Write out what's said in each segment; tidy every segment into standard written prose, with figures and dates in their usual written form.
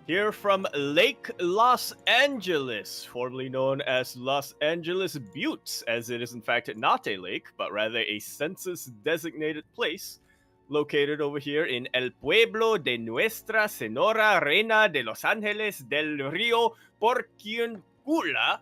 Here from Lake Los Angeles, formerly known as Los Angeles Buttes, as it is in fact not a lake, but rather a census-designated place located over here in El Pueblo de Nuestra Senora Reina de Los Angeles del Rio Porciuncula,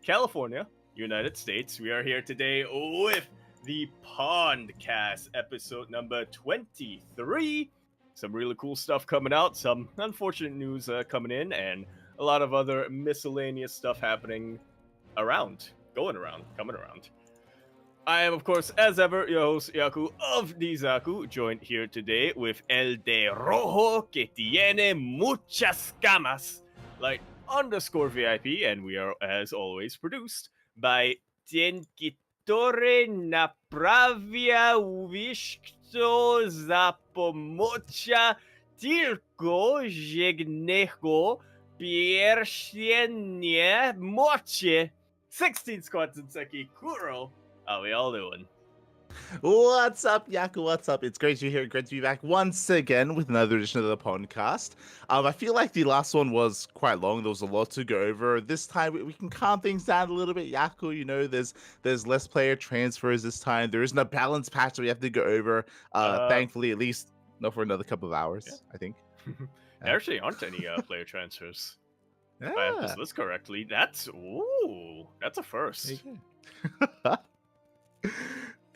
California, United States. We are here today with the PondCast episode number 23. Some really cool stuff coming out, some unfortunate news coming in, and a lot of other miscellaneous stuff happening around, coming around. I am, of course, as ever, your host, Yaku of Nizaku, joined here today with El de Rojo que tiene muchas camas, like _VIP, and we are, as always, produced by Tienkitore Napravia Wishto Zapomocha Tilko Jegnego Piersienie Moche 16 squads in Seki Kuro. How we all doing? What's up, Yaku? What's up? It's great to be here. Great to be back once again with another edition of the podcast. I feel like the last one was quite long. There was a lot to go over. This time we can calm things down a little bit, Yaku. You know, there's less player transfers this time. There isn't a balance patch that we have to go over. Thankfully, at least not for another couple of hours, yeah. I think. There actually aren't any player transfers. Yeah. If I have this list correctly, that's a first.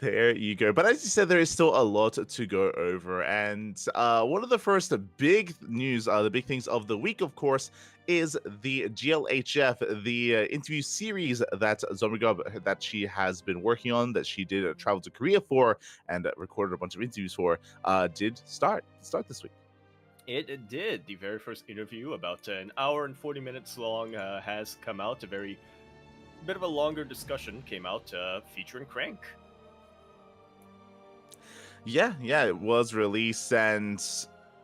There you go. But as you said, there is still a lot to go over. And one of the first big news, the big things of the week, of course, is the GLHF, the interview series that Zombie that she has been working on, that she did travel to Korea for and recorded a bunch of interviews for, did start this week. It did. The very first interview, about an hour and 40 minutes long, has come out. A very bit of a longer discussion came out featuring CranKy. Yeah, it was released, and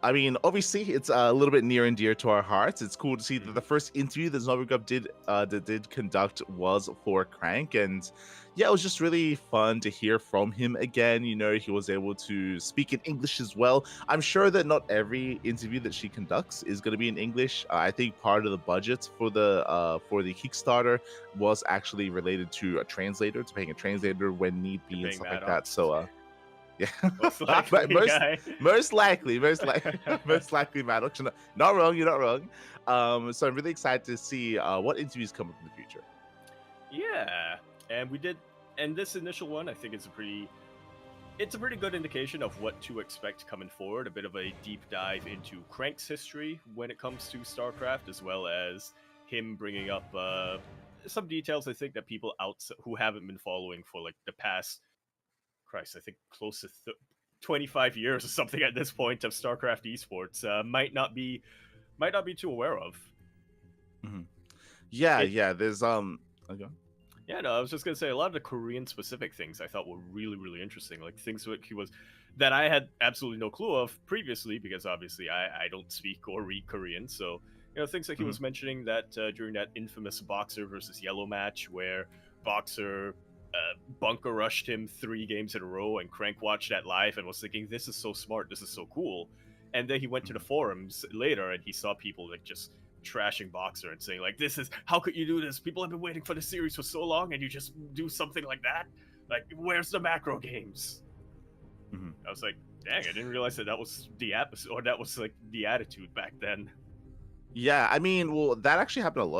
I mean, obviously, it's a little bit near and dear to our hearts. It's cool to see that the first interview that Zombie did conduct was for CranKy, and yeah, it was just really fun to hear from him again. You know, he was able to speak in English as well. I'm sure that not every interview that she conducts is going to be in English. I think part of the budget for the Kickstarter was actually related to paying a translator when need be and stuff like that. So. Yeah, most likely, most likely, Matt. Not wrong, you're not wrong. So I'm really excited to see what interviews come up in the future. Yeah, and we did, and this initial one, I think it's a pretty good indication of what to expect coming forward. A bit of a deep dive into CranKy's history when it comes to StarCraft, as well as him bringing up some details. I think that people who haven't been following for like the past. I think close to 25 years or something at this point of StarCraft esports might not be too aware of. Mm-hmm. Yeah. There's okay. Yeah, no, I was just gonna say a lot of the Korean specific things I thought were really, really interesting. Like things that I had absolutely no clue of previously, because obviously I don't speak or read Korean. So things like he was mentioning that during that infamous Boxer versus Yellow match where Boxer bunker rushed him 3 games in a row, and CranKy watched that live and was thinking, this is so smart, this is so cool. And then he went to the forums later and he saw people like just trashing Boxer and saying like, this is, how could you do this? People have been waiting for the series for so long and you just do something like that? Like, where's the macro games? I was like, dang, I didn't realize that was the episode, or that was like the attitude back then. Yeah, I mean, well, that actually happened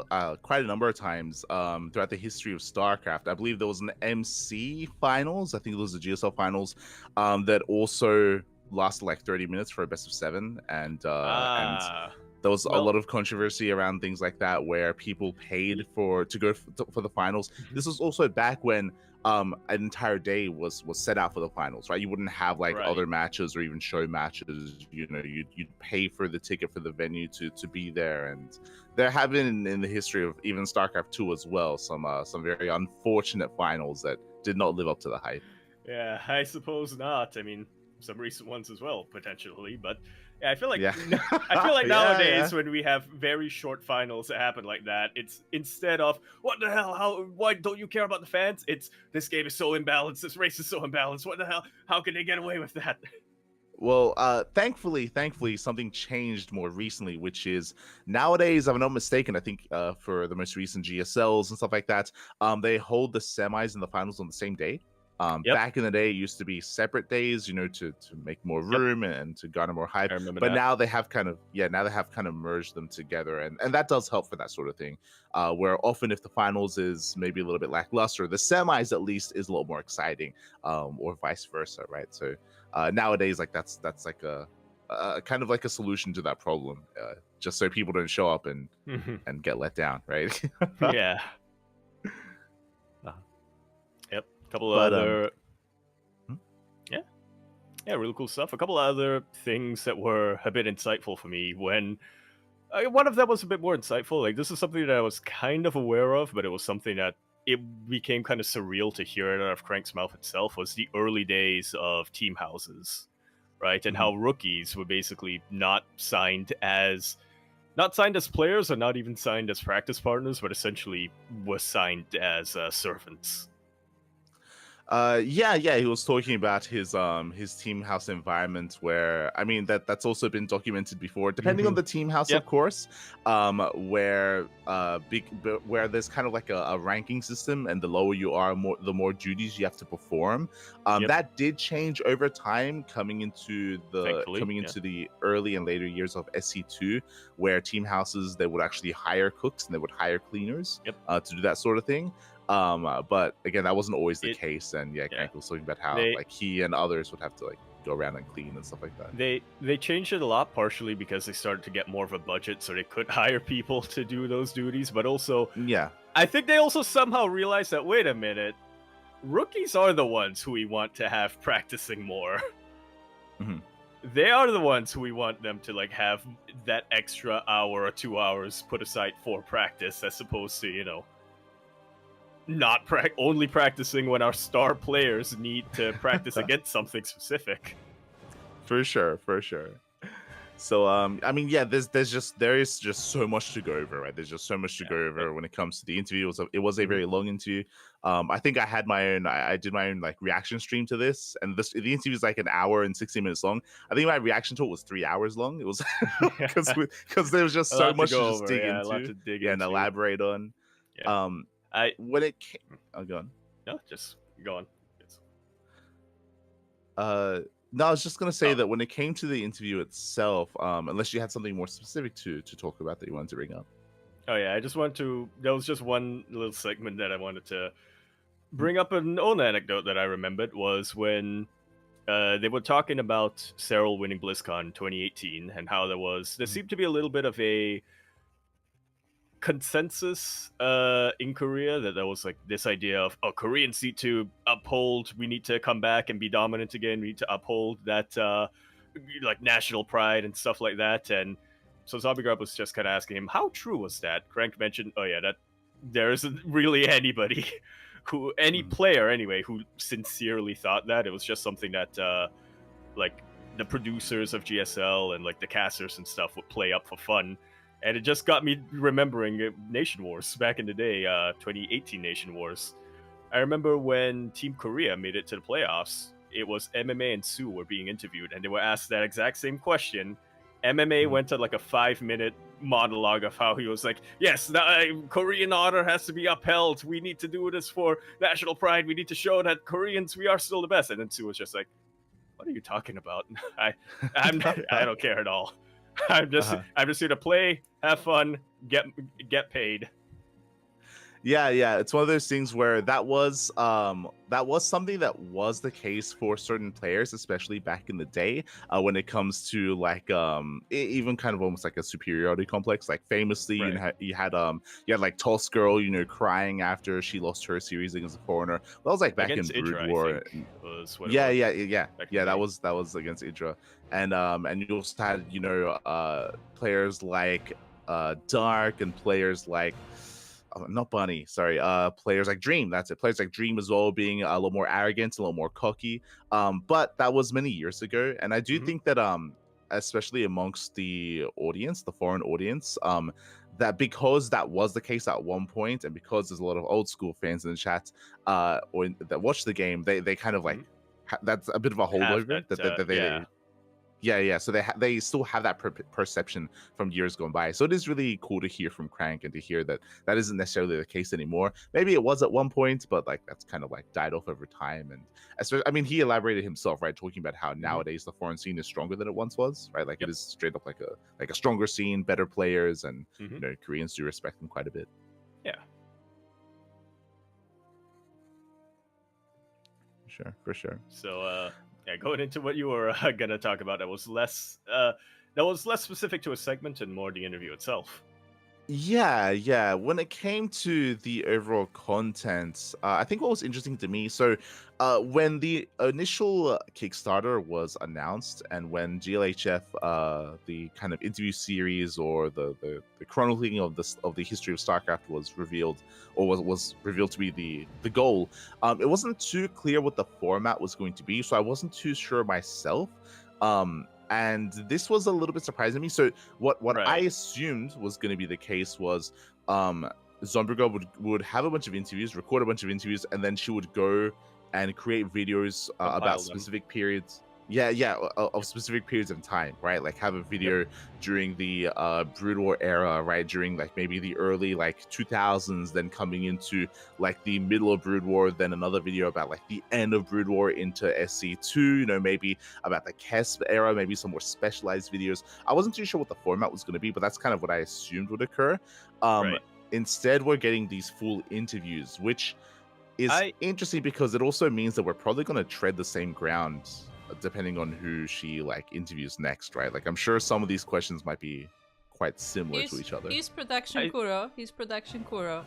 quite a number of times throughout the history of StarCraft. I believe there was an MC finals. I think it was the GSL finals that also lasted like 30 minutes for a best of 7, and there was a lot of controversy around things like that where people paid to go for the finals. This was also back when an entire day was set out for the finals, right? You wouldn't have like other matches or even show matches. You'd pay for the ticket for the venue to be there, and there have been in the history of even StarCraft 2 as well some very unfortunate finals that did not live up to the hype. Yeah, I suppose not. I mean, some recent ones as well potentially, but yeah, I feel like nowadays when we have very short finals that happen like that, it's instead of what the hell, why don't you care about the fans? It's, this game is so imbalanced, this race is so imbalanced. What the hell? How can they get away with that? Well, thankfully, something changed more recently, which is nowadays, if I'm not mistaken, I think for the most recent GSLs and stuff like that, they hold the semis and the finals on the same day. Yep. Back in the day, it used to be separate days, to make more Yep. room and to garner more hype. I remember But that. now they have kind of merged them together, and that does help for that sort of thing. Where often if the finals is maybe a little bit lackluster, the semis at least is a little more exciting, or vice versa, right? So nowadays, like that's like a kind of like a solution to that problem, just so people don't show up and get let down, right? Yeah. Yep. A couple of But other. hmm? Yeah, really cool stuff. A couple of other things that were a bit insightful for me when. One of them was a bit more insightful. Like, this is something that I was kind of aware of, but it was something that it became kind of surreal to hear it out of Crank's mouth itself, was the early days of team houses, right? And how rookies were basically not signed as players, or not even signed as practice partners, but essentially was signed as servants. Yeah, he was talking about his team house environment, where I mean that's also been documented before, depending on the team house, Yep. of course, where where there's kind of like a ranking system, and the lower you are, the more duties you have to perform. Yep. That did change over time, coming into Thankfully, the early and later years of SC2, where team houses, they would actually hire cooks and they would hire cleaners to do that sort of thing. But again, that wasn't always the case, and Crank was talking about how like he and others would have to like go around and clean and stuff like that. They changed it a lot, partially because they started to get more of a budget, so they could hire people to do those duties, but also I think they also somehow realized that, wait a minute, rookies are the ones who we want to have practicing more. They are the ones who we want them to like have that extra hour or 2 hours put aside for practice, as opposed to, not only practicing when our star players need to practice against something specific. For sure. So I mean, there is just so much to go over, right? There's just so much to go over when it comes to the interview. It was a very long interview. I think I did my own like reaction stream to this, and the interview is like an hour and 60 minutes long. I think my reaction to it was 3 hours long. It was because there was just so much to just dig into, and elaborate on. When it came, go on. No, just go on. Yes. No, I was just gonna say that when it came to the interview itself, unless you had something more specific to talk about that you wanted to bring up. Oh yeah, I just wanted to. There was just one little segment that I wanted to bring up. An old anecdote that I remembered was when they were talking about Serral winning BlizzCon 2018, and how there seemed to be a little bit of a consensus in Korea that there was like this idea of, Koreans need to uphold, we need to come back and be dominant again, we need to uphold that like national pride and stuff like that. And so Zombie Grub was just kind of asking him, how true was that? Crank mentioned, that there isn't really anybody any player anyway who sincerely thought that. It was just something that like the producers of GSL and like the casters and stuff would play up for fun. And it just got me remembering Nation Wars back in the day, 2018 Nation Wars. I remember when Team Korea made it to the playoffs, it was MMA and Sue were being interviewed, and they were asked that exact same question. MMA went to like a 5-minute monologue of how he was like, yes, the Korean honor has to be upheld. We need to do this for national pride. We need to show that Koreans, we are still the best. And then Sue was just like, what are you talking about? I don't care at all. I'm just here to play, have fun, get paid. Yeah, it's one of those things where that was something that was the case for certain players, especially back in the day, when it comes to like even kind of almost like a superiority complex. Like famously, you had like Toss Girl, crying after she lost her series against a foreigner. That was like back in Brood War. Yeah. That was against Idra, and you also had players like Dark and players like. Not Bunny, sorry. Players like Dream, that's it. Players like Dream as well, being a little more arrogant, a little more cocky. But that was many years ago, and I do think that especially amongst the audience, the foreign audience, that because that was the case at one point, and because there's a lot of old school fans in the chat that watch the game, they kind of like that's a bit of a holdover Yeah. So they still have that perception from years gone by. So it is really cool to hear from Crank and to hear that that isn't necessarily the case anymore. Maybe it was at one point, but like that's kind of like died off over time. And I mean, he elaborated himself, right, talking about how nowadays the foreign scene is stronger than it once was, right? Like it is straight up like a stronger scene, better players, and you know, Koreans do respect them quite a bit. Yeah. For sure. So, yeah, going into what you were gonna talk about, that was less specific to a segment and more the interview itself. Yeah. When it came to the overall content, I think what was interesting to me, so when the initial Kickstarter was announced, and when GLHF, the kind of interview series or the chronicling of the history of StarCraft was revealed, or was revealed to be the goal, it wasn't too clear what the format was going to be, so I wasn't too sure myself. And this was a little bit surprising to me. So what Right. I assumed was going to be the case was Zombrga would have a bunch of interviews, record a bunch of interviews, and then she would go and create videos about specific periods. Of specific periods of time, right? Like have a video during the Brood War era, right? During like maybe the early like 2000s, then coming into like the middle of Brood War, then another video about like the end of Brood War into SC2, you know, maybe about the Kesp era, maybe some more specialized videos. I wasn't too sure what the format was going to be, but that's kind of what I assumed would occur. Right. Instead, we're getting these full interviews, which is interesting because it also means that we're probably going to tread the same ground depending on who she like interviews next, right? Like I'm sure some of these questions might be quite similar to each other. Here's production Kuro.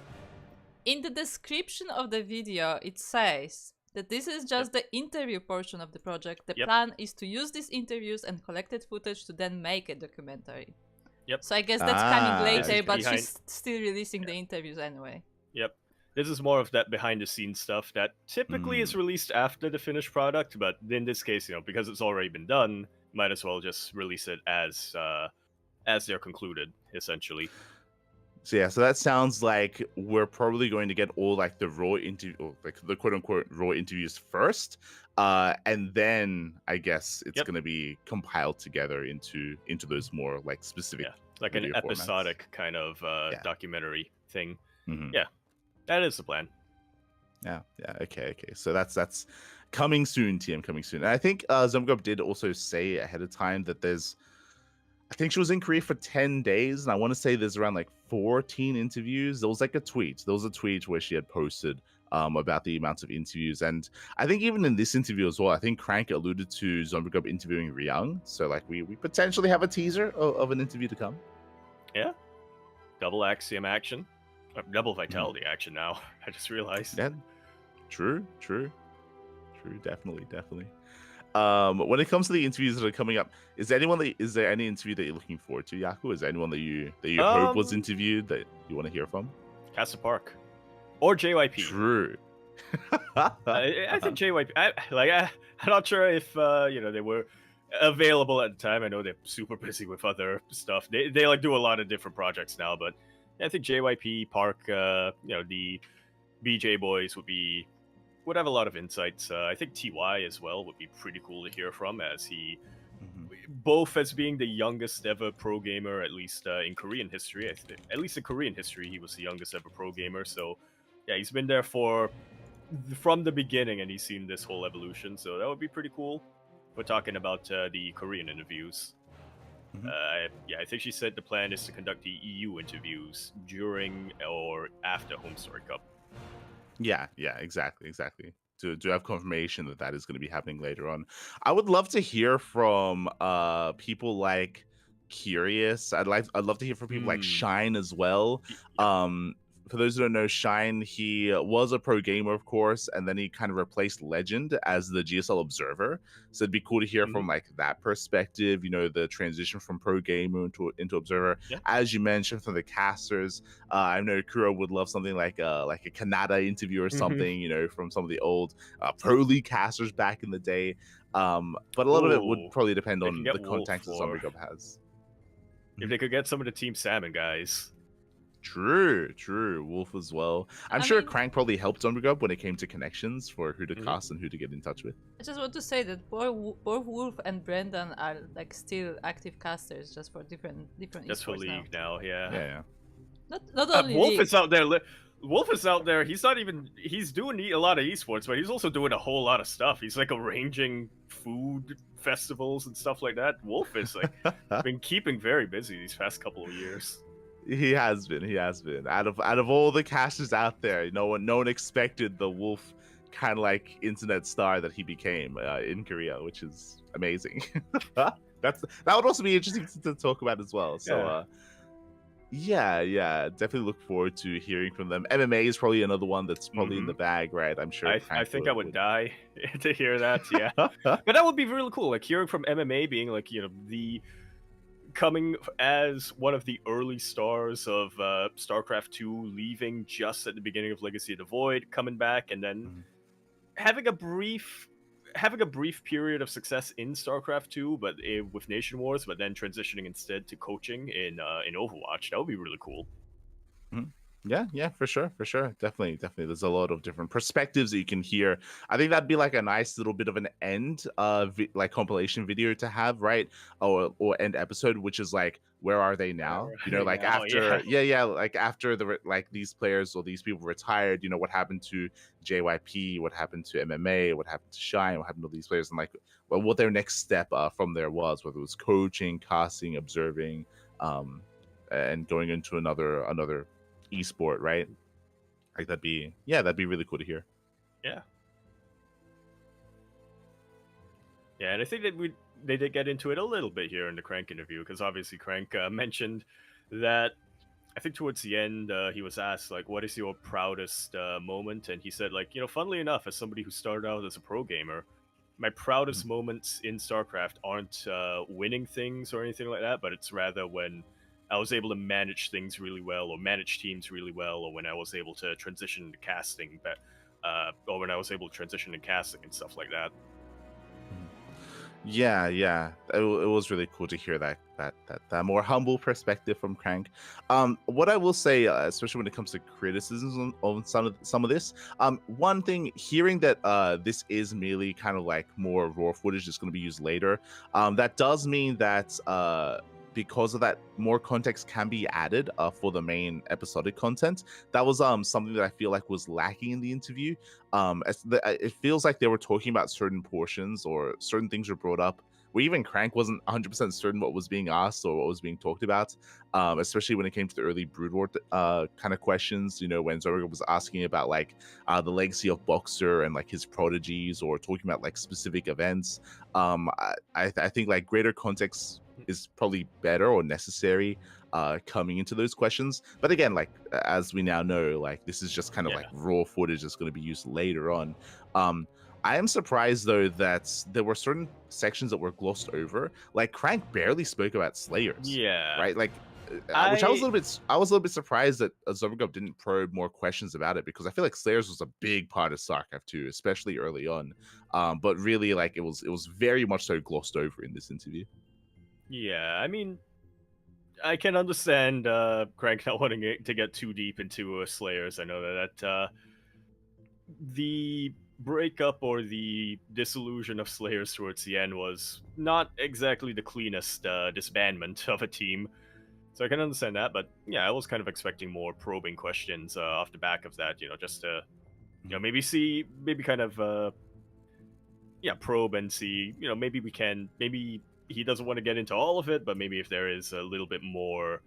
In the description of the video, it says that this is just the interview portion of the project. The plan is to use these interviews and collected footage to then make a documentary. So I guess that's coming later, but she's still releasing the interviews anyway. This is more of that behind the scenes stuff that typically is released after the finished product, but in this case, you know, because it's already been done, might as well just release it as they're concluded, essentially. So that sounds like we're probably going to get all like the raw interview, like the quote unquote raw interviews first, and then I guess it's going to be compiled together into those more like specific, like an episodic kind of documentary thing. Yeah. That is the plan. Yeah. Okay. So that's coming soon, TM, coming soon. And I think Zomgrub did also say ahead of time that I think she was in Korea for 10 days, and I want to say there's around like 14 interviews. There was a tweet where she had posted about the amounts of interviews. And I think even in this interview as well, I think Crank alluded to Zomgrub interviewing Ryung. So like we potentially have a teaser of an interview to come. Yeah. Double Axiom action. Double Vitality action now. I just realized. Yeah, true. Definitely. When it comes to the interviews that are coming up, is there any interview that you're looking forward to, Yaku? Is there anyone that you hope was interviewed that you want to hear from? Casa Park or JYP. True. I think JYP. I'm not sure if they were available at the time. I know they're super busy with other stuff. They like do a lot of different projects now, but I think JYP, Park, the BJ boys would have a lot of insights. I think TY as well would be pretty cool to hear from, as he, both as being the youngest ever pro gamer, at least in Korean history. At least in Korean history, he was the youngest ever pro gamer. So yeah, he's been there from the beginning, and he's seen this whole evolution. So that would be pretty cool. We're talking about the Korean interviews. I think she said the plan is to conduct the EU interviews during or after Home Story Cup. Yeah, exactly. To have confirmation that is going to be happening later on. I would love to hear from people like Curious. I'd love to hear from people like Shine as well. For those who don't know, Shine, he was a pro gamer, of course, and then he kind of replaced Legend as the GSL observer. So it'd be cool to hear from like that perspective, the transition from pro gamer into observer. Yeah. As you mentioned, from the casters, I know Kuro would love something like a Kanata interview or something, from some of the old Pro League casters back in the day. But a lot of it would probably depend on the contacts that Zombrigub has. If they could get some of the Team Salmon guys. True. Wolf as well. I'm I sure mean, Crank probably helped Zombie when it came to connections for who to Mhm. cast and who to get in touch with. I just want to say that both Wolf and Brendan are like still active casters, just for different Just for esports now. League now, yeah. Yeah. Not only Wolf League. is out there. Wolf is out there. He's not even. He's doing a lot of esports, but he's also doing a whole lot of stuff. He's like arranging food festivals and stuff like that. Wolf is like been keeping very busy these past couple of years. He has been. Out of all the casters out there, no one expected the Wolf kind of like internet star that he became in Korea, which is amazing. That would also be interesting to talk about as well. So yeah, definitely look forward to hearing from them. MMA is probably another one that's probably in the bag, right? I'm sure. I think I would die to hear that. Yeah, but that would be really cool. Like hearing from MMA being like the coming as one of the early stars of StarCraft 2, leaving just at the beginning of Legacy of the Void, coming back, and then having a brief period of success in StarCraft 2, but with Nation Wars, but then transitioning instead to coaching in Overwatch. That would be really cool. Yeah, for sure. Definitely. There's a lot of different perspectives that you can hear. I think that'd be like a nice little bit of an end like compilation video to have, right? Or end episode, which is like, where are they now? Like after like after like these players or these people retired, what happened to JYP, what happened to MMA, what happened to Shine, what happened to these players, and like what their next step from there was, whether it was coaching, casting, observing, and going into another esport, right? Like that'd be really cool to hear. Yeah, and I think that they did get into it a little bit here in the Crank interview, because obviously Crank mentioned that I think towards the end he was asked like, what is your proudest moment, and he said like, funnily enough, as somebody who started out as a pro gamer, my proudest moments in StarCraft aren't winning things or anything like that, but it's rather when I was able to manage things really well, or manage teams really well, or when I was able to transition into casting, or when I was able to transition into casting and stuff like that. Yeah, it was really cool to hear that more humble perspective from Crank. What I will say, especially when it comes to criticisms on some of this, one thing, hearing that this is merely kind of like more raw footage that's going to be used later, that does mean that because of that, more context can be added for the main episodic content. That was something that I feel like was lacking in the interview. It feels like they were talking about certain portions, or certain things were brought up where even Crank wasn't 100% certain what was being asked or what was being talked about, especially when it came to the early Brood War kind of questions, when Zorga was asking about like the legacy of Boxer and like his prodigies, or talking about like specific events. I think like greater context is probably better or necessary coming into those questions. But again, like as we now know, like this is just kind of like raw footage that's going to be used later on. I am surprised though that there were certain sections that were glossed over. Like Crank barely spoke about Slayers. Yeah. Right. Like, which I was a little bit surprised that Zovigov didn't probe more questions about it, because I feel like Slayers was a big part of StarCraft 2, especially early on. But really, like it was very much so glossed over in this interview. Yeah, I mean, I can understand Crank not wanting to get too deep into Slayers. I know that the breakup or the dissolution of Slayers towards the end was not exactly the cleanest disbandment of a team. So I can understand that, but yeah, I was kind of expecting more probing questions off the back of that, just to, maybe kind of, probe and see, maybe he doesn't want to get into all of it, but maybe if there is a little bit more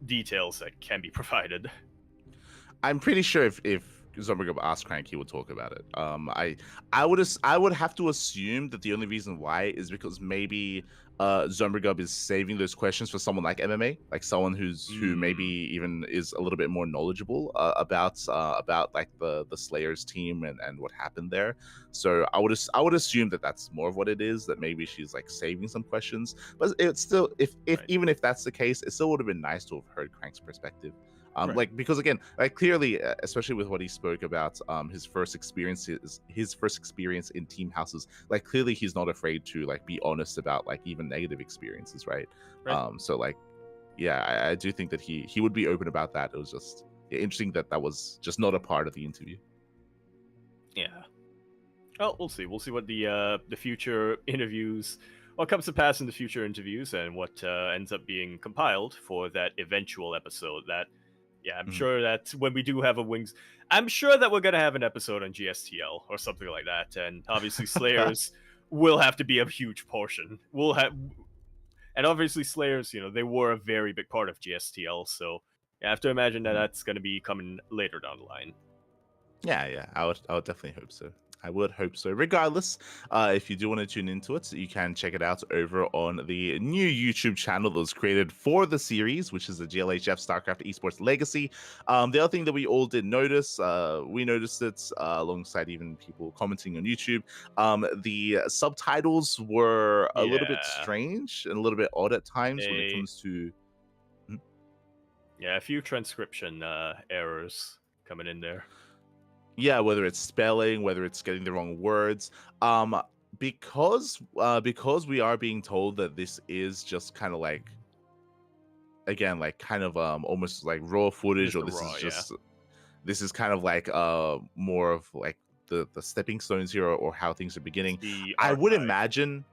details that can be provided. I'm pretty sure if Zomberg asked Crank, he would talk about it. I would have to assume that the only reason why is because maybe Zomberg is saving those questions for someone like MMA, like someone who maybe even is a little bit more knowledgeable about like the Slayers team and what happened there. So I would assume that that's more of what it is, that maybe she's like saving some questions. But it's still, even if that's the case, it still would have been nice to have heard Crank's perspective. Like, because again, like clearly, especially with what he spoke about, his first experience in team houses, like clearly he's not afraid to like be honest about like even negative experiences, right? So like, yeah, I do think that he would be open about that. It was just interesting that was just not a part of the interview. Yeah. Well, we'll see. We'll see what the future interviews, what comes to pass in the future interviews, and what ends up being compiled for that eventual episode. That, yeah, I'm sure that when we do have a Wings, I'm sure that we're gonna have an episode on GSTL or something like that, and obviously Slayers will have to be a huge portion. We'll have, and obviously Slayers, they were a very big part of GSTL, so I have to imagine that that's gonna be coming later down the line. Yeah, I would definitely hope so. I would hope so. Regardless, if you do want to tune into it, you can check it out over on the new YouTube channel that was created for the series, which is the GLHF StarCraft Esports Legacy. The other thing that we all did notice, we noticed it alongside even people commenting on YouTube, the subtitles were a little bit strange and a little bit odd at times when it comes to... Yeah, a few transcription errors coming in there. Yeah, whether it's spelling, whether it's getting the wrong words, because we are being told that this is just kind of like, again, like kind of almost like raw footage, or this is kind of like more of like the stepping stones here, or how things are beginning. I would imagine,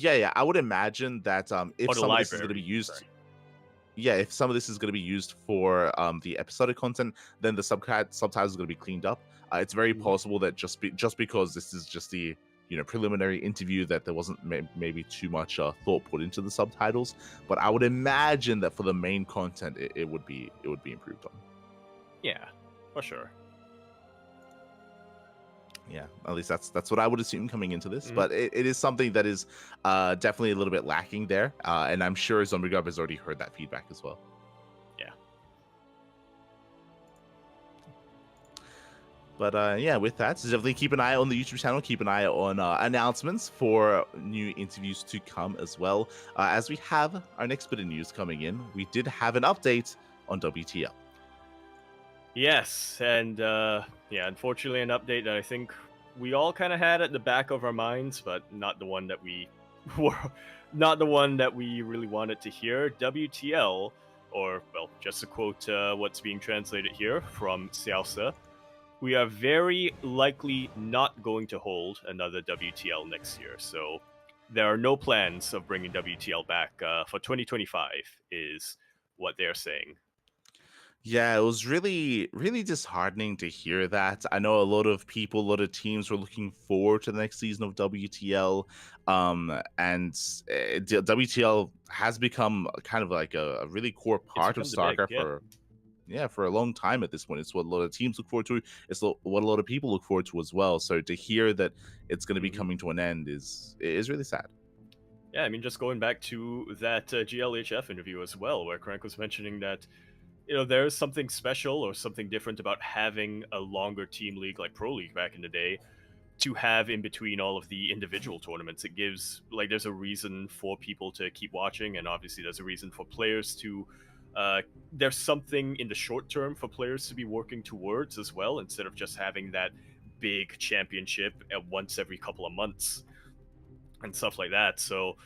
I would imagine that if some of this is going to be used. Sorry. Yeah, if some of this is going to be used for the episodic content, then the subtitles are going to be cleaned up. It's very possible that just because this is just the preliminary interview, that there wasn't maybe too much thought put into the subtitles. But I would imagine that for the main content, it would be improved on. Yeah, for sure. Yeah, at least that's what I would assume coming into this. But it is something that is definitely a little bit lacking there, and I'm sure Zombie has already heard that feedback as well. Yeah. But with that, so definitely keep an eye on the YouTube channel. Keep an eye on announcements for new interviews to come as well. As we have our next bit of news coming in, we did have an update on WTL. Yes, and unfortunately, an update that I think we all kind of had at the back of our minds, but not the one that we really wanted to hear. WTL, or well, just to quote what's being translated here from Xiaosa, we are very likely not going to hold another WTL next year. So there are no plans of bringing WTL back for 2025, is what they're saying. Yeah, it was really, really disheartening to hear that. I know a lot of teams were looking forward to the next season of WTL. And WTL has become kind of like a really core part of StarCraft for a long time at this point. It's what a lot of teams look forward to. It's what a lot of people look forward to as well. So to hear that it's going to be coming to an end is really sad. Yeah, I mean, just going back to that GLHF interview as well, where CranKy was mentioning that there's something special or something different about having a longer team league like Pro League back in the day to have in between all of the individual tournaments. It gives, there's a reason for people to keep watching, and obviously there's a reason for players to, there's something in the short term for players to be working towards as well, instead of just having that big championship at once every couple of months and stuff like that. So,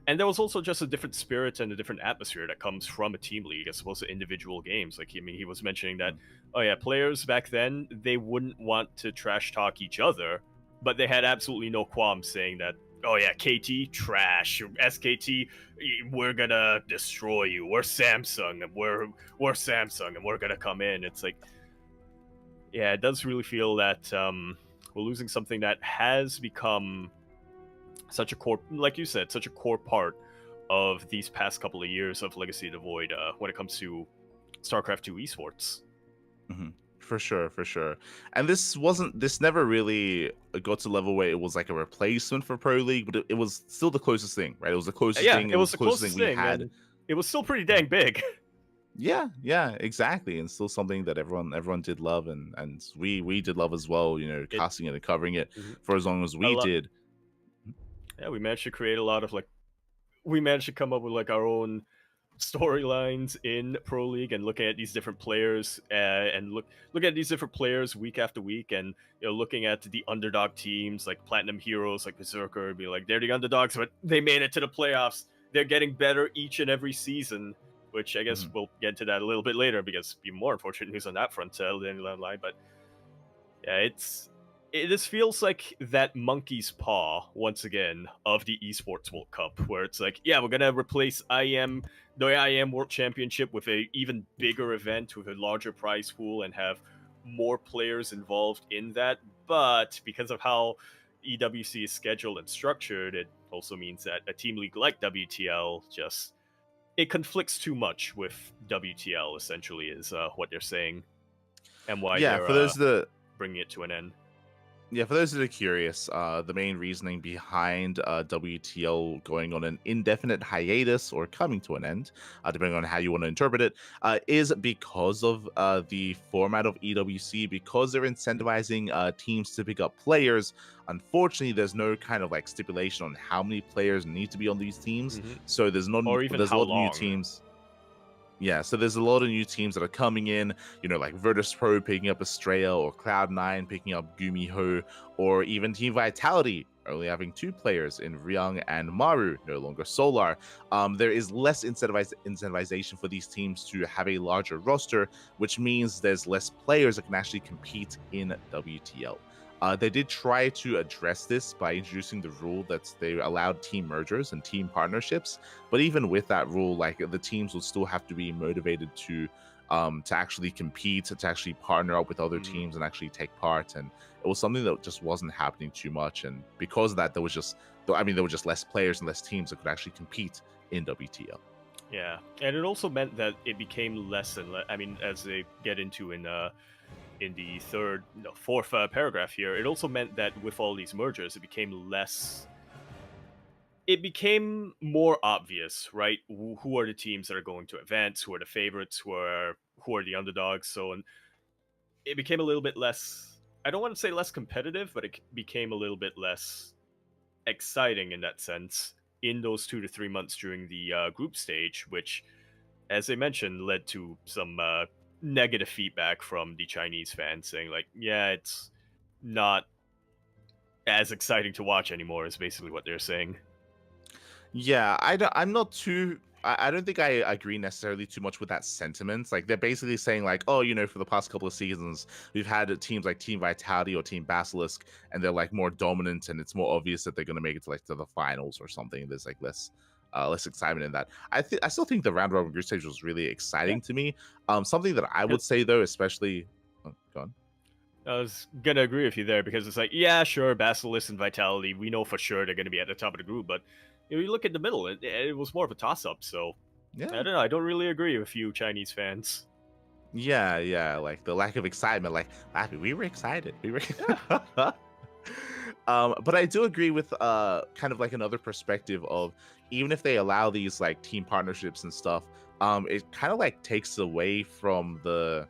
and there was also just a different spirit and a different atmosphere that comes from a team league as opposed to individual games. He was mentioning that, players back then, they wouldn't want to trash talk each other, but they had absolutely no qualms saying that, KT, trash, SKT, we're gonna destroy you, we're Samsung, and we're Samsung, and we're gonna come in. It's like, yeah, it does really feel that we're losing something that has become such a core, like you said, such a core part of these past couple of years of Legacy of the Void when it comes to StarCraft 2 esports. For sure. And this never really got to the level where it was like a replacement for Pro League, but it was still the closest thing, right? It was the closest thing. It was the closest thing we had. It was still pretty dang big. Yeah, exactly. And still something that everyone did love, and we did love as well, casting it and covering it for as long as we did. Yeah, we managed to create a lot of we managed to come up with our own storylines in Pro League, and looking at these different players and look at these different players week after week, and looking at the underdog teams like Platinum Heroes, like Berserker, and be like, they're the underdogs, but they made it to the playoffs. They're getting better each and every season. which I guess we'll get to that a little bit later because be more unfortunate news on that front than line. But yeah, it just feels like that monkey's paw once again of the esports World Cup, where it's like, yeah, we're gonna replace the IEM World Championship with a even bigger event with a larger prize pool and have more players involved in that. But because of how EWC is scheduled and structured, it also means that a team league like WTL just it conflicts too much with WTL. Essentially, is what they're saying, and why they're bringing it to an end. Yeah, for those that are curious, the main reasoning behind WTL going on an indefinite hiatus or coming to an end, depending on how you want to interpret it, is because of the format of EWC, because they're incentivizing teams to pick up players. Unfortunately, there's no kind of like stipulation on how many players need to be on these teams, so there's a lot of new teams. Yeah, so there's a lot of new teams that are coming in, like Virtus Pro picking up Estrella, or Cloud9 picking up Gumiho, or even Team Vitality only having 2 players in Ryung and Maru, no longer Solar. There is less incentivization for these teams to have a larger roster, which means there's less players that can actually compete in WTL. They did try to address this by introducing the rule that they allowed team mergers and team partnerships. But even with that rule, like the teams will still have to be motivated to actually compete, to actually partner up with other teams and actually take part. And it was something that just wasn't happening too much. And because of that, there were just less players and less teams that could actually compete in WTL. Yeah, and it also meant that it became less and less. I mean, as they get into in the fourth paragraph here, it also meant that with all these mergers, it became more obvious, right? Who are the teams that are going to advance? Who are the favorites? Who are the underdogs? So, and it became a little bit less. I don't want to say less competitive, but it became a little bit less exciting in that sense in those 2 to 3 months during the group stage, which, as I mentioned, led to some negative feedback from the Chinese fans saying like, yeah, it's not as exciting to watch anymore, is basically what they're saying. Yeah, I don't think I agree necessarily too much with that sentiment. Like, they're basically saying like, oh, for the past couple of seasons, we've had teams like Team Vitality or Team Basilisk, and they're like more dominant, and it's more obvious that they're going to make it to the finals or something. There's like less excitement in that. I still think the round robin group stage was really exciting to me. Something that I would say though, especially, go on. I was gonna agree with you there because it's like, yeah, sure, Basilisk and Vitality, we know for sure they're gonna be at the top of the group, but you look at the middle, it was more of a toss-up. So yeah, I don't know. I don't really agree with you Chinese fans. Yeah, like the lack of excitement. Like, we were excited. But I do agree with kind of like another perspective of, even if they allow these like team partnerships and stuff, it kind of like takes away from the,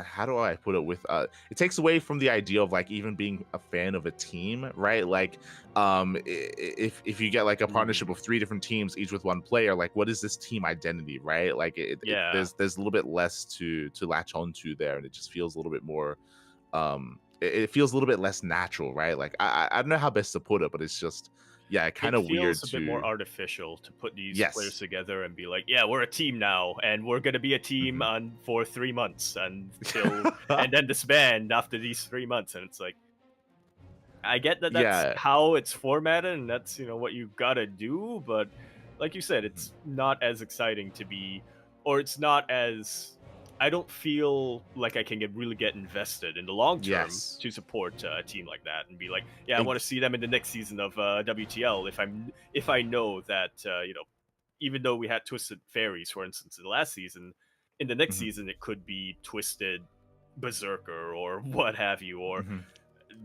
how do I put it, with it takes away from the idea of like even being a fan of a team, right? Like if you get like a partnership of 3 different teams, each with 1 player, like what is this team identity, right? Like there's a little bit less to latch onto there, and it just feels a little bit more it feels a little bit less natural, right? Like I don't know how best to put it, but it's just, yeah, kind of weird. It feels a bit more artificial to put these players together and be like, yeah, we're a team now, and we're gonna be a team for 3 months until and then disband after these 3 months. And it's like, I get that that's how it's formatted, and that's what you gotta do, but like you said, it's not as exciting to be, or it's not as. I don't feel like I can really get invested in the long term to support a team like that and be like, yeah, I want to see them in the next season of WTL. If I know that even though we had Twisted Fairies, for instance, in the last season, in the next season it could be Twisted Berserker or what have you, or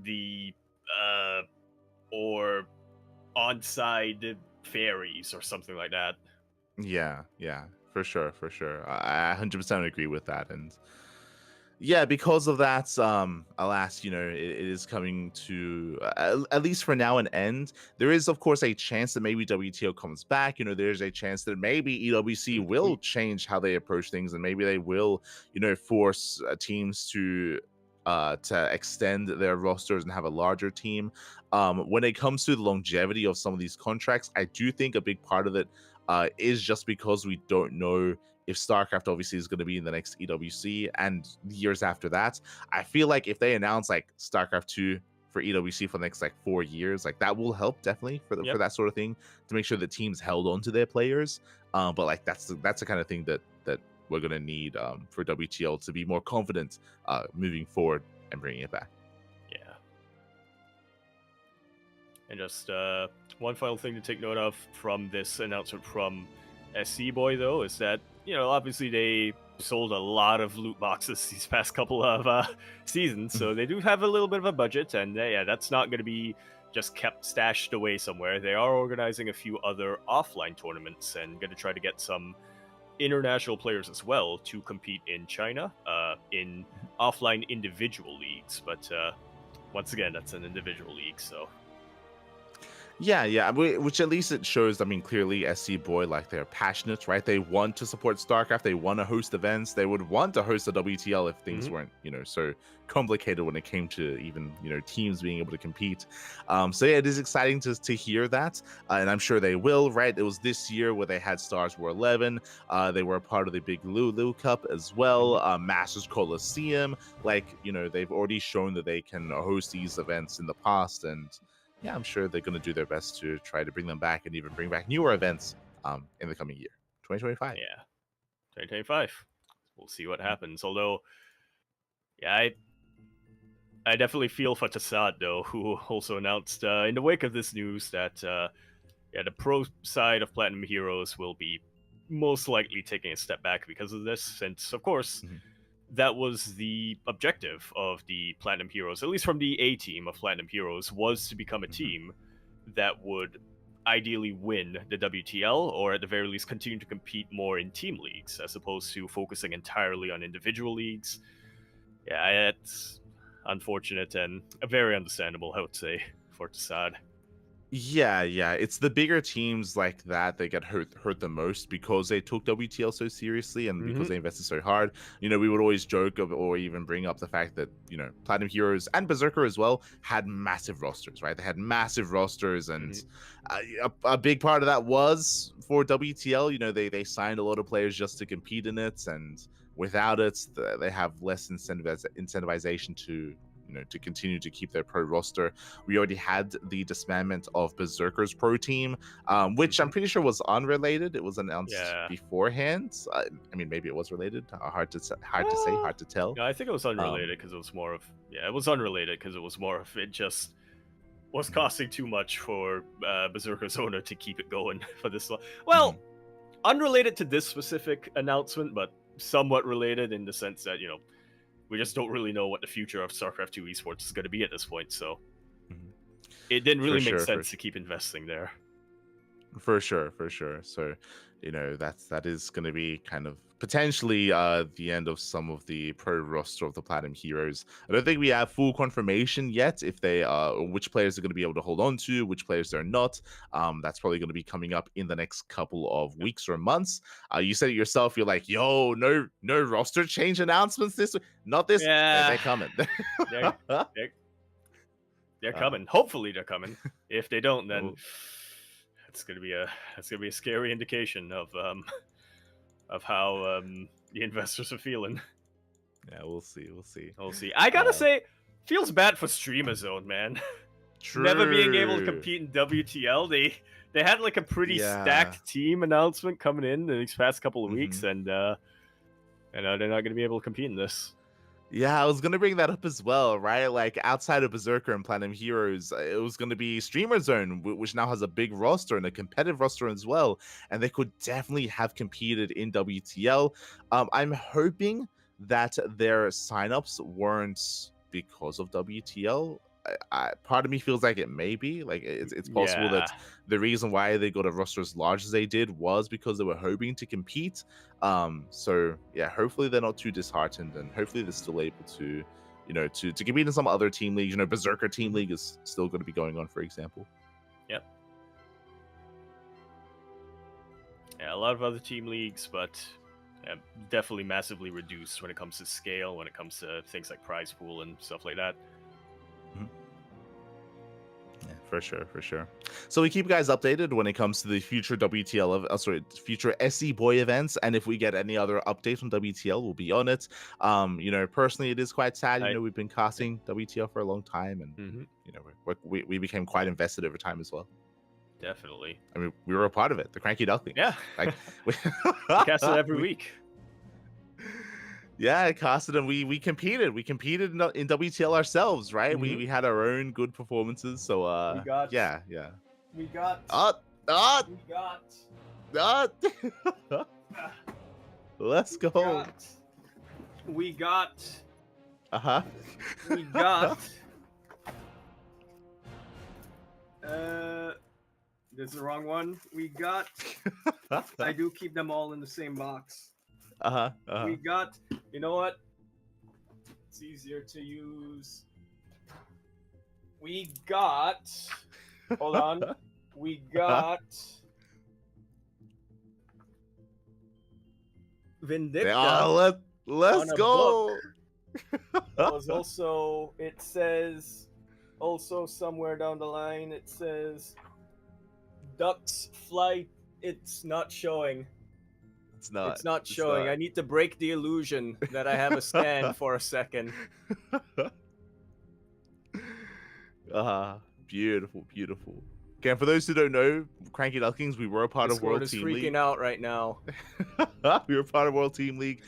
the or Onside Fairies or something like that. Yeah. For sure. I 100% agree with that. And yeah, because of that, alas, it is coming to, at least for now, an end. There is, of course, a chance that maybe WTO comes back. There's a chance that maybe EWC will change how they approach things, and maybe they will, force teams to extend their rosters and have a larger team. When it comes to the longevity of some of these contracts, I do think a big part of it is just because we don't know if StarCraft obviously is going to be in the next EWC and years after that. I feel like if they announce like StarCraft 2 for EWC for the next like 4 years, like that will help definitely for for that sort of thing, to make sure the teams held on to their players. But like that's the kind of thing that we're gonna need for WTL to be more confident moving forward and bringing it back. Yeah. And just one final thing to take note of from this announcement from SC Boy, though, is that, you know, obviously they sold a lot of loot boxes these past couple of seasons, so they do have a little bit of a budget, and yeah, that's not going to be just kept stashed away somewhere. They are organizing a few other offline tournaments and going to try to get some international players as well to compete in China in offline individual leagues, but once again, that's an individual league, so yeah, which at least it shows, I mean, clearly SC Boy, like, they're passionate, right? They want to support StarCraft, they want to host events, they would want to host a WTL if things weren't, you know, so complicated when it came to even, you know, teams being able to compete. So yeah, it is exciting to hear that, and I'm sure they will, right? It was this year where they had Stars War 11, they were a part of the big Lulu Cup as well, Masters Coliseum, like, you know, they've already shown that they can host these events in the past, and yeah, I'm sure they're going to do their best to try to bring them back and even bring back newer events in the coming year, 2025. Yeah, 2025. We'll see what happens. Although, yeah, I definitely feel for Tassad, though, who also announced in the wake of this news that yeah, the pro side of Platinum Heroes will be most likely taking a step back because of this, since, of course, that was the objective of the Platinum Heroes, at least from the A team of Platinum Heroes, was to become a team that would ideally win the WTL, or at the very least continue to compete more in team leagues, as opposed to focusing entirely on individual leagues. Yeah, it's unfortunate and very understandable, I would say, for Tassad. Yeah, it's the bigger teams like that get hurt the most because they took WTL so seriously and because they invested so hard. You know, we would always joke or even bring up the fact that, you know, Platinum Heroes and Berserker as well had massive rosters, right? They had massive rosters, and a big part of that was for WTL. You know, they signed a lot of players just to compete in it, and without it, they have less incentivization to, you know, to continue to keep their pro roster. We already had the disbandment of Berserker's pro team, which I'm pretty sure was unrelated. It was announced beforehand. I mean, maybe it was related. Hard to say, hard to tell. No, I think it was unrelated because it was more of it was unrelated because it was more of it just was costing too much for Berserker's owner to keep it going for this long. Well, unrelated to this specific announcement, but somewhat related in the sense that, you know, we just don't really know what the future of StarCraft 2 esports is going to be at this point, so it didn't really make sense to keep investing there. For sure. So, you know, that is going to be kind of potentially the end of some of the pro roster of the Platinum Heroes. I don't think we have full confirmation yet if they which players are going to be able to hold on to, which players they're not. That's probably going to be coming up in the next couple of weeks or months. You said it yourself. You're like, yo, no roster change announcements this week. Not this. Yeah, they're coming. they're coming. Hopefully, they're coming. If they don't, then it's gonna be a scary indication of how the investors are feeling. Yeah, we'll see. I gotta say, feels bad for Streamer Zone, man. True. Never being able to compete in WTL. They had like a pretty stacked team announcement coming in these past couple of weeks, and they're not gonna be able to compete in this. Yeah, I was going to bring that up as well, right? Like, outside of Berserker and Platinum Heroes, it was going to be Streamer Zone, which now has a big roster and a competitive roster as well, and they could definitely have competed in WTL. I'm hoping that their signups weren't because of WTL. Part of me feels like it may be. Like, it's possible that the reason why they got a roster as large as they did was because they were hoping to compete. So yeah, hopefully they're not too disheartened, and hopefully they're still able to, you know, to compete in some other team leagues. You know, Berserker Team League is still going to be going on, for example. Yep. Yeah, a lot of other team leagues, but definitely massively reduced when it comes to scale, when it comes to things like prize pool and stuff like that. For sure. So we keep you guys updated when it comes to the future future SE Boy events, and if we get any other updates from WTL, we'll be on it. Personally, it is quite sad. We've been casting WTL for a long time, and we became quite invested over time as well. Definitely. I mean, we were a part of it. The CranKy Ducklings. Yeah. Like we cast it every week. Yeah, I casted and we competed. We competed in WTL ourselves, right? Mm-hmm. We had our own good performances. So we got, yeah. We got Let's go. We got Uh-huh. We got this is the wrong one. We got I do keep them all in the same box. We got, you know what? It's easier to use. We got, hold on. We got Vindicta. Let's go. That was also, it says, also somewhere down the line, it says Ducks Flight. It's not showing. It's not showing. Not. I need to break the illusion that I have a stand for a second. Beautiful. Again, for those who don't know, CranKy Ducklings, we were a part of World Team League. Freaking out right now. We were part of World Team League.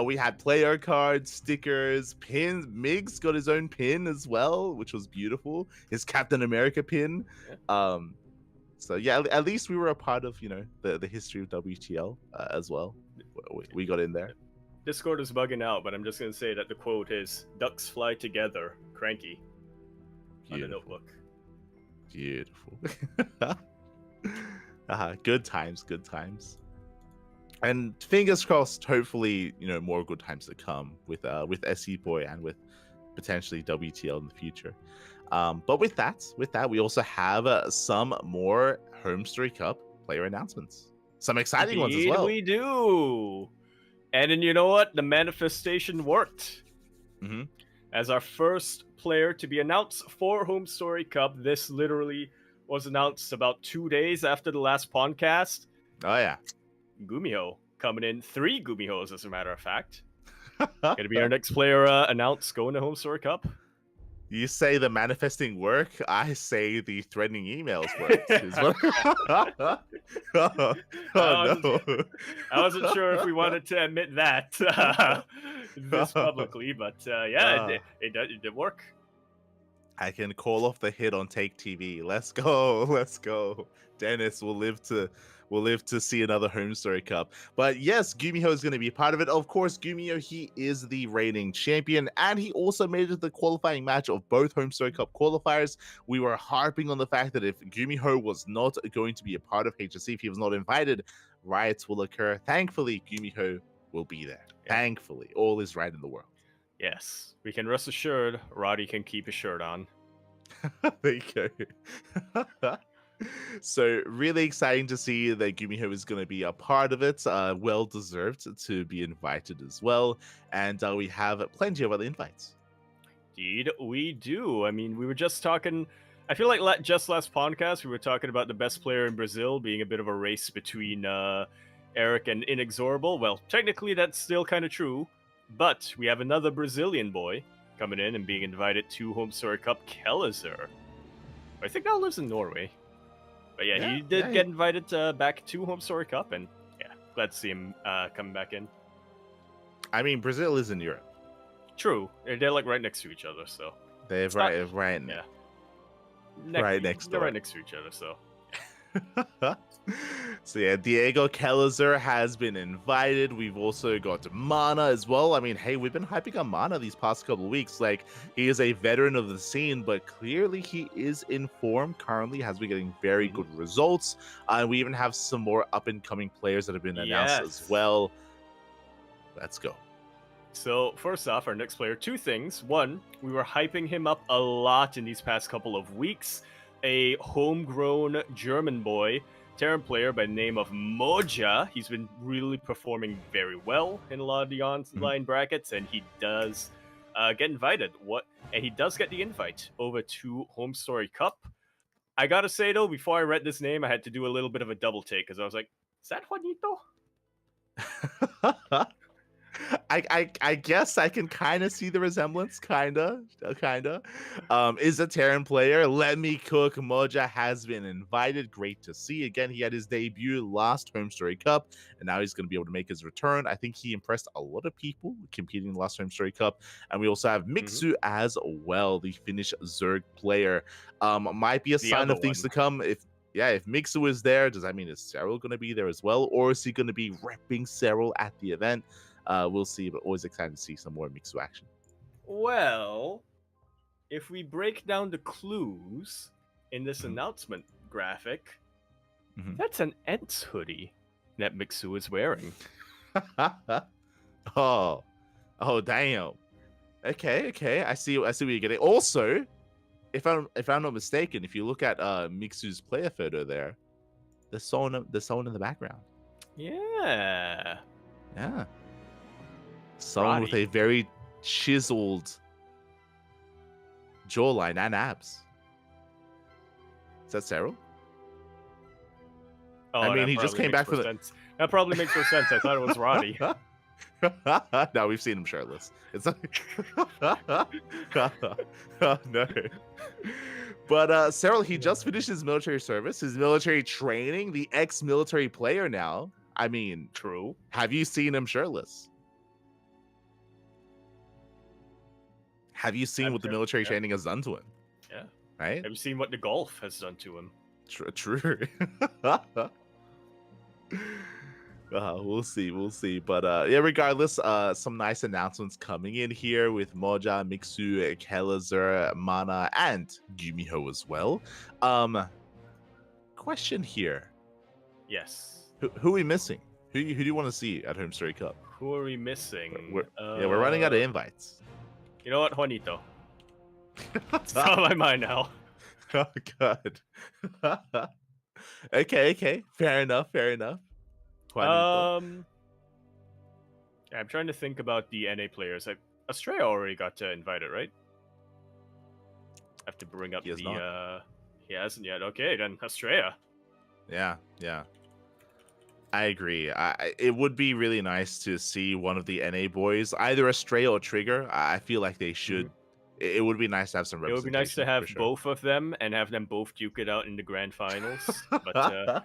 We had player cards, stickers, pins. Migs got his own pin as well, which was beautiful. His Captain America pin. Yeah. So yeah, at least we were a part of the history of WTL as well. We got in there. Discord is bugging out, but I'm just gonna say that the quote is "Ducks fly together, CranKy." On the notebook. Beautiful. Good times. And fingers crossed. Hopefully, more good times to come with SE Boy and with potentially WTL in the future. But with that, we also have some more Home Story Cup player announcements. Some exciting ones as well. We do. And then you know what? The manifestation worked. Mm-hmm. As our first player to be announced for Home Story Cup, this literally was announced about 2 days after the last PondCast. Oh yeah. Gumiho coming in. 3 Gumihos, as a matter of fact. Gonna be our next player announced going to Home Story Cup. You say the manifesting work, I say the threatening emails work. No. I wasn't sure if we wanted to admit that this publicly, but it did work. I can call off the hit on Take TV. Let's go. Dennis will live to see another Home Story Cup. But yes, Gumiho is going to be part of it. Of course, Gumiho, he is the reigning champion, and he also made it to the qualifying match of both Home Story Cup qualifiers. We were harping on the fact that if Gumiho was not going to be a part of HSC, if he was not invited, riots will occur. Thankfully, Gumiho will be there. Yeah. Thankfully, all is right in the world. Yes, we can rest assured Roddy can keep his shirt on. There you go. So really exciting to see that Gumiho is going to be a part of it. Well deserved to be invited as well. And we have plenty of other invites. Indeed, we do. I mean, we were just talking, I feel like just last podcast, we were talking about the best player in Brazil being a bit of a race between Eric and Inexorable. Well, technically that's still kind of true. But we have another Brazilian boy coming in and being invited to Home Story Cup, Kellizer. I think now lives in Norway. But yeah, he did get invited back to Home Story Cup, and yeah, glad to see him coming back in. I mean, Brazil is in Europe. True. They're like right next to each other, so. They're right next door. They're right next to each other, so. So yeah, Diego Kellizer has been invited. We've also got Mana as well. I mean, hey, we've been hyping on Mana these past couple of weeks. Like, he is a veteran of the scene, but clearly he is in form currently, has been getting very good results. We even have some more up-and-coming players that have been announced as well. Let's go. So, first off, our next player, 2 things. 1, we were hyping him up a lot in these past couple of weeks. A homegrown German boy, Terran player by the name of Moja. He's been really performing very well in a lot of the online brackets, and he does get invited. And he does get the invite over to Home Story Cup. I gotta say though, before I read this name, I had to do a little bit of a double take because I was like, "Is that Juanito?" I guess I can kind of see the resemblance, kinda. Is a Terran player. Let me cook. Moja has been invited. Great to see. Again, he had his debut last Home Story Cup, and now he's going to be able to make his return. I think he impressed a lot of people competing in the last Home Story Cup, and we also have Mixu as well, the Finnish Zerg player. Might be a sign of things to come if Mixu is there. Does that mean is Cyril going to be there as well, or is he going to be repping Cyril at the event? We'll see, but always excited to see some more Mixu action. Well, if we break down the clues in this announcement graphic, that's an Ents hoodie that Mixu is wearing. oh, damn. Okay. I see what you're getting. Also, if I'm not mistaken, if you look at Mixu's player photo there, there's someone in the background. Yeah. Someone with a very chiseled jawline and abs. Is that Cyril? Oh, I mean, he just came back from the... That probably makes more sense. I thought it was Roddy. No, we've seen him shirtless. It's like... no. But Cyril, he just finished his military service, his military training, the ex-military player now. I mean... True. Have you seen him shirtless? Have you seen what the military training has done to him? Yeah. Right? Have you seen what the golf has done to him? True. We'll see. But regardless, some nice announcements coming in here with Moja, Mixu, Kelazur, Mana, and Gumiho as well. Question here. Yes. Who are we missing? Who do you want to see at Home Story Cup? Who are we missing? We're running out of invites. You know what, Juanito? It's on my mind now. Oh god. Okay. Fair enough. Juanito. I'm trying to think about the NA players. Australia already got invited, right? I have to bring up he hasn't yet. Okay, then Australia. Yeah. I agree. It would be really nice to see one of the NA boys, either Astrea or Trigger. I feel like they should. It would be nice to have some representation. It would be nice to have both of them and have them both duke it out in the grand finals. But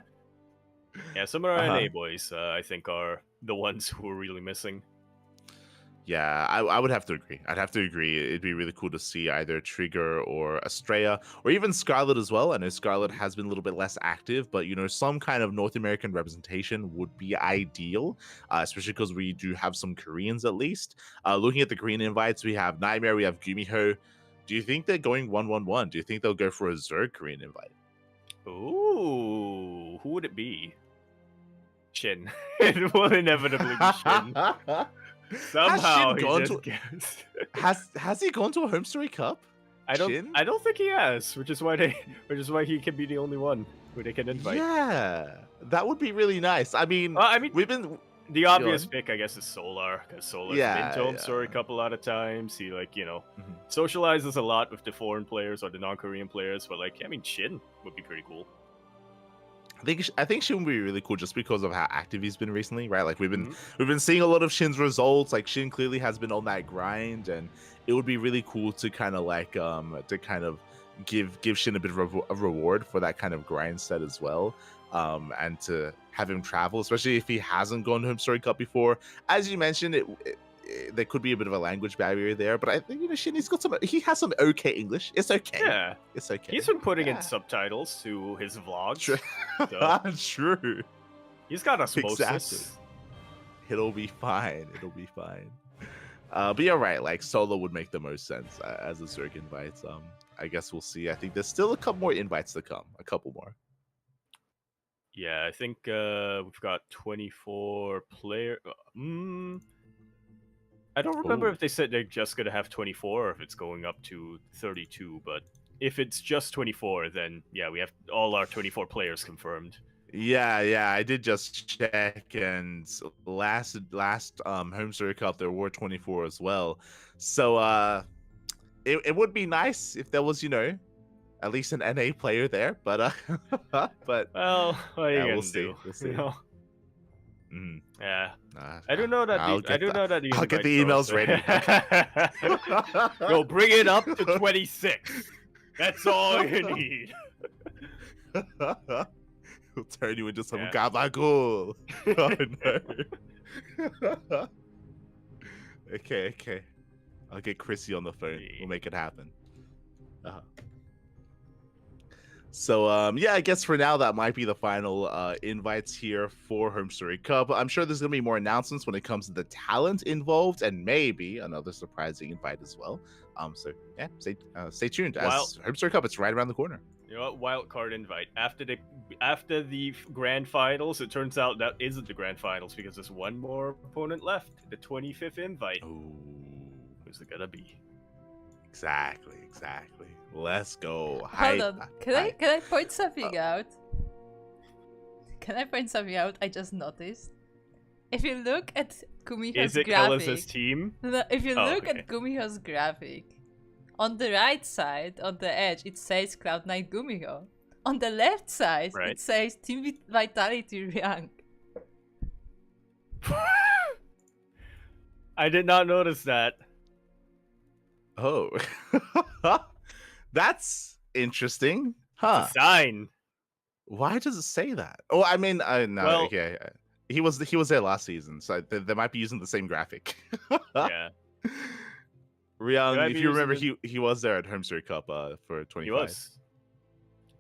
yeah, some of our NA boys, I think, are the ones who are really missing. Yeah, I would have to agree. I'd have to agree. It'd be really cool to see either Trigger or Astrea or even Scarlet as well. I know Scarlet has been a little bit less active, but some kind of North American representation would be ideal, especially because we do have some Koreans at least. Looking at the Korean invites, we have Nightmare, we have Gumiho. Do you think they're going 1-1-1? Do you think they'll go for a Zerg Korean invite? Ooh, who would it be? Shin. It will inevitably be Shin. Somehow has he gone to a Home Story Cup? I don't think he has, which is why he can be the only one who they can invite. Yeah, that would be really nice. I mean, we've been the obvious pick, I guess, is Solar, because Solar's been to Home Story Cup a lot of times. He socializes a lot with the foreign players or the non-Korean players, but Shin would be pretty cool. I think Shin would be really cool just because of how active he's been recently, right? Like we've been seeing a lot of Shin's results. Like Shin clearly has been on that grind, and it would be really cool to kind of give Shin a bit of a reward for that kind of grind set as well, and to have him travel, especially if he hasn't gone to Home Story Cup before. As you mentioned, there could be a bit of a language barrier there, but I think Shin, he has some okay English. It's okay. Yeah, it's okay. He's been putting in subtitles to his vlogs. True. He's got osmosis. Exactly. It'll be fine. But you're right. Like Solo would make the most sense as a Zerg invite. I guess we'll see. I think there's still a couple more invites to come. A couple more. Yeah, I think we've got 24 player. I don't remember if they said they're just going to have 24 or if it's going up to 32, but if it's just 24, then yeah, we have all our 24 players confirmed. Yeah, I did just check, and last Home Story Cup there were 24 as well. So it would be nice if there was, at least an NA player there, but but Well, what are you yeah, gonna we'll see. do? We'll see. You know? Mhm. Yeah. Uh, I do know that I'll I get do the, know that the I'll get invite the goes. emails ready. Yo, bring it up to 26. That's all you need. He'll turn you into some Yeah. gabagool. Oh no. Okay. I'll get Chrissy on the phone. We'll make it happen. So yeah, I guess for now that might be the final invites here for Home Story Cup. I'm sure there's gonna be more announcements when it comes to the talent involved, and maybe another surprising invite as well. So yeah, stay tuned. As Home Story Cup, it's right around the corner. You know what? Wild card invite after the grand finals. It turns out that isn't the grand finals because there's one more opponent left. The 25th invite. Ooh. Who's it gonna be? Exactly. Let's go. Hold on. Can I point something out? Can I point something out? I just noticed. If you look at Gumiho's Is it graphic, Ellis's team? no, if you look okay. at Gumiho's graphic, on the right side, on the edge, it says Cloud9 Gumiho. On the left side, Right. it says Team Vitality Ryang. I did not notice that. Oh. That's interesting. Huh. It's a sign. Why does it say that? Oh, I mean, no, Well- okay. He was there last season, so they might be using the same graphic. Yeah, Ryang, They might if be you remember, using he was there at Home Story Cup for 25. he was.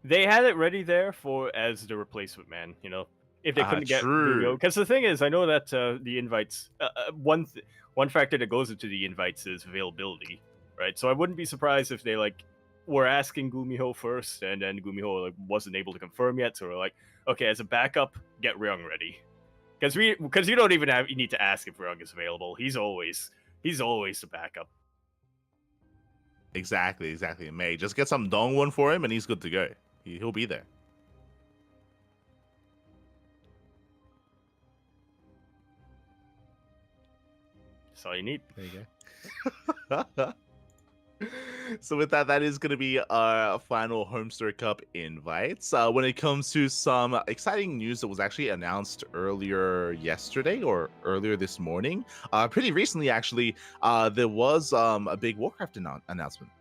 They had it ready there as the replacement man. You know, if they couldn't get true. because the thing is, I know that the invites. One factor that goes into the invites is availability, right? So I wouldn't be surprised if they were asking Gumiho first, and then Gumiho wasn't able to confirm yet. So we're like, okay, as a backup, get Ryung ready, because you don't even you need to ask if Ryung is available. He's always the backup. Exactly. May just get some Dongwon for him, and he's good to go. He'll be there. That's all you need. There you go. So with that is going to be our final Home Story Cup invites. When it comes to some exciting news that was actually announced earlier yesterday or earlier this morning, pretty recently actually, there was a big Warcraft announcement.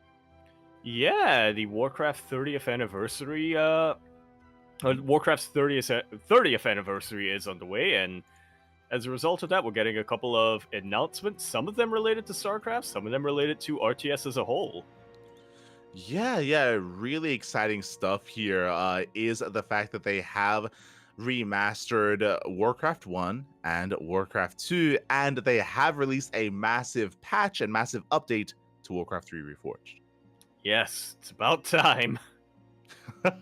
Yeah, the Warcraft 30th anniversary. Warcraft's 30th anniversary is on the way, and as a result of that, we're getting a couple of announcements. Some of them related to StarCraft, some of them related to RTS as a whole. Yeah, really exciting stuff here. Is the fact that they have remastered Warcraft 1 and Warcraft 2, and they have released a massive patch and massive update to Warcraft 3 Reforged. Yes, it's about time.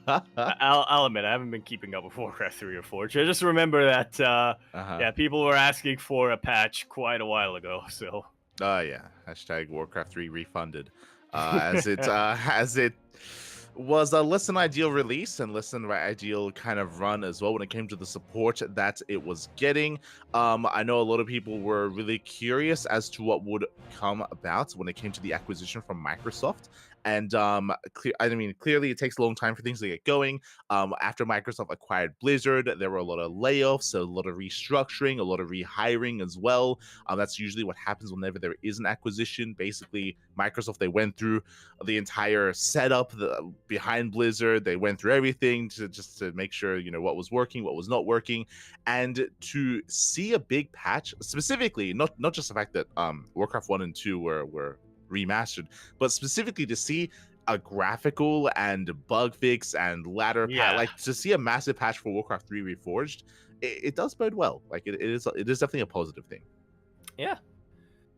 I'll admit, I haven't been keeping up with Warcraft 3 or 4. I just remember that, yeah, people were asking for a patch quite a while ago, so... Yeah, hashtag Warcraft 3 refunded. As it was a less than ideal release and less than ideal kind of run as well when it came to the support that it was getting. I know a lot of people were really curious as to what would come about when it came to the acquisition from Microsoft. And clearly it takes a long time for things to get going. After Microsoft acquired Blizzard, there were a lot of layoffs, a lot of restructuring, a lot of rehiring as well. That's usually what happens whenever there is an acquisition. Basically, Microsoft, they went through the entire setup behind Blizzard. They went through everything just to make sure, what was working, what was not working. And to see a big patch, specifically, not just the fact that Warcraft 1 and 2 were remastered, but specifically to see a graphical and bug fix and ladder patch, to see a massive patch for Warcraft 3 Reforged, it does bode well. It is definitely a positive thing. Yeah,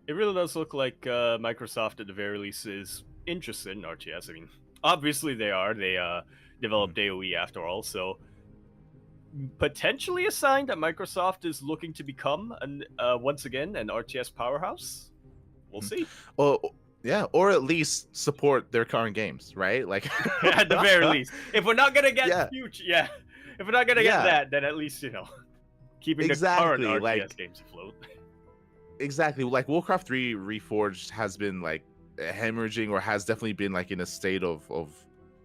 it really does look like Microsoft at the very least is interested in RTS. I mean, obviously they are. They developed AoE after all, so potentially a sign that Microsoft is looking to become once again an RTS powerhouse. We'll see. Yeah, or at least support their current games, right? At the very least, if we're not gonna get future, if we're not gonna get that, then at least keeping the current RTS games afloat. Exactly, Warcraft 3 Reforged has been hemorrhaging, or has definitely been in a state of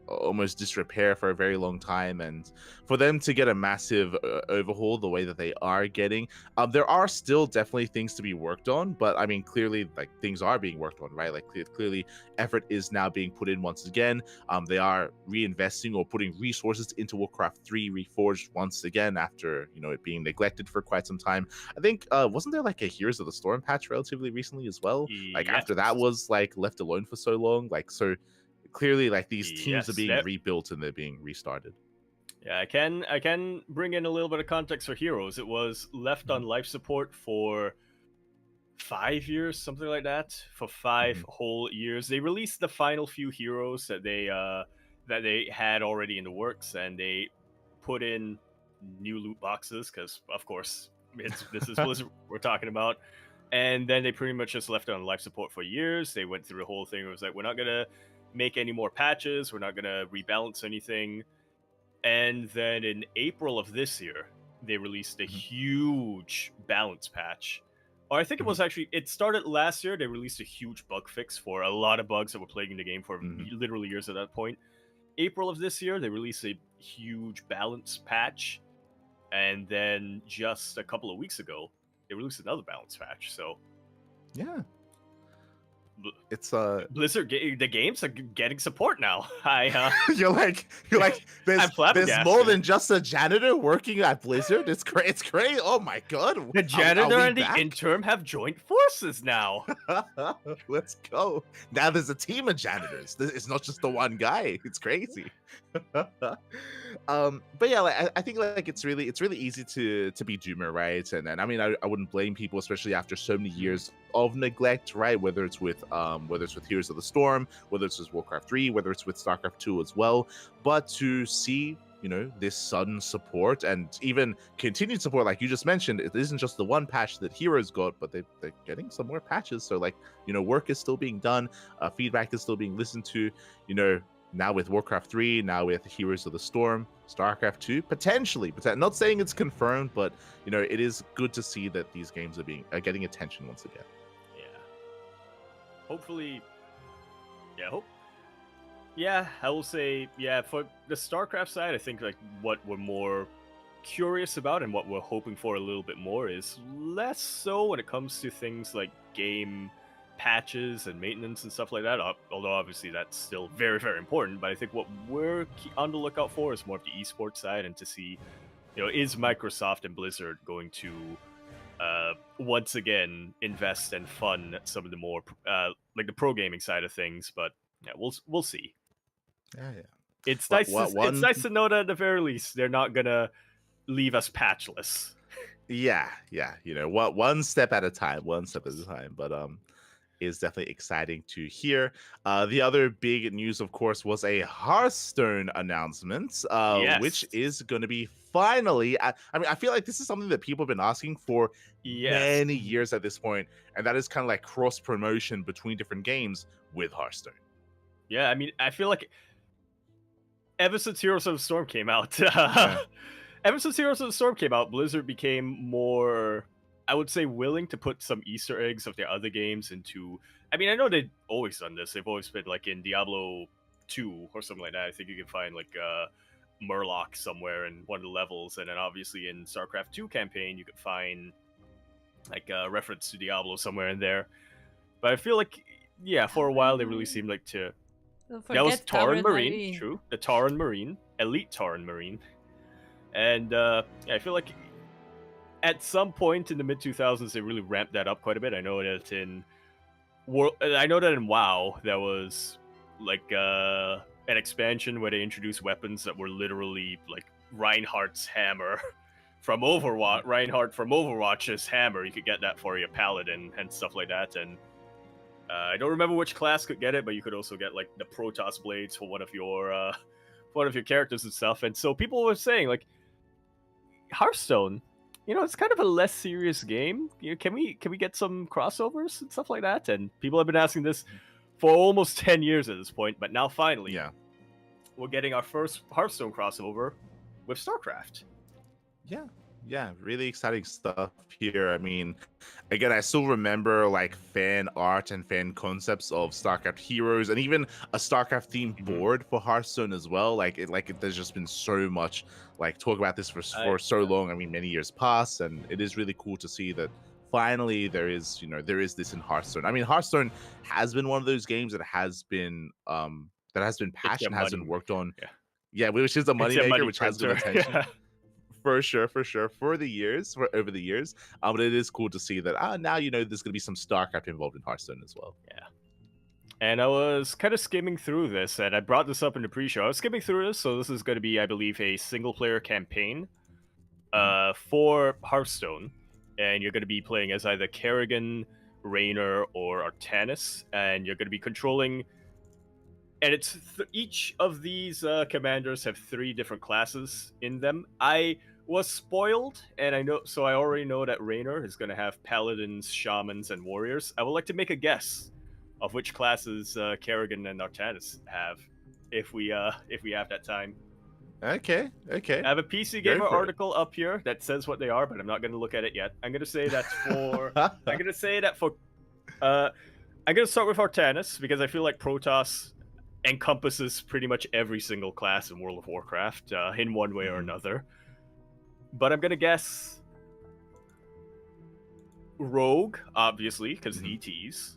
almost disrepair for a very long time, and for them to get a massive overhaul the way that they are getting, there are still definitely things to be worked on, but I mean, clearly, like, things are being worked on, right? Like, clearly effort is now being put in once again. They are reinvesting or putting resources into Warcraft 3 Reforged once again after, you know, it being neglected for quite some time. I think wasn't there like a Heroes of the Storm patch relatively recently as well? Like, after that was like left alone for so long, like, so clearly, like, these teams are being rebuilt and they're being restarted. Yeah, I can bring in a little bit of context for Heroes. It was left on life support for 5 years, something like that, for 5 whole years. They released the final few heroes that they had already in the works, and they put in new loot boxes because, of course, this is Blizzard we're talking about. And then they pretty much just left it on life support for years. They went through the whole thing. It was like, we're not gonna make any more patches. We're not gonna rebalance anything. And then in April of this year, they released a huge balance patch. Or I think it was actually, it started last year. They released a huge bug fix for a lot of bugs that were plaguing the game for literally years at that point. April of this year, they released a huge balance patch. And then just a couple of weeks ago, they released another balance patch. So, yeah. It's Blizzard, the games are getting support now. you're like there's more than just a janitor working at Blizzard. It's great. It's great. Oh my god, the janitor and the intern have joined forces now. Let's go. Now there's a team of janitors. It's not just the one guy. It's crazy. But yeah, like, I think like it's really easy to be doomer, right? And I mean, I wouldn't blame people, especially after so many years of neglect, right? Whether it's with Heroes of the Storm, whether it's with Warcraft 3, whether it's with StarCraft 2 as well. But to see, you know, this sudden support and even continued support, like you just mentioned, it isn't just the one patch that Heroes got, but they're getting some more patches. So, like, you know, work is still being done, feedback is still being listened to, you know. Now with Warcraft 3, now with Heroes of the Storm, StarCraft 2, potentially. Not saying it's confirmed, but, you know, it is good to see that these games are getting attention once again. Yeah. Hopefully. Yeah, I will say, yeah, for the StarCraft side, I think like what we're more curious about and what we're hoping for a little bit more is less so when it comes to things like game patches and maintenance and stuff like that, although obviously that's still very, very important. But I think what we're on the lookout for is more of the esports side, and to see, you know, is Microsoft and Blizzard going to once again invest and fund some of the more like the pro gaming side of things. But yeah, we'll see. Yeah. It's nice. It's nice to know that at the very least they're not gonna leave us patchless. Yeah. You know, one step at a time. But is definitely exciting to hear. The other big news, of course, was a Hearthstone announcement, which is going to be finally. I mean, I feel like this is something that people have been asking for many years at this point, and that is kind of like cross promotion between different games with Hearthstone. Yeah, I mean, I feel like ever since Heroes of the Storm came out, Blizzard became more, I would say, willing to put some Easter eggs of their other games into. I mean, I know they've always done this. They've always been like in Diablo 2 or something like that. I think you can find like Murloc somewhere in one of the levels, and then obviously in StarCraft 2 campaign you could find like a reference to Diablo somewhere in there. But I feel like, yeah, for a while they really seemed like to. That was Tauren Marine, true. The Tauren Marine, Elite Tauren Marine, and yeah, I feel like at some point in the mid 2000s they really ramped that up quite a bit. I know that in WoW there was like an expansion where they introduced weapons that were literally like Reinhardt's hammer from Overwatch. Reinhardt from Overwatch's hammer. You could get that for your paladin and stuff like that. And I don't remember which class could get it, but you could also get like the Protoss blades for one of your characters and stuff. And so people were saying like, Hearthstone, you know, it's kind of a less serious game. You know, can we get some crossovers and stuff like that? And people have been asking this for almost 10 years at this point, but now finally, we're getting our first Hearthstone crossover with StarCraft. Yeah, Yeah, really exciting stuff here. I mean, again, I still remember like fan art and fan concepts of StarCraft Heroes, and even a StarCraft themed board for Hearthstone as well. There's just been so much like talk about this for so long. I mean, many years past, and it is really cool to see that finally there is this in Hearthstone. I mean, Hearthstone has been one of those games that has been It's a passion, has been money. worked on. Yeah. Yeah, which is a It's a moneymaker, money which has good printer. attention. For sure, for over the years. But it is cool to see that now there's gonna be some StarCraft involved in Hearthstone as well. Yeah. And I was kind of skimming through this, and I brought this up in the pre-show. I was skimming through this, so this is going to be, I believe, a single-player campaign for Hearthstone, and you're going to be playing as either Kerrigan, Raynor, or Artanis, and you're going to be controlling. And it's each of these commanders have 3 different classes in them. I was spoiled, and I already know that Raynor is going to have paladins, shamans, and warriors. I would like to make a guess of which classes Kerrigan and Artanis have, if we have that time. Okay. I have a PC Gamer article up here that says what they are, but I'm not going to look at it yet. I'm going to say that's for. I'm going to start with Artanis because I feel like Protoss encompasses pretty much every single class in World of Warcraft in one way or another. But I'm going to guess Rogue, obviously, because ETs.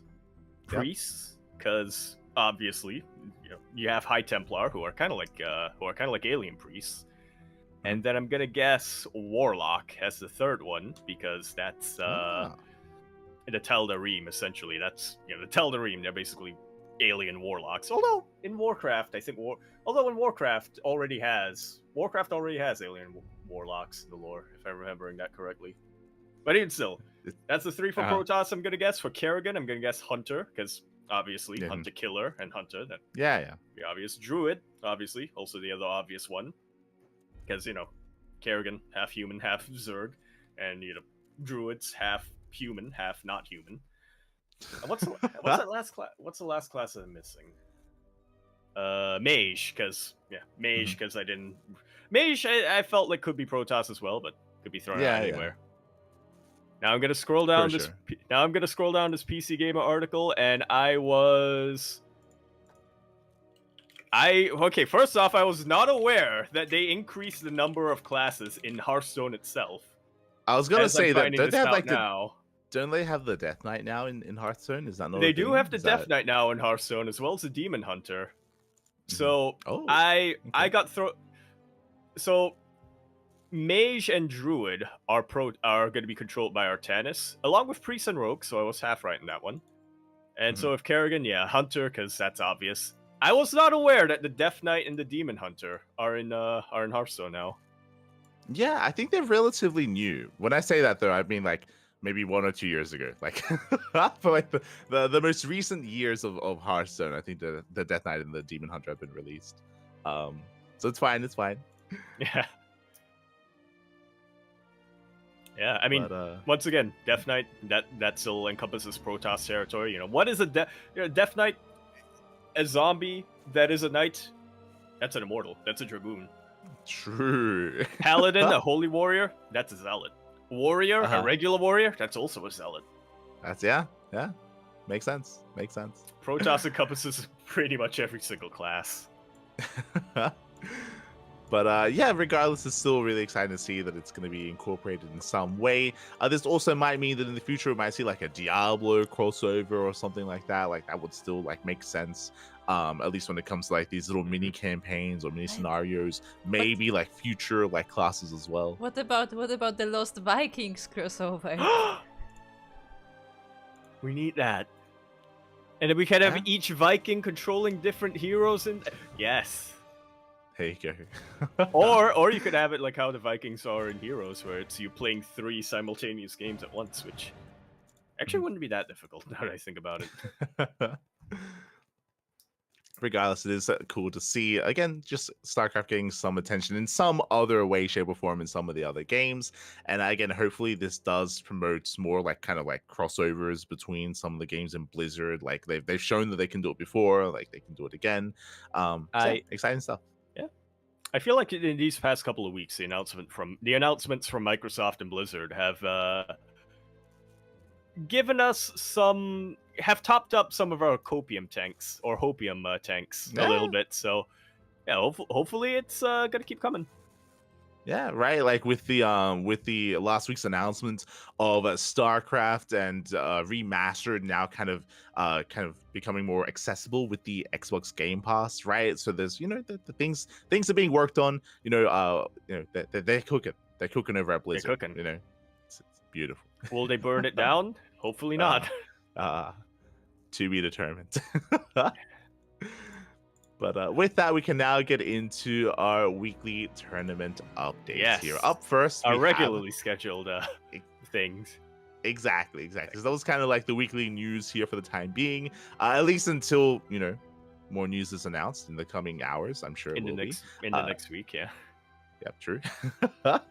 Priests, because obviously you have High Templar who are kind of like alien priests, and then I'm gonna guess Warlock as the third one because that's the Teldarim essentially. That's the Teldarim. They're basically alien warlocks. Although in Warcraft, I think Warcraft already has alien warlocks in the lore, if I'm remembering that correctly. But even still. That's the 3 for Protoss. I'm gonna guess for Kerrigan. I'm gonna guess Hunter because obviously Hunter Killer and Hunter. That the obvious Druid, obviously, also the other obvious one because Kerrigan half human, half Zerg, and Druids half human, half not human. What's the last class? What's the last class I'm missing? Mage, because because I didn't Mage. I felt like could be Protoss as well, but could be thrown out anywhere. Now I'm gonna scroll down this. Now I'm gonna scroll down this PC Gamer article, and First off, I was not aware that they increased the number of classes in Hearthstone itself. I was gonna say that don't they have the Death Knight now in Hearthstone? Is that not? They do have the Death Knight now in Hearthstone, as well as the Demon Hunter. So I got thrown. So. Mage and Druid are going to be controlled by Artanis, along with Priest and Rogue, so I was half right in that one. And so if Kerrigan, Hunter, because that's obvious. I was not aware that the Death Knight and the Demon Hunter are in Hearthstone now. Yeah, I think they're relatively new. When I say that, though, I mean like maybe 1 or 2 years ago. Like for like the most recent years of Hearthstone, I think the Death Knight and the Demon Hunter have been released. So it's fine. Yeah. Yeah, I mean, once again, Death Knight, that still encompasses Protoss territory. What is a Death Knight? A zombie that is a knight? That's an immortal. That's a dragoon. True. Paladin, a holy warrior? That's a zealot. Warrior, a regular warrior? That's also a zealot. That's yeah. Makes sense. Protoss encompasses pretty much every single class. But regardless, it's still really exciting to see that it's going to be incorporated in some way. This also might mean that in the future we might see like a Diablo crossover or something like that. Like that would still like make sense. At least when it comes to like these little mini campaigns or mini scenarios, maybe like future like classes as well. What about the Lost Vikings crossover? We need that. And then we can have each Viking controlling different heroes and yes. There you go. or you could have it like how the Vikings are in Heroes, where it's you playing 3 simultaneous games at once, which actually wouldn't be that difficult now that I think about it. Regardless, it is cool to see, again, just StarCraft getting some attention in some other way, shape, or form in some of the other games. And again, hopefully this does promote more like kind of like crossovers between some of the games in Blizzard. Like they've shown that they can do it before, like they can do it again. Exciting stuff. I feel like in these past couple of weeks, the announcements from Microsoft and Blizzard have given us have topped up some of our copium tanks or hopium tanks a little bit. So yeah, hopefully it's gonna keep coming. Yeah, right. Like with the last week's announcement of StarCraft and remastered now kind of becoming more accessible with the Xbox Game Pass, right? So there's the things are being worked on. They're cooking. They're cooking over at Blizzard. They're cooking. It's beautiful. Will they burn it down? Hopefully not. To be determined. But with that, we can now get into our weekly tournament updates here. Up first, our regularly scheduled things. Exactly. So that was kind of like the weekly news here for the time being, at least until more news is announced in the coming hours. I'm sure in the next week. Yeah. Yep, true. But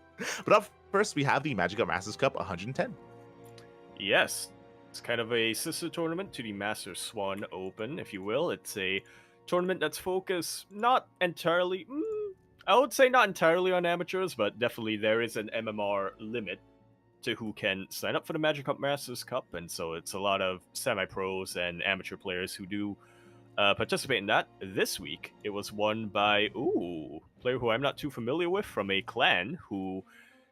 up first, we have the Magic Cup Masters Cup 110. Yes, it's kind of a sister tournament to the Masters Swan Open, if you will. It's a tournament that's focused not entirely, I would say not entirely on amateurs, but definitely there is an MMR limit to who can sign up for the Magic Cup Masters Cup, and so it's a lot of semi-pros and amateur players who do participate in that. This week, it was won by a player who I'm not too familiar with from a clan who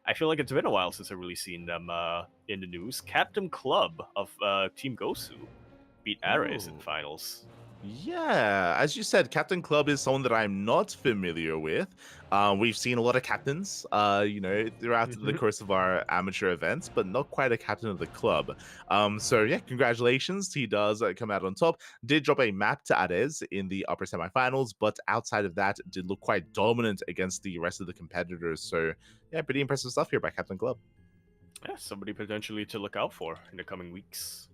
I feel like it's been a while since I've really seen them in the news. Captain Club of Team Gosu beat Ares in finals. Yeah, as you said, Captain Club is someone that I'm not familiar with. We've seen a lot of captains, throughout the course of our amateur events, but not quite a captain of the club. So yeah, congratulations. He does come out on top. Did drop a map to Ares in the upper semifinals, but outside of that, did look quite dominant against the rest of the competitors. So yeah, pretty impressive stuff here by Captain Club. Yeah, somebody potentially to look out for in the coming weeks.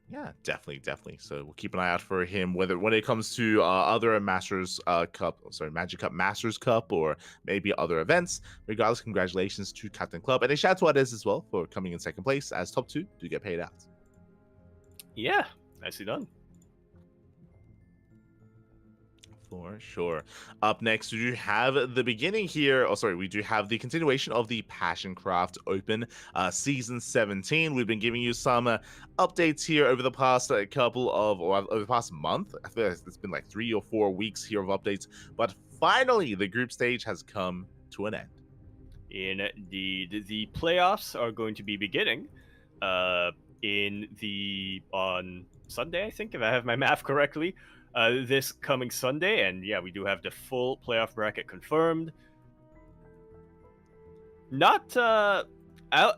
Yeah, definitely. So we'll keep an eye out for him, whether when it comes to other Magic Cup Masters Cup, or maybe other events. Regardless, congratulations to Captain Club, and a shout out to Ades as well for coming in second place, as top two do get paid out. Yeah, nicely done. For sure. Up next, we do have the beginning here. We do have the continuation of the Passioncraft Open Season 17. We've been giving you some updates here over the past over the past month. I feel like it's been like 3 or 4 weeks here of updates. But finally, the group stage has come to an end. Indeed, the playoffs are going to be beginning on Sunday, I think, if I have my math correctly. This coming Sunday, and yeah, we do have the full playoff bracket confirmed. I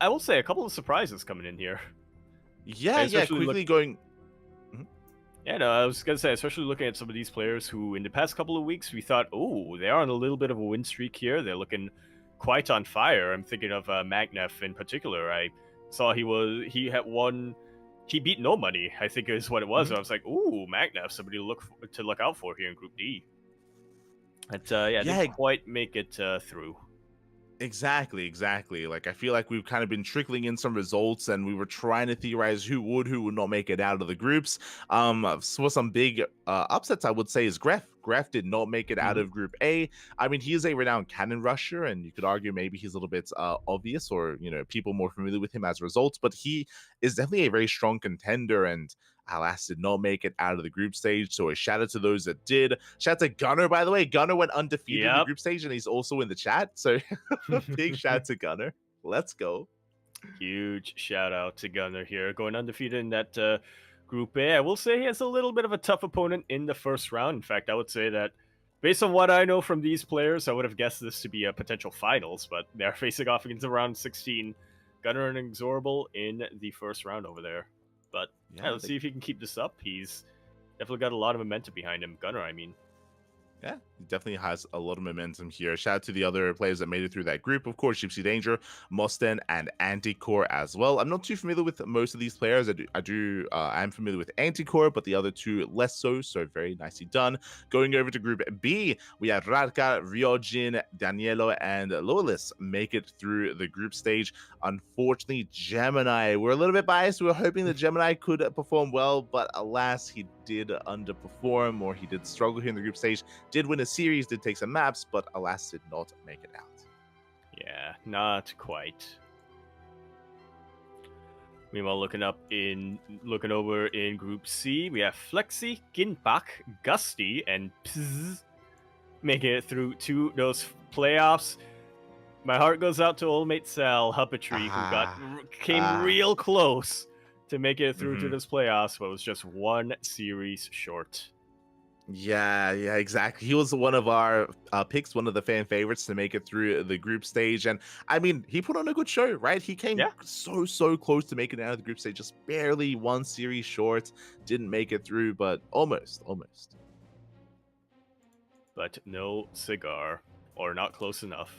will say a couple of surprises coming in here. Yeah, quickly going. Yeah, no, I was gonna say, especially looking at some of these players who, in the past couple of weeks, we thought, they are on a little bit of a win streak here. They're looking quite on fire. I'm thinking of Magnef in particular. I saw he had won. He beat No Money, I think is what it was. And I was like, Magnef, somebody to look out for here in Group D. But didn't quite make it through. Exactly. Like, I feel like we've kind of been trickling in some results, and we were trying to theorize who would not make it out of the groups. For some big upsets, I would say, is Gref. Gref did not make it out of Group A. I mean, he is a renowned cannon rusher, and you could argue maybe he's a little bit obvious, or people more familiar with him as a result. But he is definitely a very strong contender, and alas, did not make it out of the group stage. So a shout out to those that did. Shout out to Gunner, by the way. Gunner went undefeated in the group stage, and he's also in the chat. So big shout out to Gunner. Let's go. Huge shout out to Gunner here, going undefeated in that Group A. I will say he has a little bit of a tough opponent in the first round. In fact, I would say that based on what I know from these players, I would have guessed this to be a potential finals, but they're facing off against round 16. Gunner and Inexorable in the first round over there. But yeah, let's see if he can keep this up. He's definitely got a lot of momentum behind him. Gunner, I mean. Yeah, he definitely has a lot of momentum here. Shout out to the other players that made it through that group. Of course, Gypsy Danger, Mosten, and Anticore as well. I'm not too familiar with most of these players. I'm familiar with Anticore, but the other two less so. So very nicely done. Going over to Group B, we have Radka, Ryojin, Danielo, and Lolis make it through the group stage. Unfortunately, Gemini, we're a little bit biased. We were hoping that Gemini could perform well, but alas, he did underperform, or he did struggle here in the group stage. Did win a series, did take some maps, but alas, did not make it out. Yeah, not quite. Meanwhile, looking over in Group C, we have Flexi, Ginpak, Gusty, and Pzz making it through to those playoffs. My heart goes out to old mate Sal Huppetry, who came real close to make it through to this playoffs, but was just one series short. Yeah, exactly. He was one of our picks, one of the fan favorites to make it through the group stage. And I mean, he put on a good show, right? He came so close to making it out of the group stage, just barely one series short. Didn't make it through, but almost. But no cigar, or not close enough.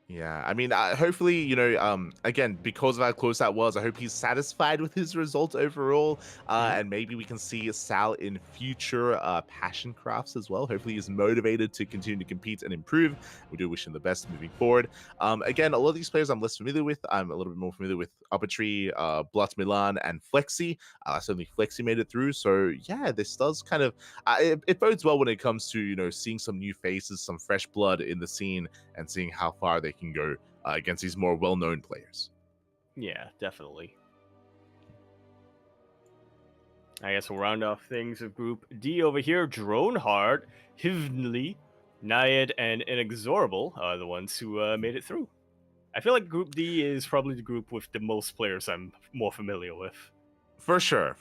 Yeah, I mean, hopefully, you know, again, because of how close that was, I hope he's satisfied with his result overall, and maybe we can see Sal in future passion crafts as well. Hopefully he's motivated to continue to compete and improve. We do wish him the best moving forward. Again, a lot of these players I'm less familiar with. I'm a little bit more familiar with Uppetry, Blut Milan, and Flexi. Certainly Flexi made it through, so yeah, this does kind of, it bodes well when it comes to, you know, seeing some new faces, some fresh blood in the scene, and seeing how far they can go against these more well-known players. Yeah, definitely. I guess we'll round off things with Group D over here. Dronehard, Hivnli, Naiad, and Inexorable are the ones who made it through. I feel like Group D is probably the group with the most players I'm more familiar with. For sure.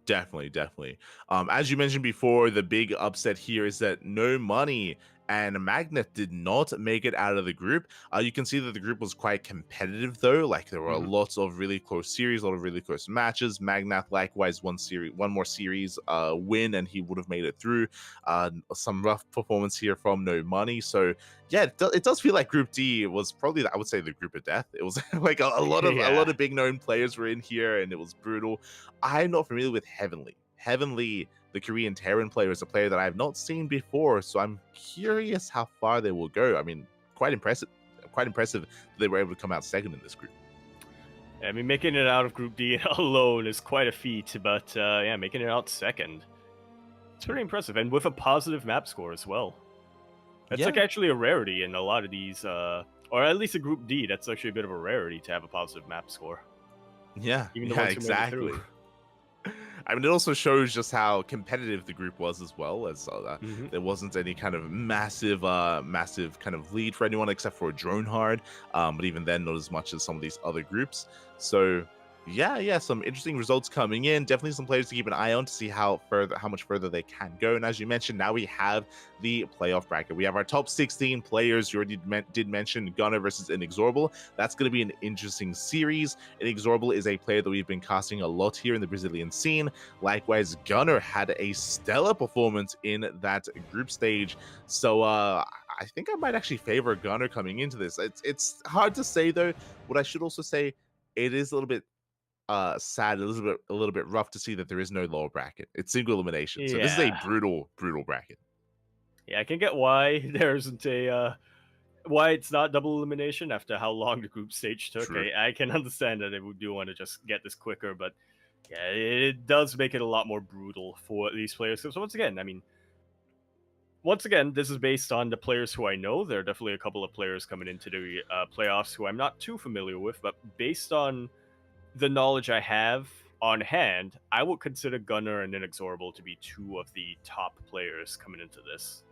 Definitely. As you mentioned before, the big upset here is that No Money and Magnet did not make it out of the group. You can see that the group was quite competitive, though. Like, there were lots of really close series, a lot of really close matches. Magnet, likewise, one more series win, and he would have made it through. Some rough performance here from No Money. So, yeah, it does feel like Group D was probably, I would say, the group of death. It was like a lot of big known players were in here, and it was brutal. I'm not familiar with Heavenly, the Korean Terran player, is a player that I have not seen before, so I'm curious how far they will go. I mean, quite impressive that they were able to come out second in this group. I mean, making it out of Group D alone is quite a feat, but yeah, making it out second, it's pretty impressive, and with a positive map score as well. That's like actually a rarity in a lot of these, or at least a Group D. That's actually a bit of a rarity to have a positive map score. Yeah, even the ones who exactly. made it through. I mean, it also shows just how competitive the group was as well, as there wasn't any kind of massive kind of lead for anyone except for Dronehard, but even then, not as much as some of these other groups. So, yeah, some interesting results coming in. Definitely some players to keep an eye on to see how much further they can go. And as you mentioned, now we have the playoff bracket. We have our top 16 players. You already did mention Gunner versus Inexorable. That's going to be an interesting series. Inexorable is a player that we've been casting a lot here in the Brazilian scene. Likewise, Gunner had a stellar performance in that group stage. So I think I might actually favor Gunner coming into this. It's hard to say, though. What I should also say, it is a little bit sad, a little bit rough to see that there is no lower bracket. It's single elimination, so this is a brutal bracket. Yeah, I can get why there isn't a why it's not double elimination after how long the group stage took. I can understand that they do want to just get this quicker, but yeah, it does make it a lot more brutal for these players. So once again, this is based on the players who I know. There are definitely a couple of players coming into the playoffs who I'm not too familiar with, but based on the knowledge I have on hand, I would consider Gunner and Inexorable to be two of the top players coming into this.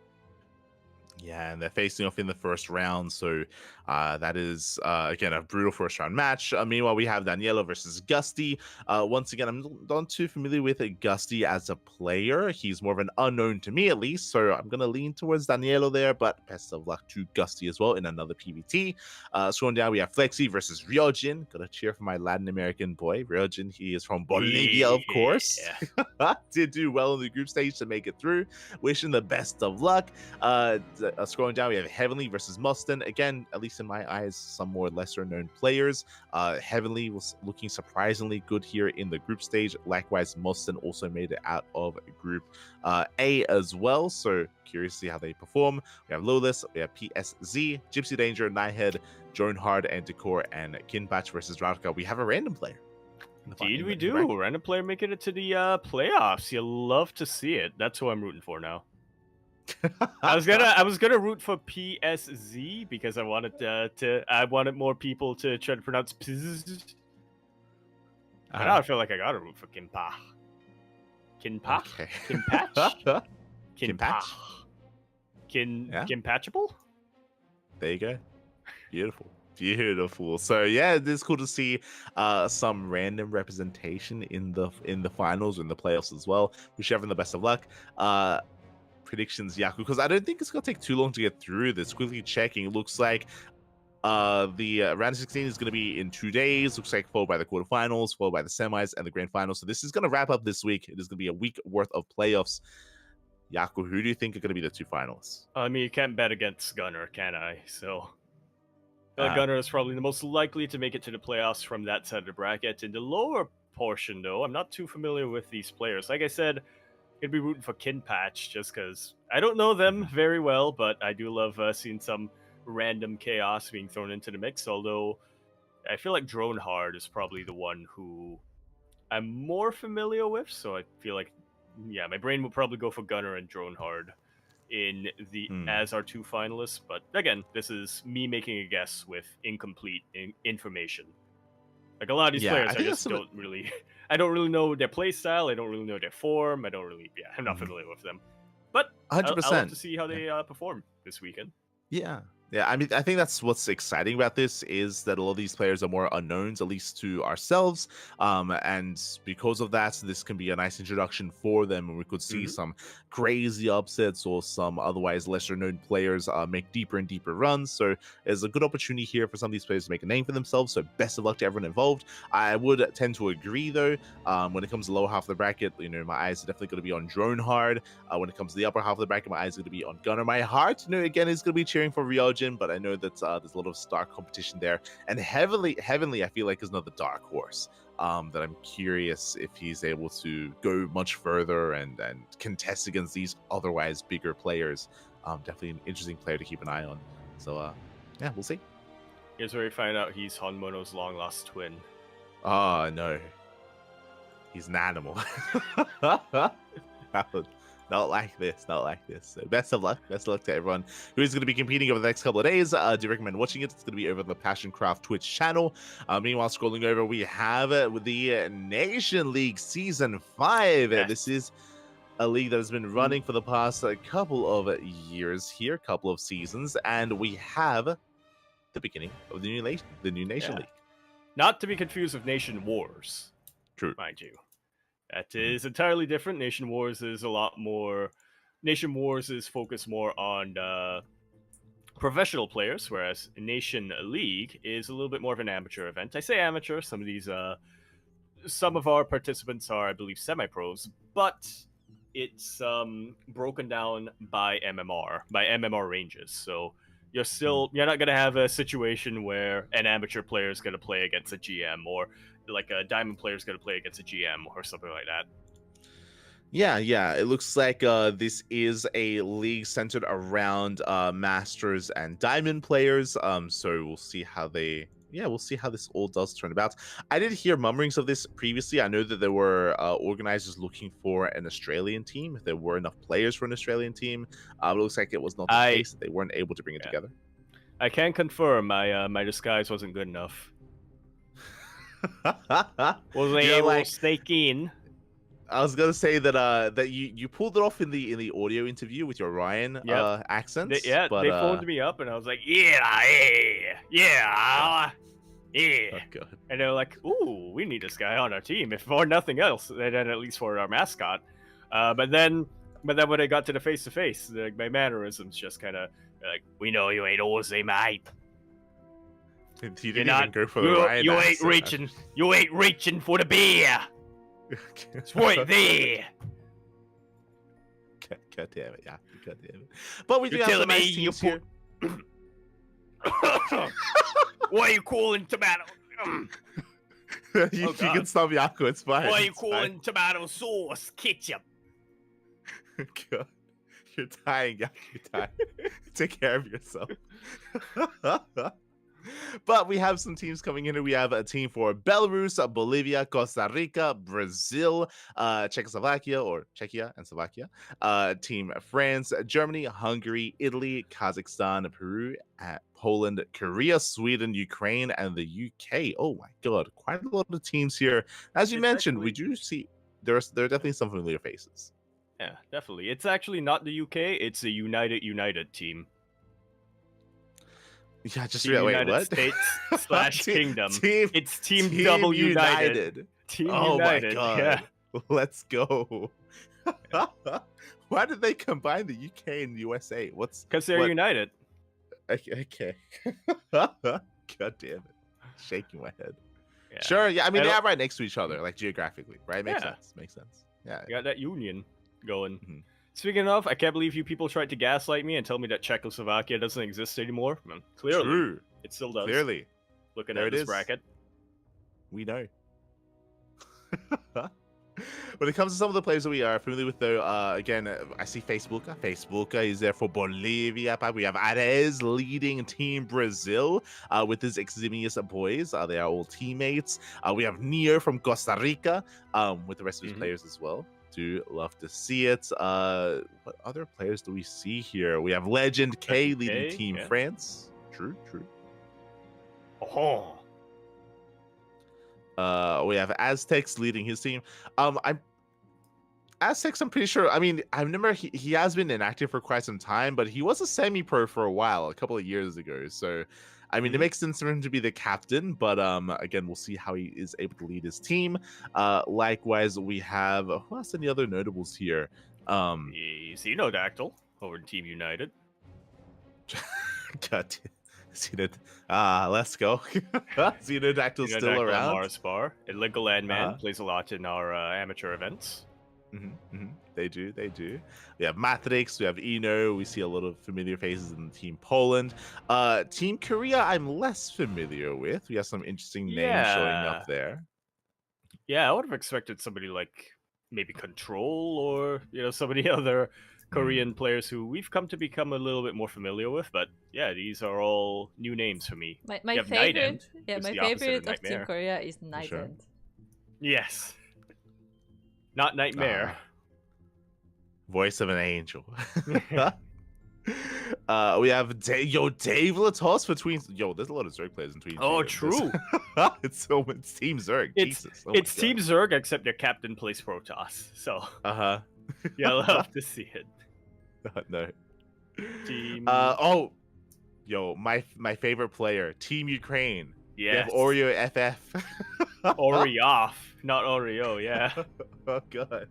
Yeah, and they're facing off in the first round, so that is, again, a brutal first round match. Meanwhile, we have Danielo versus Gusty. Once again, I'm not too familiar with Gusty as a player. He's more of an unknown to me, at least, so I'm going to lean towards Danielo there, but best of luck to Gusty as well in another PvT. Scrolling down, we have Flexi versus Ryojin. Gotta cheer for my Latin American boy, Ryojin. He is from Bolivia, of course. Did do well in the group stage to make it through. Wishing the best of luck. Scrolling down, we have Heavenly versus Mustin. Again, at least in my eyes, some more lesser known players. Heavenly was looking surprisingly good here in the group stage. Likewise, Mustin also made it out of group A as well. So curious to see how they perform. We have Lawless, we have PSZ, Gypsy Danger, Nighthead, Dronehard, and Decor, and Kinpatch versus Radka. We have a random player. Indeed, we do. Random player making it to the playoffs. You'll love to see it. That's who I'm rooting for now. I was gonna root for PSZ because I wanted more people to try to pronounce PSZ. But now I feel like I gotta root for Kinpa. Kinpa? Okay. Kinpatch? Kinpatch? Kinpatchable? There you go. Beautiful. So yeah, it's cool to see some random representation in the finals, in the playoffs as well. Wish everyone the best of luck. Predictions, Yaku, because I don't think it's gonna take too long to get through this. Quickly checking, it looks like the round of 16 is going to be in 2 days. Looks like followed by the quarterfinals, followed by the semis and the grand finals. So this is going to wrap up this week. It is going to be a week worth of playoffs. Yaku, who do you think are going to be the two finalists? I mean, you can't bet against Gunner, can I? So Gunner is probably the most likely to make it to the playoffs from that side of the bracket. In the lower portion, though, I'm not too familiar with these players. Like I said, I'd be rooting for Kinpatch just because I don't know them very well, but I do love seeing some random chaos being thrown into the mix. Although I feel like Drone Hard is probably the one who I'm more familiar with, so I feel like, yeah, my brain will probably go for Gunner and Drone Hard in the as our two finalists. But again, this is me making a guess with incomplete information. Like a lot of these players, I just don't really, I don't really know their play style. I don't really know their form. I'm not familiar with them. But 100%. I'll have to see how they perform this weekend. Yeah, I mean, I think that's what's exciting about this is that a lot of these players are more unknowns, at least to ourselves. And because of that, this can be a nice introduction for them, and we could see some crazy upsets or some otherwise lesser known players make deeper and deeper runs. So there's a good opportunity here for some of these players to make a name for themselves. So best of luck to everyone involved. I would tend to agree, though, when it comes to the lower half of the bracket, my eyes are definitely going to be on Drone Hard. When it comes to the upper half of the bracket, my eyes are going to be on Gunner. My heart, again, is going to be cheering for Ryojin, but I know that there's a lot of stark competition there. And Heavenly, I feel like is another dark horse that I'm curious if he's able to go much further and contest against these otherwise bigger players. Definitely an interesting player to keep an eye on. So, yeah, we'll see. Here's where we find out he's Honmono's long-lost twin. Oh, no. He's an animal. Not like this. So best of luck to everyone who is going to be competing over the next couple of days. Do recommend watching it. It's going to be over the Passioncraft Twitch channel. Meanwhile, scrolling over, we have the Nation League Season 5. Yes. This is a league that has been running for the past couple of years here, couple of seasons, and we have the beginning of the new Nation League. Not to be confused with Nation Wars. True. Mind you. That is entirely different. Nation Wars is focused more on professional players, whereas Nation League is a little bit more of an amateur event. I say amateur. Some of our participants are, I believe, semi-pros, but it's broken down by MMR ranges. So you're not going to have a situation where an amateur player is going to play against a GM, or like a diamond player is going to play against a GM or something like that. Yeah. It looks like this is a league centered around masters and diamond players. So we'll see how this all does turn about. I did hear murmurings of this previously. I know that there were organizers looking for an Australian team, if there were enough players for an Australian team. But it looks like it was not the case. They weren't able to bring it together. I can confirm my disguise wasn't good enough. Wasn't able to snake in. I was gonna say that you pulled it off in the audio interview with your Ryan accent. They phoned me up and I was like, yeah. Oh, God. And they're like, ooh, we need this guy on our team, if for nothing else, then at least for our mascot. But then when I got to the face-to-face, my mannerisms just kind of like, we know you ain't Aussie, mate. You didn't even go for the Ryan accent. You ain't reaching for the beer. It's right there. God damn it, yeah. God damn it. But we do have some nice teams here. Why are you calling tomato? You can stop Yaku, it's fine. Why are you calling tomato sauce ketchup? God. You're dying, Yaku. You're dying. Take care of yourself. But we have some teams coming in. We have a team for Belarus, Bolivia, Costa Rica, Brazil, Czechoslovakia or Czechia and Slovakia, Team France, Germany, Hungary, Italy, Kazakhstan, Peru, Poland, Korea, Sweden, Ukraine, and the UK. Oh my god, quite a lot of teams here. As you mentioned, we do see there are definitely some familiar faces. Yeah, definitely. It's actually not the UK, it's a United team. Yeah, just Team wait, United what? States / Kingdom. It's Team Team United. Team oh United. my god. Yeah. Let's go. Why did they combine the UK and the USA? Because they're united. Okay. God damn it. Shaking my head. Yeah. Sure, yeah. I mean, they're right next to each other, like geographically, right? Makes sense. Yeah. You got that union going. Mm-hmm. Speaking of, I can't believe you people tried to gaslight me and tell me that Czechoslovakia doesn't exist anymore. Well, clearly, True. It still does. Clearly. Looking at this bracket. We know. When it comes to some of the players that we are familiar with, though, again, I see Facebooka. Facebooka is there for Bolivia. We have Ares leading Team Brazil with his Eximius boys. They are all teammates. We have Neo from Costa Rica with the rest of his players as well. Do love to see it. What other players do we see here? We have Legend K leading Team France. True. Oh. We have Aztecs leading his team. Aztecs, I'm pretty sure. I mean, I remember he has been inactive for quite some time, but he was a semi-pro for a while, a couple of years ago. So, I mean, it makes sense for him to be the captain, but again, we'll see how he is able to lead his team. Likewise, we have who else? Any other notables here? Xenodactyl over in Team United. Cut. Let's go. Xenodactyl's still around. Mars Bar. Illegal Landman plays a lot in our amateur events. They do. We have Matrix, we have Eno, we see a lot of familiar faces in Team Poland. Team Korea, I'm less familiar with. We have some interesting names showing up there. Yeah, I would have expected somebody like maybe Control or some of the other Korean players who we've come to become a little bit more familiar with, but yeah, these are all new names for me. My favorite, my favorite of Team Korea is Night Sure. End. Yes, not Nightmare. Voice of an angel. We have Dave Latos for Tweens. There's a lot of Zerg players in Tweens. Oh, true. It's Team Zerg. It's Team Zerg, except their captain plays Protoss. So yeah, I'll have to see it. No. Team. My favorite player, Team Ukraine. Yes. We have Oreo FF. Oreo, not Oreo. Yeah. Oh god.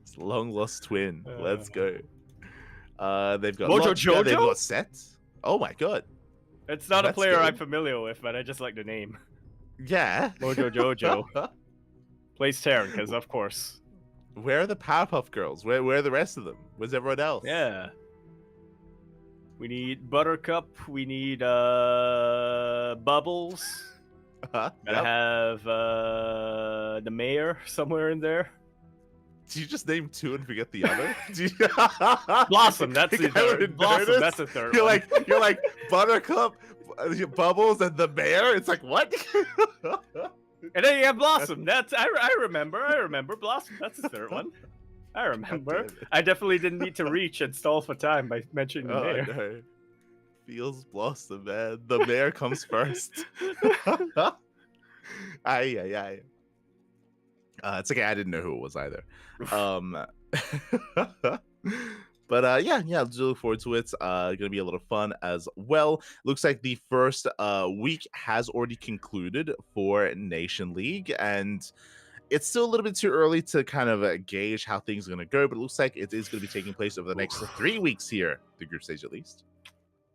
It's long lost twin. Let's go. They've got Mojo Logica, Jojo? they've got Set. Oh my god. It's not a That's player good. I'm familiar with, but I just like the name. Yeah. Mojo Jojo. Plays Terran, because of course. Where are the Powerpuff Girls? Where are the rest of them? Where's everyone else? Yeah. We need Buttercup. We need Bubbles. I have the mayor somewhere in there. Did you just name two and forget the other? Blossom, that's the third. Blossom, that's the third. You're like Buttercup, Bubbles, and the mayor. It's like what? And then you have Blossom. That's I remember Blossom. That's the third one. I remember. I definitely didn't need to reach and stall for time by mentioning the mayor. No. Feels Blossom, man. The mayor comes first. Aye. It's okay. I didn't know who it was either. But yeah, look forward to it. Gonna be a lot of fun as well. Looks like the first week has already concluded for Nation League, and it's still a little bit too early to kind of gauge how things are gonna go. But it looks like it is gonna be taking place over the next 3 weeks here, the group stage at least.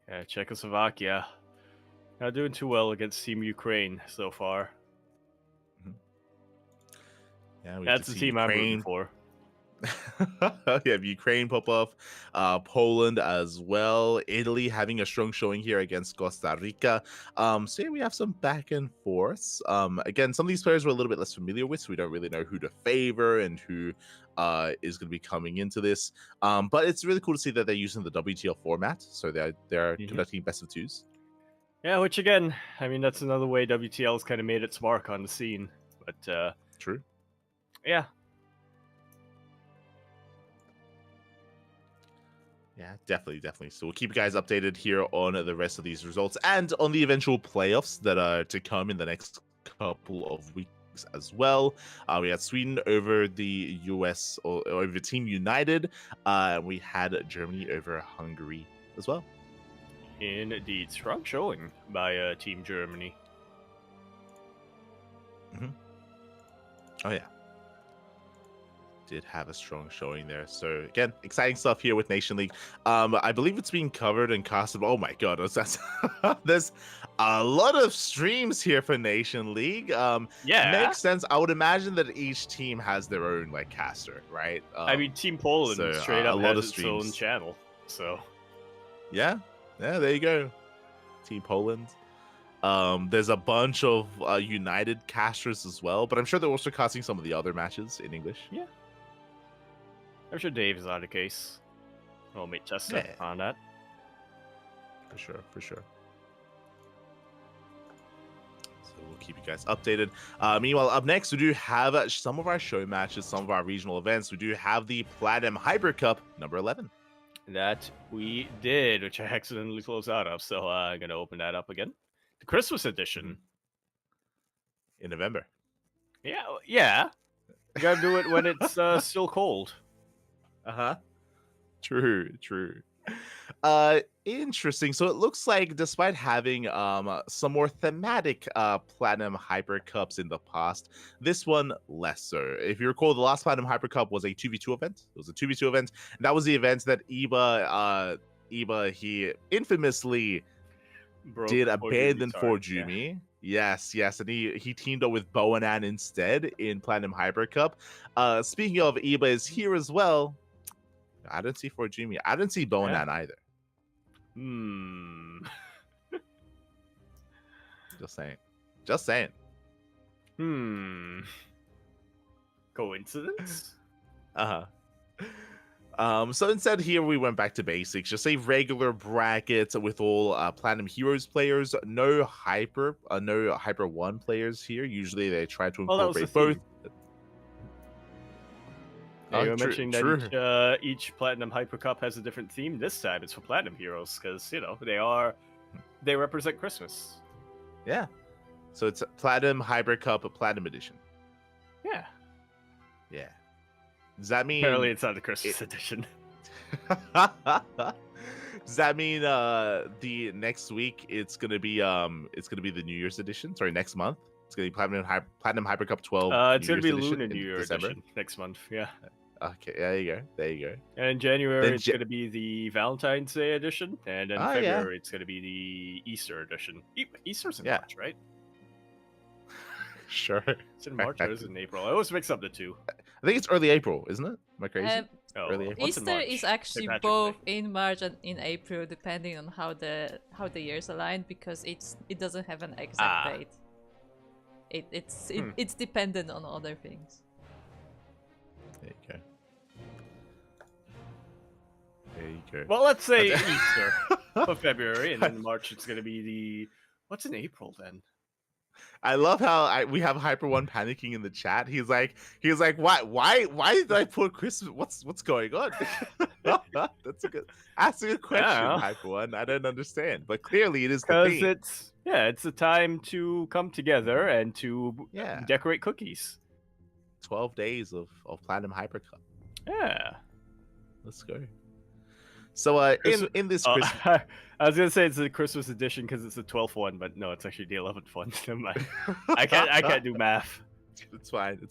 Yeah, Czechoslovakia not doing too well against Team Ukraine so far. Yeah, that's the team I'm rooting for. You have Ukraine pop off, Poland as well, Italy having a strong showing here against Costa Rica. So yeah, we have some back and forths. Again, some of these players we're a little bit less familiar with, so we don't really know who to favor and who is going to be coming into this. But it's really cool to see that they're using the WTL format, so they're conducting best of twos. Yeah, which again, I mean, that's another way WTL's kind of made its mark on the scene. But True. yeah, Yeah, definitely. So we'll keep you guys updated here on the rest of these results and on the eventual playoffs that are to come in the next couple of weeks as well. We had Sweden over the US or over Team United. We had Germany over Hungary as well. indeed, strong showing by Team Germany. Oh yeah, did have a strong showing there. So again, exciting stuff here with Nation League. I believe it's being covered and casted. Oh my god, that's there's a lot of streams here for Nation League. Yeah, Makes sense. I would imagine that each team has their own like caster, right? I mean, Team Poland so, straight a up lot has of its own streams. channel. So yeah, there you go, Team Poland. There's a bunch of United casters as well, but I'm sure they're also casting some of the other matches in English. yeah, I'm sure Dave is on the case. We'll meet Testa Yeah. on that. For sure. So we'll keep you guys updated. Meanwhile, up next, we do have some of our show matches, some of our regional events. We do have the Platinum Hyper Cup number 11. That we did, which I accidentally closed out of. So I'm gonna open that up again. The Christmas edition. In November. Yeah. You gotta do it when it's still cold. Uh-huh. True. Interesting. So it looks like despite having some more thematic Platinum Hyper Cups in the past, this one less so. If you recall, the last Platinum Hyper Cup was a 2v2 event. It was a 2v2 event, and that was the event that Iba he infamously did abandon for Jumi. Yeah. Yes, and he teamed up with Boanan instead in Platinum Hyper Cup. Speaking of, Iba is here as well. I didn't see for Jumi. I didn't see Boanan either. Just saying. Coincidence? So instead here we went back to basics. Just a regular bracket with all Platinum Heroes players. No Hyper 1 players here. Usually they try to incorporate both. Yeah, you were mentioning that each Platinum Hyper Cup has a different theme. This time it's for Platinum Heroes because they represent Christmas. Yeah. So it's Platinum Hyper Cup Platinum Edition. Yeah. Does that mean apparently it's not the Christmas edition? Does that mean the next week it's gonna be the New Year's edition? Sorry, next month it's gonna be Platinum Hyper Cup 12. It's gonna be Lunar New Year edition next month. Yeah. Okay, there you go. And in January it's gonna be the Valentine's Day edition, and then February it's gonna be the Easter edition. Easter's in March, right? Sure. It's in March or is it in April? I always mix up the two. I think it's early April, isn't it? Am I crazy? Early April. Easter is actually both in March and in April, depending on how the years align, because it doesn't have an exact date. It's dependent on other things. There you go. Well, let's say Easter for February, and then in March it's gonna be the. What's in April then? I love how we have Hyper One panicking in the chat. He's like, why did I put Christmas? What's going on? That's a good question, Hyper One. I don't understand, but clearly it is the theme. Because it's a time to come together and to decorate cookies. 12 days of Platinum Hyper Cup. Yeah, let's go. So in this Christmas... I was gonna say it's the Christmas edition because it's the 12th one, but no, it's actually the 11th one. Never mind. I can't do math. It's fine.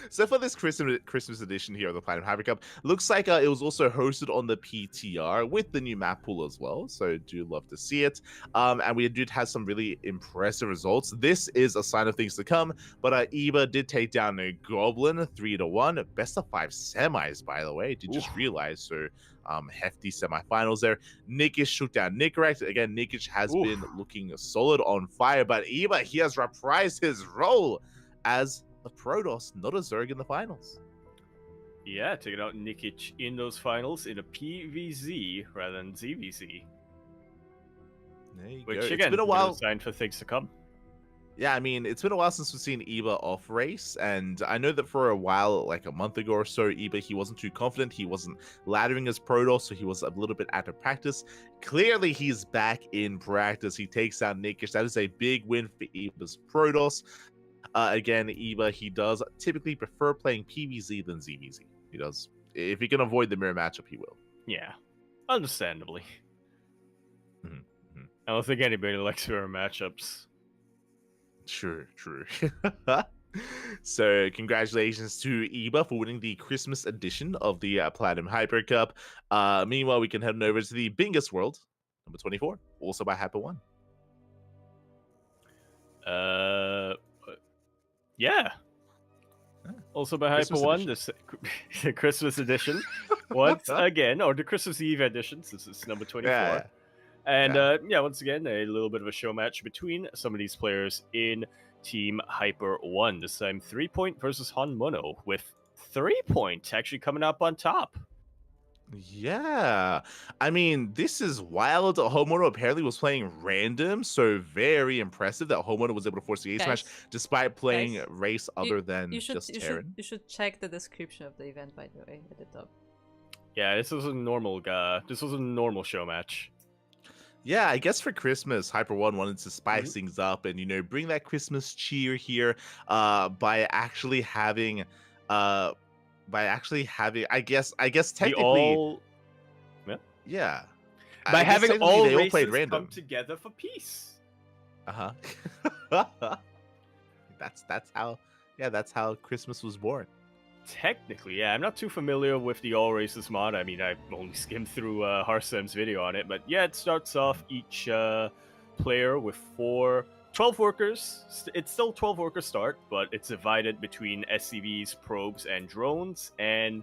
So for this Christmas edition here of the Platinum Hyper Cup, looks like it was also hosted on the PTR with the new map pool as well. So do love to see it. And we did have some really impressive results. This is a sign of things to come. But Iba did take down a Goblin 3-1. Best of 5 semis, by the way. Did just realize. So hefty semifinals there. Nikish took down Nicorect. Again, Nikish has been looking solid on fire. But Iba, he has reprised his role as a Protoss, not a Zerg in the finals. Yeah, taking out Nikic in those finals in a PVZ rather than ZVZ. There you Which go. again, It's been a bit of while. sign for things to come. Yeah, I mean, it's been a while since we've seen Iba off race, and I know that for a while, like a month ago or so, Iba, he wasn't too confident. He wasn't laddering his Protoss, so he was a little bit out of practice. Clearly, he's back in practice. He takes out Nikish. That is a big win for Iba's Protoss. Again, Iba, he does typically prefer playing PvZ than ZvZ. He does. If he can avoid the mirror matchup, he will. Yeah, understandably. Mm-hmm. I don't think anybody likes mirror matchups. True. So, congratulations to Iba for winning the Christmas edition of the Platinum Hyper Cup. Meanwhile, we can head on over to the Bingus World, number 24, also by Hyper One. Yeah. Also by Hyper Christmas One, the Christmas edition. Once again, or the Christmas Eve edition, since it's number 24. Yeah. And once again, a little bit of a show match between some of these players in Team Hyper One. This time, 3-Point versus Han Mono, with 3-Point actually coming up on top. Yeah, I mean, this is wild. Homono apparently was playing random, so very impressive that Homono was able to force the ace match despite playing race other than just Terran. You should check the description of the event, by the way, at the top. Yeah, this was a normal show match. Yeah, I guess for Christmas, Hyper One wanted to spice things up and bring that Christmas cheer here by actually having I guess technically yeah by having all they races all played random come together for peace. That's how Christmas was born. Technically, yeah. I'm not too familiar with the all races mod. I mean, I've only skimmed through Harsem's video on it, but yeah, it starts off each player with 12 workers. It's still 12 worker start, but it's divided between SCVs, probes, and drones. And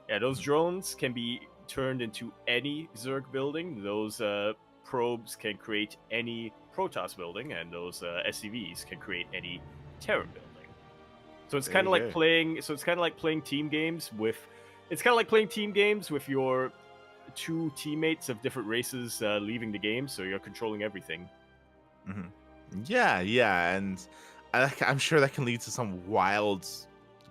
yeah, those drones can be turned into any Zerg building. Those probes can create any Protoss building, and those SCVs can create any Terran building. So it's kind of like playing. So it's kind of like playing team games with. It's kind of like playing team games with your two teammates of different races leaving the game. So you're controlling everything. Yeah, and I'm sure that can lead to some wild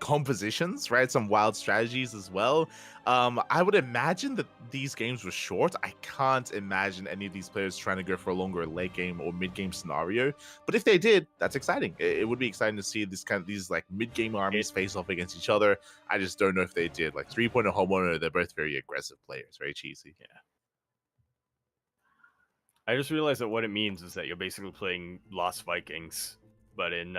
compositions, right? Some wild strategies as well. I would imagine that these games were short. I can't imagine any of these players trying to go for a longer late game or mid game scenario. But if they did, that's exciting. It would be exciting to see these like mid game armies face off against each other. I just don't know if they did. Like 3-Point and Homono, they're both very aggressive players, very cheesy. Yeah. I just realized that what it means is that you're basically playing Lost Vikings, but in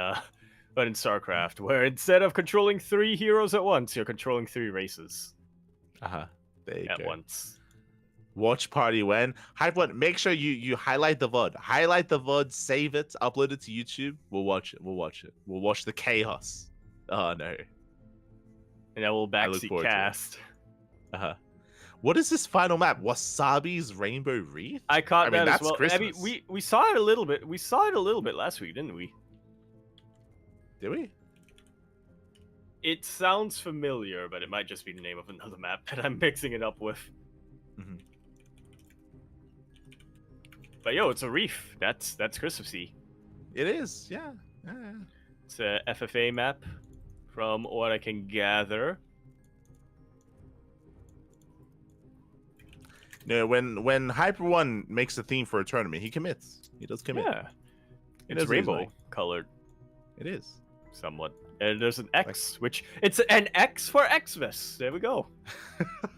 StarCraft, where instead of controlling 3 heroes at once, you're controlling 3 races. There you at go. Once. Watch party when Hype1. Make sure you highlight the VOD. Highlight the VOD, save it, upload it to YouTube. We'll watch it. We'll watch the chaos. Oh no. And then we'll backseat cast. What is this final map? Wasabi's Rainbow Wreath? I caught that that's as well. Christmas. I mean, we saw it a little bit. We saw it a little bit last week, didn't we? Did we? It sounds familiar, but it might just be the name of another map that I'm mixing it up with. But yo, it's a reef. That's Christmassy. It is, yeah. It's a FFA map, from what I can gather. No, when Hyper One makes a theme for a tournament, he commits. He does commit. Yeah, it's rainbow colored. It is somewhat. And there's an X, which it's an X for Xmas. There we go.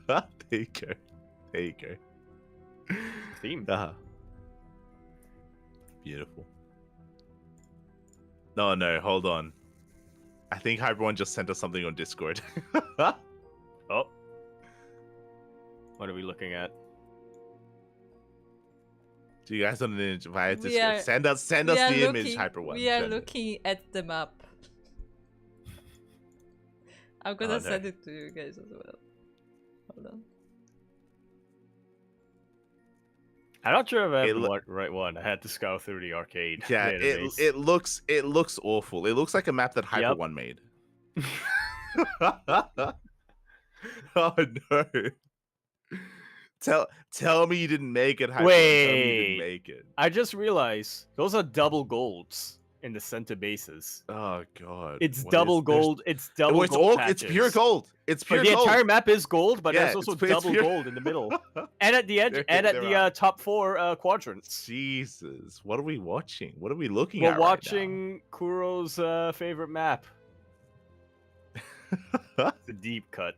There you go. Theme. Beautiful. No, hold on. I think Hyper One just sent us something on Discord. Oh. What are we looking at? Do you guys on the via Discord? Send us the image, Hyper One. We are looking at the map. I'm gonna send it to you guys as well. Hold on. I'm not sure if I have the right one. I had to scour through the arcade. Yeah, it looks awful. It looks like a map that Hyper One made. Oh no. Tell me you didn't make it, Hyper. Tell me you didn't Wait. make it. I just realized those are double golds in the center bases. Oh god. It's What double is- there's- gold. It's double it's gold all patches. it's pure gold. It's pure But the gold. entire map is gold, but Yeah, there's also it's double pure- gold in the middle. And at the edge, There- and at there the are. top 4 quadrants. Jesus, what are we watching? What are we looking We're at? watching Kuro's favorite map. Right It's a deep cut.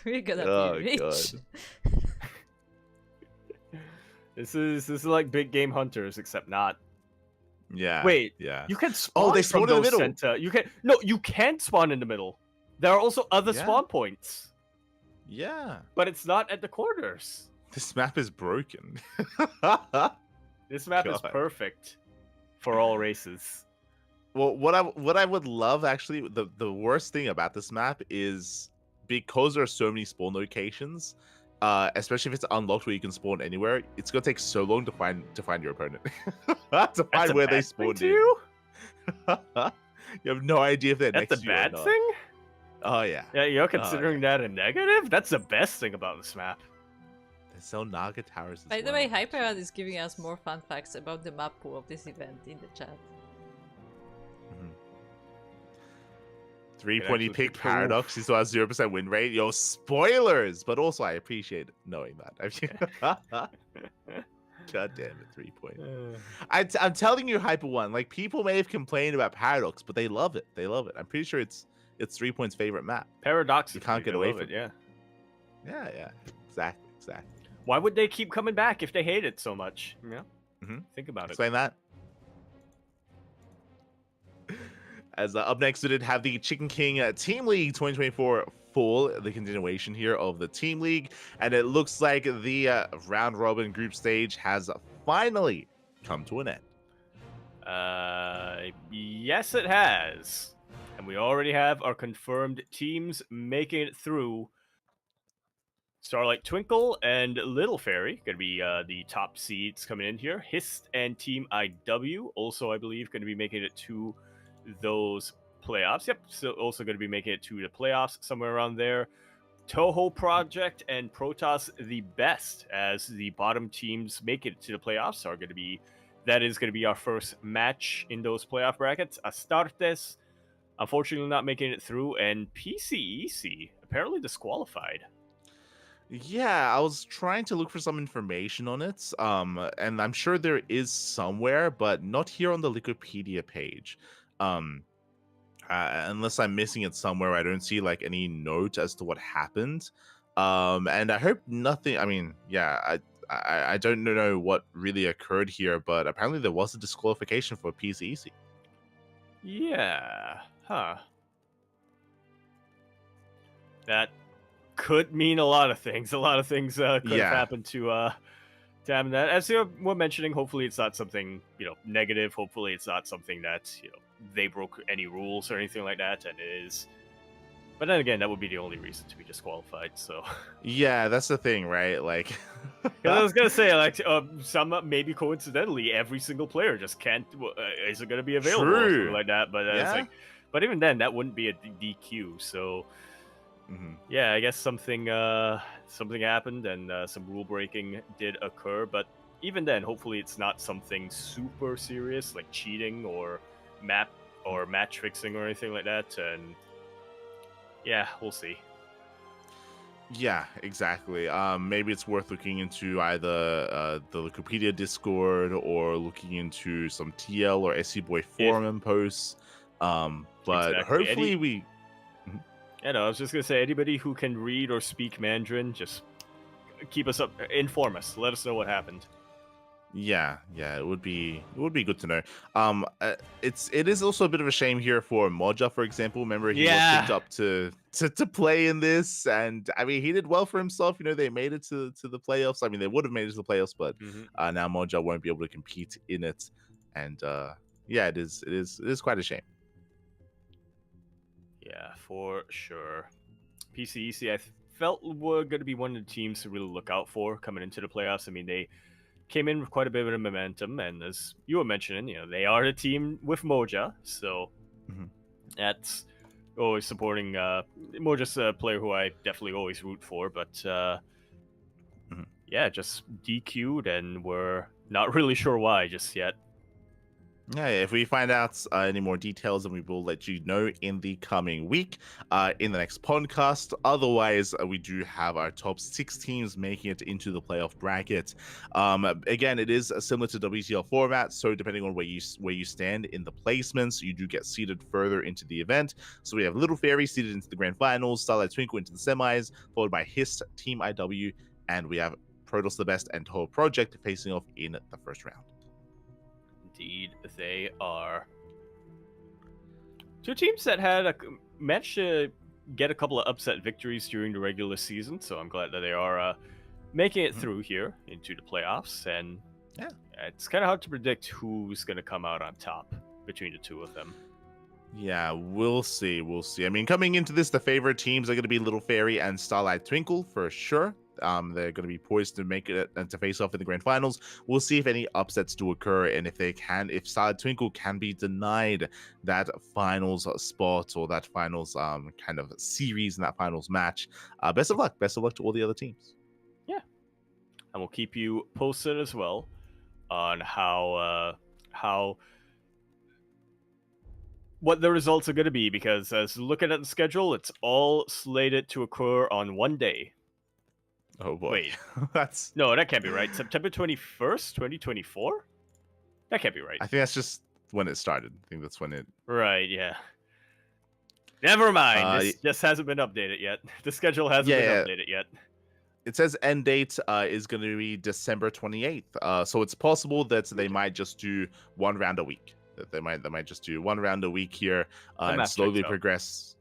We're gonna Oh, be rich. God. This is like big game hunters, except not. Yeah. Wait, Yeah. you can spawn they from spawn in the those middle. center. You can't spawn in the middle. There are also other Yeah. spawn points, Yeah. but it's not at the corners. This map is broken. This map is God. perfect for all races. Well, what I would love actually, the worst thing about this map is because there are so many spawn locations, especially if it's unlocked where you can spawn anywhere, it's gonna take so long to find your opponent. To That's find a where they bad thing spawned to in. you? You have no idea if they're That's next a to you or bad not. thing? Oh yeah. Yeah, you're considering that a negative? That's the best thing about this map. They sell Naga towers. By the way, Hyperad is giving us more fun facts about the map pool of this event in the chat. 3-point actually pick be true. Paradox. He still has 0% win rate. Yo, spoilers! But also, I appreciate knowing that. God damn it, 3-point. I'm telling you, Hyper One. Like, people may have complained about Paradox, but they love it. They love it. I'm pretty sure it's 3-point's favorite map. Paradox. You can't get away from it. Yeah. Yeah. Exactly. Why would they keep coming back if they hate it so much? Yeah. Mhm. Think about it. Explain that. As up next, we did have the Chicken King Team League 2024 full, the continuation here of the Team League, and it looks like the round robin group stage has finally come to an end. Yes, it has, and we already have our confirmed teams making it through. Starlight Twinkle and Little Fairy going to be the top seeds coming in here. Hist and Team IW also, I believe, going to be making it to those playoffs. Yep, so also going to be making it to the playoffs somewhere around there. Toho Project and Protoss the best as the bottom teams make it to the playoffs are going to be. That is going to be our first match in those playoff brackets. Astartes, unfortunately, not making it through, and PCEC apparently disqualified. Yeah, I was trying to look for some information on it, and I'm sure there is somewhere, but not here on the Wikipedia page. Unless I'm missing it somewhere, I don't see like any note as to what happened. And I hope nothing. I mean, yeah, I don't know what really occurred here, but apparently there was a disqualification for PCEC. Yeah, huh. That could mean a lot of things. A lot of things could have happened to damn that. As you were mentioning, hopefully it's not something, negative. Hopefully it's not something that, they broke any rules or anything like that, and it is. But then again, that would be the only reason to be disqualified, so. Yeah, that's the thing, right? Like, 'Cause I was gonna say, like, some maybe coincidentally, every single player just can't isn't gonna be available or True. something like that. But it's like, but even then, that wouldn't be a DQ. So, yeah, I guess something happened and some rule breaking did occur. But even then, hopefully, it's not something super serious like cheating or match fixing or anything like that. And yeah, we'll see. Yeah, exactly. Maybe it's worth looking into either the Wikipedia Discord or looking into some TL or SC Boy forum posts. But Exactly. hopefully I know. I was just gonna say, anybody who can read or speak Mandarin, just keep us up, inform us, let us know what happened. Yeah, it would be good to know. It is also a bit of a shame here for Moja, for example. Remember, he was picked up to play in this, and I mean, he did well for himself. They made it to the playoffs. I mean, they would have made it to the playoffs, but now Moja won't be able to compete in it, and yeah, it is quite a shame. Yeah, for sure. PCEC, I felt were going to be one of the teams to really look out for coming into the playoffs. I mean, they came in with quite a bit of momentum, and as you were mentioning, they are the team with Moja, so that's always supporting. Moja's a player who I definitely always root for, but yeah, just DQ'd, and we're not really sure why just yet. Yeah, if we find out any more details, then we will let you know in the coming week, in the next podcast. Otherwise, we do have our top 6 teams making it into the playoff bracket. Again, it is similar to WTL format, so depending on where you stand in the placements, you do get seeded further into the event. So we have Little Fairy seeded into the grand finals, Starlight Twinkle into the semis, followed by Hist, Team IW, and we have Protoss the Best and Toho Project facing off in the first round. Indeed, they are. Two teams that had managed to get a couple of upset victories during the regular season, so I'm glad that they are making it through here into the playoffs. And yeah, it's kind of hard to predict who's going to come out on top between the two of them. Yeah, we'll see. We'll see. I mean, coming into this, the favorite teams are going to be Little Fairy and Starlight Twinkle for sure. They're going to be poised to make it and to face off in the grand finals. We'll see if any upsets do occur, and if Starlight Twinkle can be denied that finals spot or that finals kind of series in that finals match. Best of luck. Best of luck to all the other teams. Yeah, and we'll keep you posted as well on how what the results are going to be, because as looking at the schedule, it's all slated to occur on one day. Oh boy. Wait. That's No, that can't be right. September 21st, 2024? That can't be right. I think that's just when it started. I think that's when it... Right, yeah. Never mind. This just hasn't been updated yet. The schedule hasn't been updated yet. It says end date is going to be December 28th. So it's possible that they might just do one round a week. That they might just do one round a week here and slowly progress.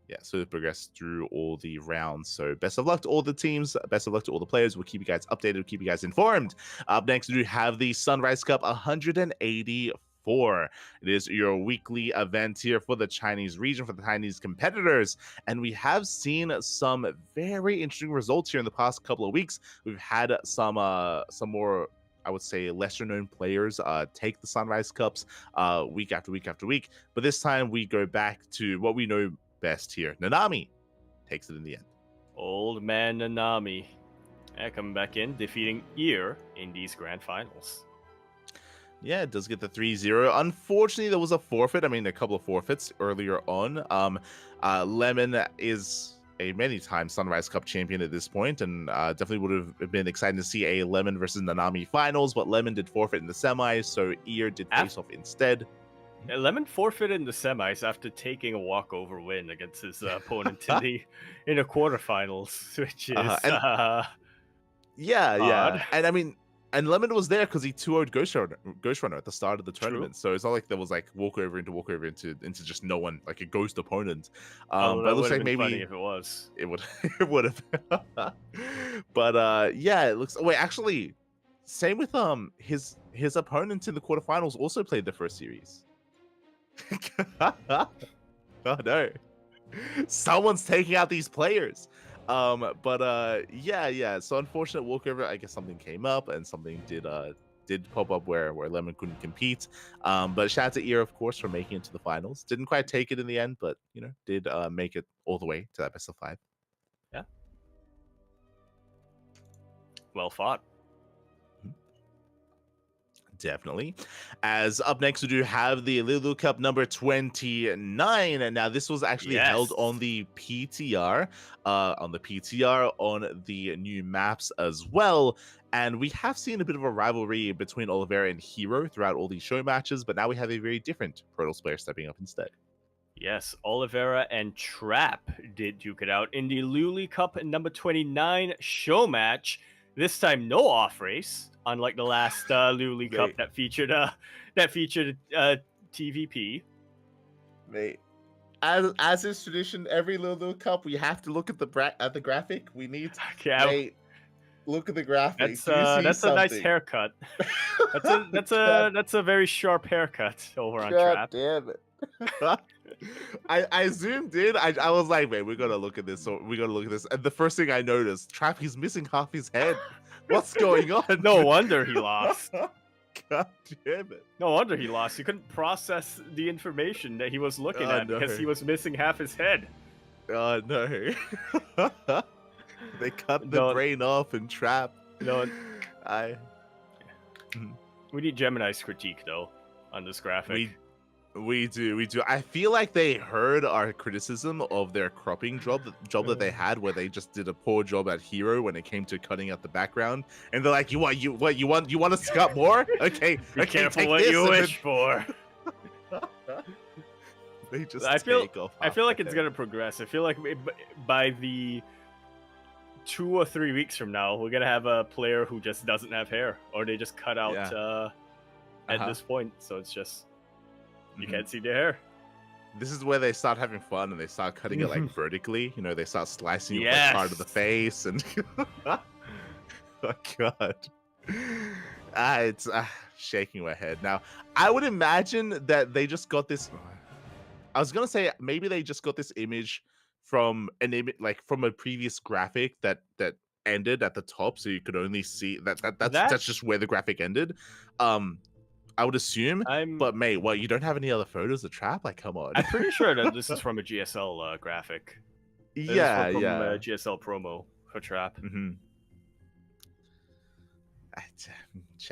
Yeah, so they progress through all the rounds. So best of luck to all the teams. Best of luck to all the players. We'll keep you guys updated. We'll keep you guys informed. Up next, we do have the Sunrise Cup 184. It is your weekly event here for the Chinese region, for the Chinese competitors. And we have seen some very interesting results here in the past couple of weeks. We've had some more, I would say, lesser known players take the Sunrise Cups week after week after week. But this time we go back to what we know best here. Nanami takes it in the end. Old man Nanami coming back in, defeating Ear in these grand finals. Yeah, it does get the 3-0. Unfortunately, there was a forfeit. I mean, a couple of forfeits earlier on. Lemon is a many-time Sunrise Cup champion at this point, and definitely would have been exciting to see a Lemon versus Nanami finals, but Lemon did forfeit in the semis, so Ear did face off instead. Yeah, Lemon forfeited in the semis after taking a walkover win against his opponent in the quarterfinals, which is yeah. And I mean, and Lemon was there because he 2-0'd Ghost Runner at the start of the tournament. True. So it's not like there was like walkover into just no one, like a ghost opponent. But it looks like maybe funny if it was. It would have. But yeah, it looks. Wait, actually, same with his opponent in the quarterfinals also played the first series. Oh no, someone's taking out these players. Yeah, so unfortunate walkover. I guess something came up and something did pop up where Lemon couldn't compete. But shout out to Ear, of course, for making it to the finals. Didn't quite take it in the end, but did make it all the way to that best of 5. Yeah, well fought. Definitely. As up next, we do have the Lulu Cup number 29. And now this was actually held on the PTR, on the new maps as well. And we have seen a bit of a rivalry between Oliveira and Hero throughout all these show matches, but now we have a very different Protoss player stepping up instead. Yes, Oliveira and Trap did duke it out in the Lulu Cup number 29 show match. This time, no off race. Unlike the last Lulu Cup that featured TVP. Mate, as is tradition, every Lulu Cup we have to look at the graphic. We need to look at the graphic. That's a nice haircut. That's a very sharp haircut over on Trap. Damn it. I zoomed in. I was like, man, we gotta look at this. So we gotta look at this. And the first thing I noticed, Trap, he's missing half his head. What's going on? No wonder he lost. God damn it. No wonder he lost. He couldn't process the information that he was looking at because he was missing half his head. Oh no. They cut the brain off and Trap. No, Mhm. we need Gemini's critique though on this graphic. We do. I feel like they heard our criticism of their cropping job that they had, where they just did a poor job at Hero when it came to cutting out the background. And they're like, you want us to cut more? Okay, Be okay, careful take what this. you And wish for. they just I feel take off like half it's the gonna progress. I feel like by the 2 or 3 weeks from now, we're gonna have a player who just doesn't have hair, or they just cut out at this point. So it's just you can't see their hair. This is where they start having fun and they start cutting it like vertically. You know, they start slicing it with, like, Yes. part of the face and oh god, it's shaking my head. Now, I would imagine that they just got this. I was gonna say maybe they just got this image from an image, like from a previous graphic that ended at the top, so you could only see that's just where the graphic ended. I would assume. But mate, what, you don't have any other photos of Trap? Like, come on. I'm pretty sure that this is from a GSL graphic. This is Yeah, from yeah. GSL promo for Trap. Mm-hmm.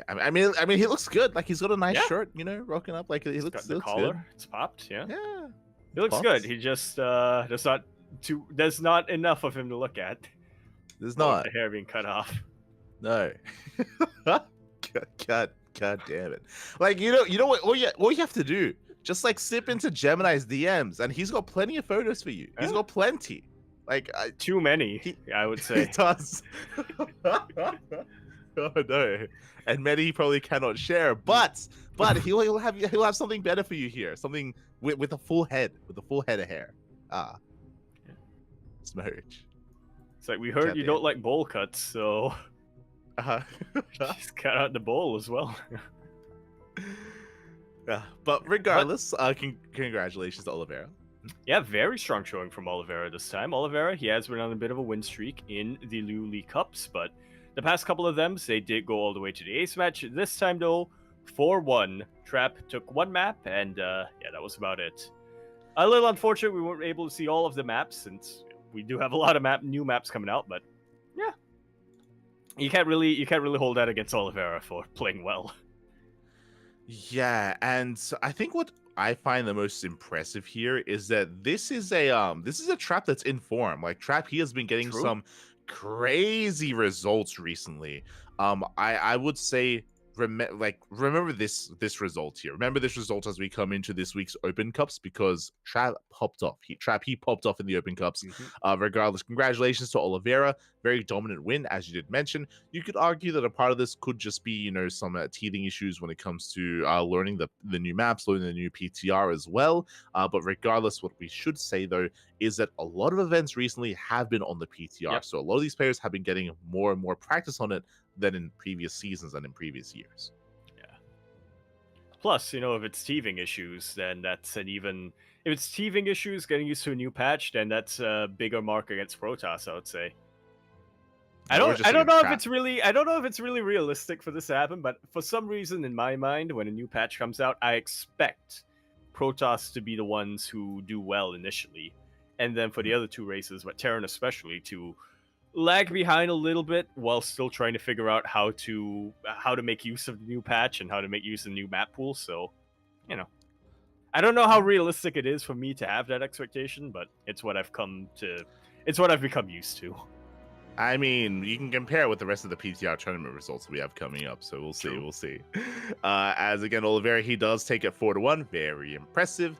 I mean, he looks good. Like, he's got a nice shirt, you know, rocking up. Like, he looks the collar. Good. It's popped. Yeah. Yeah. He looks good. He just there's not enough of him to look at. There's not. The hair being cut off. No. God damn it! Like, you know what? All you have to do, just like slip into Gemini's DMs, and he's got plenty of photos for you. He's got plenty. Like, too many, I would say. He does. Oh no! And many he probably cannot share, but he'll have something better for you here. Something with a full head, of hair. Smooch. It's like, we heard you don't like bowl cuts, so. Just cut out the bowl as well. But regardless, congratulations to Oliveira. Yeah, very strong showing from Oliveira this time. Oliveira, he has been on a bit of a win streak in the Luli Cups, but the past couple of them, they did go all the way to the ace match. This time, though, 4-1. Trap took one map, and that was about it. A little unfortunate we weren't able to see all of the maps, since we do have a lot of new maps coming out, but yeah. You can't really hold that against Oliveira for playing well. Yeah, and I think what I find the most impressive here is that this is a Trap that's in form. Like, Trap, he has been getting some crazy results recently. I would say remember this result here. Remember this result as we come into this week's Open Cups, because Trap popped off. He popped off in the Open Cups. Regardless, congratulations to Oliveira. Very dominant win, as you did mention. You could argue that a part of this could just be, you know, some teething issues when it comes to learning the new maps, learning the new PTR as well. But regardless, what we should say though is that a lot of events recently have been on the PTR. So a lot of these players have been getting more and more practice on it than in previous seasons and in previous years. Yeah. Plus, you know, if it's teething issues, then that's if it's teething issues, getting used to a new patch, then that's a bigger mark against Protoss, I would say. I don't know if it's really realistic for this to happen, but for some reason in my mind, when a new patch comes out, I expect Protoss to be the ones who do well initially, and then for the other two races, but Terran especially, to lag behind a little bit while still trying to figure out how to make use of the new patch and how to make use of the new map pool. So, you know, I don't know how realistic it is for me to have that expectation, but it's what I've become used to. I mean, you can compare it with the rest of the PTR tournament results we have coming up, so we'll see. True. We'll see. As again, Oliveira, he does take it 4-1, very impressive.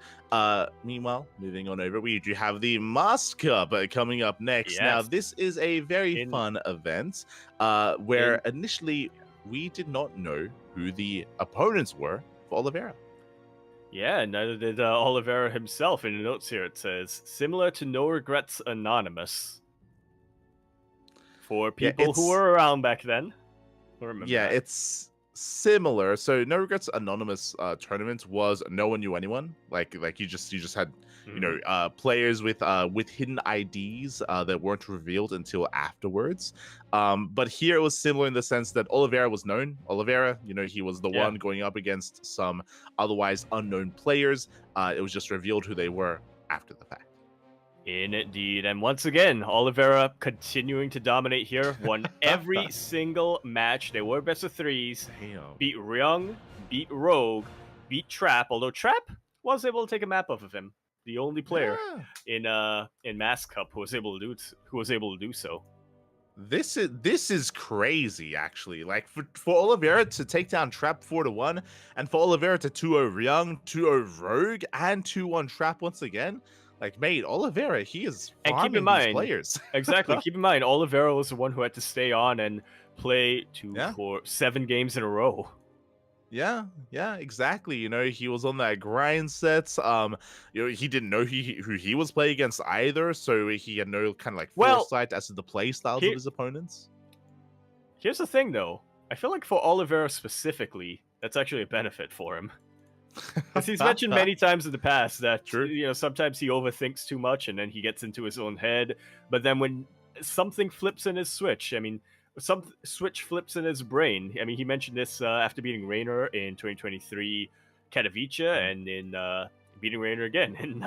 Meanwhile, moving on over, we do have the Mask Cup coming up next. Yes. Now, this is a very fun event where initially we did not know who the opponents were for Oliveira. Yeah, neither did Oliveira himself. In the notes here, it says, similar to No Regrets Anonymous. For people who were around back then. Yeah, it's similar. So No Regrets Anonymous tournament was no one knew anyone. Like you just had you know players with hidden IDs that weren't revealed until afterwards. But here it was similar in the sense that Oliveira was known. Oliveira, you know, he was the one going up against some otherwise unknown players. It was just revealed who they were after the fact. Indeed. And once again, Oliveira continuing to dominate here. Won every single match. They were best of threes. Damn. Beat Ryung, beat Rogue, beat Trap. Although Trap was able to take a map off of him. The only player in Mass Cup who was able to do so. This is crazy, actually. Like for Oliveira to take down Trap 4-1, and for Oliveira to 2-0 Ryung, 2-0 Rogue, and 2-1 Trap once again. Like, mate, Oliveira, he is farming and keep in mind, these players. Exactly. Keep in mind, Oliveira was the one who had to stay on and play for 7 games in a row. Yeah, exactly. You know, he was on that grind set. You know, he didn't know who he was playing against either, so he had no kind of like foresight as to the play styles of his opponents. Here's the thing, though. I feel like for Oliveira specifically, that's actually a benefit for him. Because he's mentioned many times in the past that sometimes he overthinks too much and then he gets into his own head. But then when something flips in his switch, some switch flips in his brain. I mean, he mentioned this after beating Raynor in 2023 Katowice and in beating Raynor again in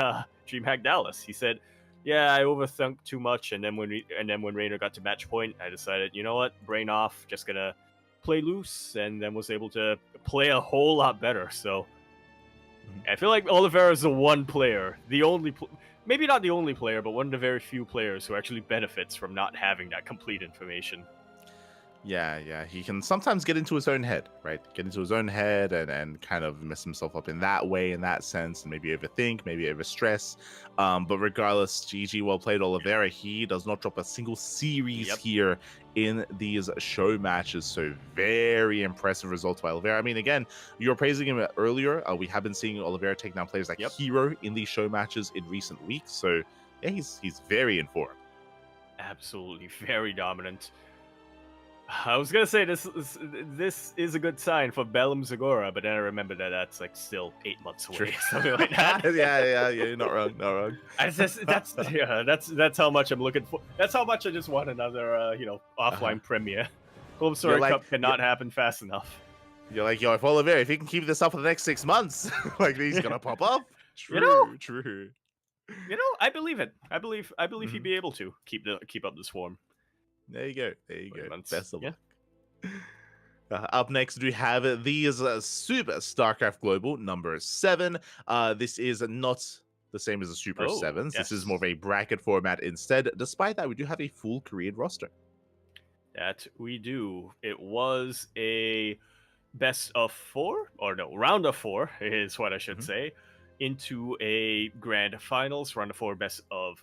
DreamHack Dallas. He said, "Yeah, I overthink too much, and then when Raynor got to match point, I decided, you know what, brain off, just gonna play loose," and then was able to play a whole lot better. So I feel like Oliveira is the one player, maybe not the only player, but one of the very few players who actually benefits from not having that complete information. Yeah, he can sometimes get into his own head, right? Get into his own head and kind of mess himself up in that way, in that sense, and maybe overthink, maybe overstress. But regardless, GG, well played, Oliveira. He does not drop a single series here in these show matches. So very impressive results by Oliveira. I mean, again, you were praising him earlier. We have been seeing Oliveira take down players like Hero in these show matches in recent weeks. So yeah, he's very in form. Absolutely, very dominant. I was gonna say this is a good sign for Bellum Zagora, but then I remember that's like still 8 months away, something like that. yeah, you're not wrong. That's how much I'm looking for. That's how much I just want another offline premiere. Home Story Cup cannot happen fast enough. You're like, if Oliveira, if he can keep this up for the next 6 months, like he's gonna pop up. True. You know, I believe it. I believe he'd be able to keep up this form. There you go. Best of luck. Up next, we have these Super StarCraft Global number 7. This is not the same as the Super 7s. Yes. This is more of a bracket format instead. Despite that, we do have a full Korean roster. That we do. It was a best of 4, or no, round of 4 is what I should say, into a grand finals, round of 4 best of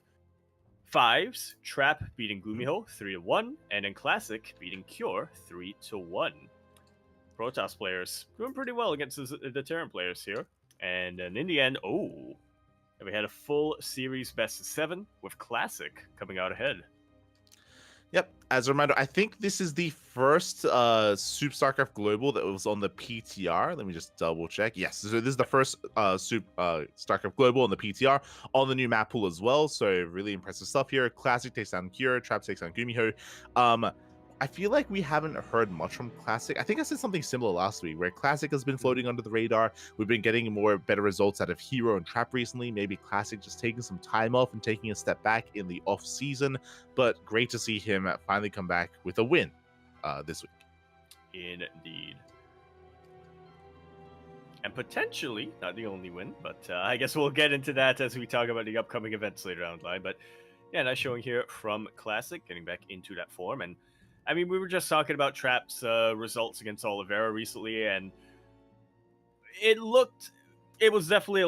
5s, Trap beating Gumiho 3-1, and in Classic beating Cure 3-1. Protoss players doing pretty well against the Terran players here. And then in the end, we had a full series best of 7 with Classic coming out ahead. Yep. As a reminder, I think this is the first Super StarCraft Global that was on the PTR. Let me just double check. Yes, so this is the first Super StarCraft Global on the PTR on the new map pool as well. So really impressive stuff here. Classic takes down Cure, Trap takes down Gumiho. I feel like we haven't heard much from Classic. I think I said something similar last week, where Classic has been floating under the radar. We've been getting better results out of Hero and Trap recently. Maybe Classic just taking some time off and taking a step back in the off season. But great to see him finally come back with a win this week. Indeed. And potentially, not the only win, but I guess we'll get into that as we talk about the upcoming events later down the line. But yeah, nice showing here from Classic, getting back into that form. And I mean, we were just talking about Trap's results against Oliveira recently, and it was definitely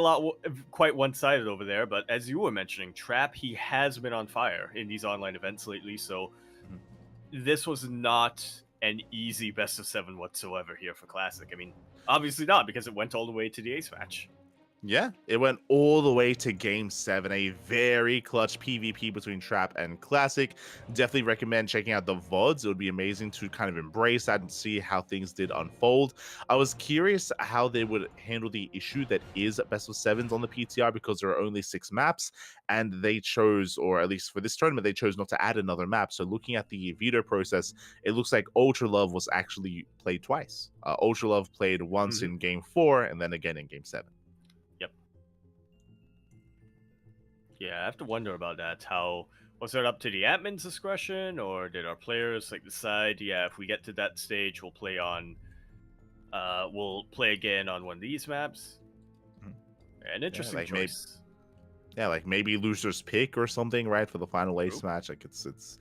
quite one-sided over there. But as you were mentioning, Trap, he has been on fire in these online events lately, so this was not an easy best of 7 whatsoever here for Classic. I mean, obviously not, because it went all the way to the ace match. Yeah, it went all the way to Game 7, a very clutch PvP between Trap and Classic. Definitely recommend checking out the VODs. It would be amazing to kind of embrace that and see how things did unfold. I was curious how they would handle the issue that is best of 7s on the PTR, because there are only 6 maps, and they chose, or at least for this tournament, they chose not to add another map. So looking at the veto process, it looks like Ultra Love was actually played twice. Ultra Love played once in Game 4 and then again in Game 7. Yeah, I have to wonder about that. How was it up to the admin's discretion, or did our players like decide? Yeah, if we get to that stage, we'll play again on one of these maps. An interesting like choice. Like maybe loser's pick or something, right, for the final ace match. Like it's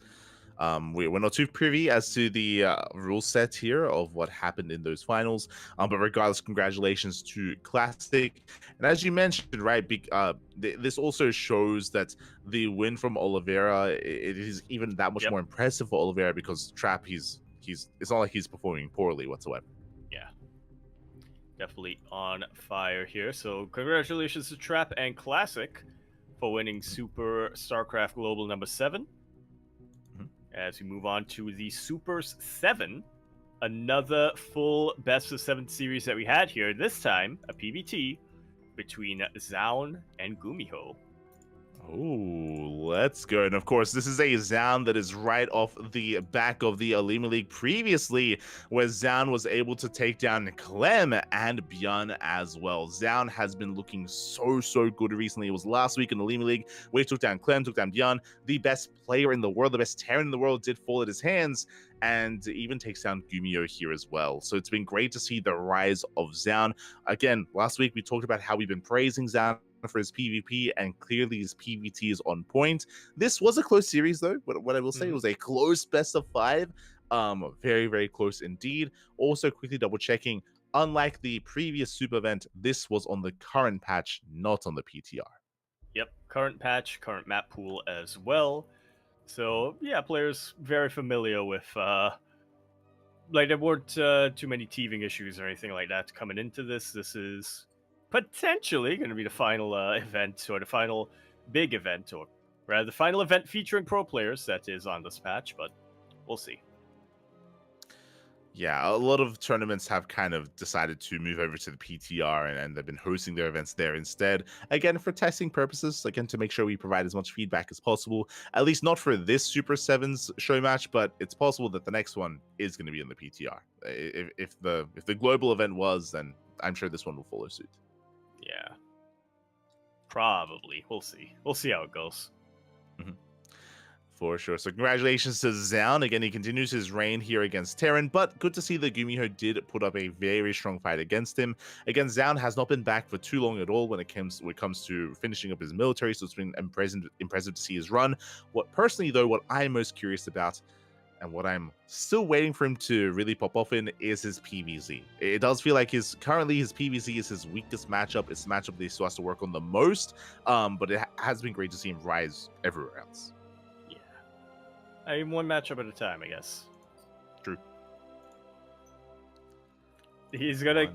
we're not too privy as to the rule set here of what happened in those finals. But regardless, congratulations to Classic. And as you mentioned, right, this also shows that the win from Oliveira, it is even that much more impressive for Oliveira, because Trap, he's it's not like he's performing poorly whatsoever. Yeah, definitely on fire here. So congratulations to Trap and Classic for winning Super StarCraft Global number 7. As we move on to the Supers 7, another full best of 7 series that we had here. This time, a PvT between Zaun and Gumiho. Oh, let's go. And of course, this is a Zaun that is right off the back of the Alima League previously, where Zaun was able to take down Clem and Björn as well. Zaun has been looking so good recently. It was last week in the Alima League where he took down Clem, took down Björn. The best player in the world, the best Terran in the world did fall at his hands, and even takes down Gumiho here as well. So it's been great to see the rise of Zaun. Again, last week we talked about how we've been praising Zaun for his PvP, and clearly his PvT is on point. This was a close series though. What I will say, it was a close best of 5. Very close indeed. Also quickly double checking, unlike the previous super event, this was on the current patch, not on the PTR. Yep, current patch, current map pool as well. So yeah, players very familiar with like there weren't too many teething issues or anything like that coming into this. This is potentially going to be the final event, or the final big event, or rather the final event featuring pro players that is on this patch, but we'll see. Yeah, a lot of tournaments have kind of decided to move over to the PTR, and they've been hosting their events there instead. Again, for testing purposes, again, to make sure we provide as much feedback as possible. At least not for this Super 7's show match, but it's possible that the next one is going to be in the PTR. If the global event was, then I'm sure this one will follow suit. Yeah. Probably. We'll see. We'll see how it goes. For sure. So congratulations to Zaun. Again, he continues his reign here against Terran, but good to see that Gumiho did put up a very strong fight against him. Again, Zaun has not been back for too long at all when it comes to finishing up his military, so it's been impressive to see his run. What I'm most curious about, and what I'm still waiting for him to really pop off in, is his PvZ. It does feel like currently his PvZ is his weakest matchup. It's the matchup that he still has to work on the most, but it has been great to see him rise everywhere else. I mean, one matchup at a time, I guess. True. He's gonna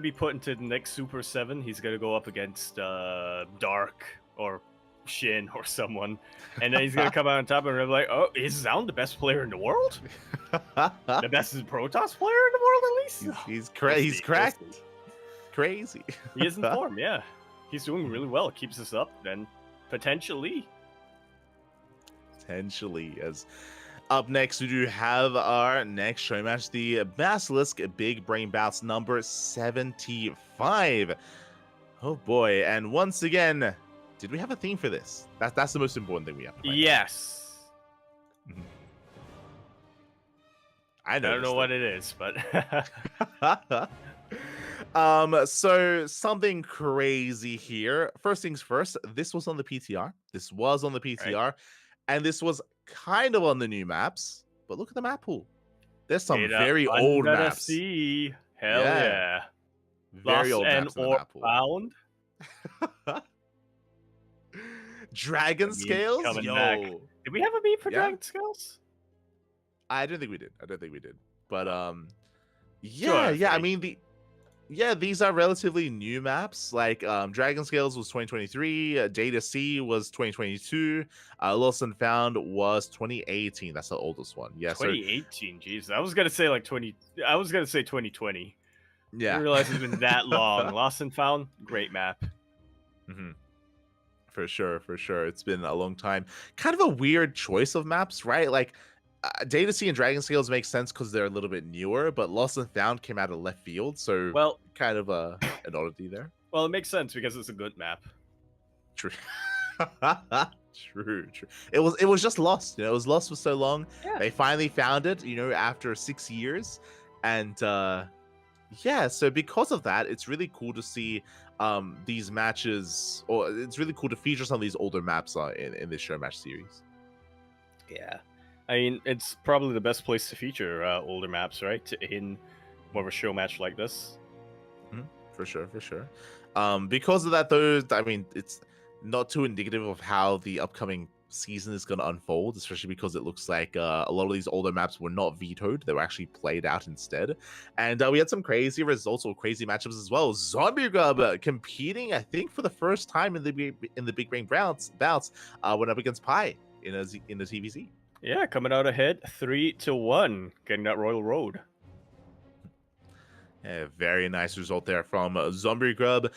be put into the next Super 7. He's gonna go up against Dark or Shin or someone, and then he's gonna come out on top and be like, "Oh, is Zaun the best player in the world? The best Protoss player in the world, at least." He's cracked. Crazy. He is in form. Yeah, he's doing really well. Keeps us up, then potentially. As up next, we do have our next show match, the Basilisk Big Brain Bouts number 75. Oh boy, and once again, did we have a theme for this? That's the most important thing we have. Yes. I don't know what it is, but so something crazy here. First things first, this was on the PTR. Right. And this was kind of on the new maps, but look at the map pool. There's some very old maps. Sea. Hell yeah. Very old maps in the map pool. Found. Dragon Scales? Yo. Back. Did we have a beat for Dragon Scales? I don't think we did. But I mean these are relatively new maps. Like Dragon Scales was 2023, Data Sea was 2022, Lost and Found was 2018. That's the oldest one. Yeah, 2018. Jeez, I was gonna say 2020. Yeah, I didn't realize it's been that long. Lost and Found, great map. For sure. It's been a long time. Kind of a weird choice of maps, right? Like Data Sea and Dragon Scales make sense because they're a little bit newer, but Lost and Found came out of left field, so kind of an oddity there. Well, it makes sense because it's a good map. True. True. It was just lost. It was lost for so long. Yeah. They finally found it. After 6 years, and yeah. So because of that, it's really cool to see these matches, or it's really cool to feature some of these older maps in this show match series. Yeah, I mean, it's probably the best place to feature older maps, right? In more of a show match like this. For sure. Because of that, though, I mean, it's not too indicative of how the upcoming season is going to unfold, especially because it looks like a lot of these older maps were not vetoed. They were actually played out instead. And we had some crazy results or crazy matchups as well. Zombie Grub competing, I think, for the first time in the Big Brain bouts, went up against Pi in the TVZ. Yeah, coming out ahead 3-1, getting that Royal Road. A very nice result there from Zombie Grub.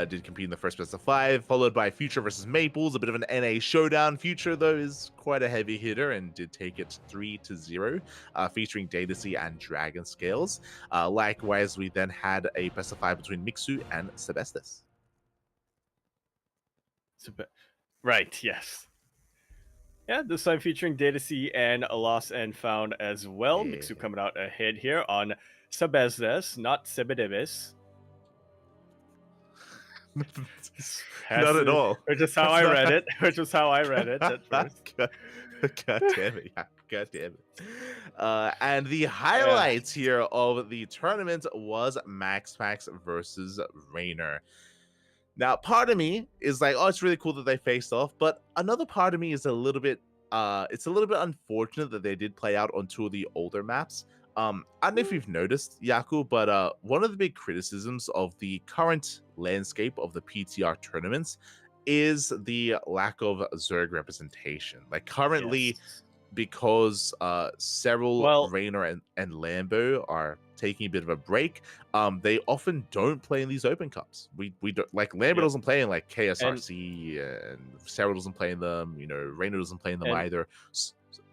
Did compete in the first best of 5, followed by Future versus Maples. A bit of an NA showdown. Future, though, is quite a heavy hitter and did take it 3-0, featuring Datacy and Dragon Scales. Likewise, we then had a best of 5 between Mixu and Sebestis. Right, yes. Yeah, this time featuring Datacy and Lost and Found as well. Yeah. Mixu coming out ahead here on Sebesdes, not Sebedebis. Not at all. Which is how I read it. At first. God damn it. Yeah, God damn it. And the highlights here of the tournament was Max versus Rainer. Now, part of me is like, oh, it's really cool that they faced off, but another part of me is it's a little bit unfortunate that they did play out on 2 of the older maps. I don't know if you've noticed, Yaku, but one of the big criticisms of the current landscape of the PTR tournaments is the lack of Zerg representation. Like currently, because several Rainer and Lambo are taking a bit of a break, they often don't play in these open cups. We don't, like, Lambo doesn't play in like KSRC, and Sarah doesn't play in them. Rainer doesn't play in them either.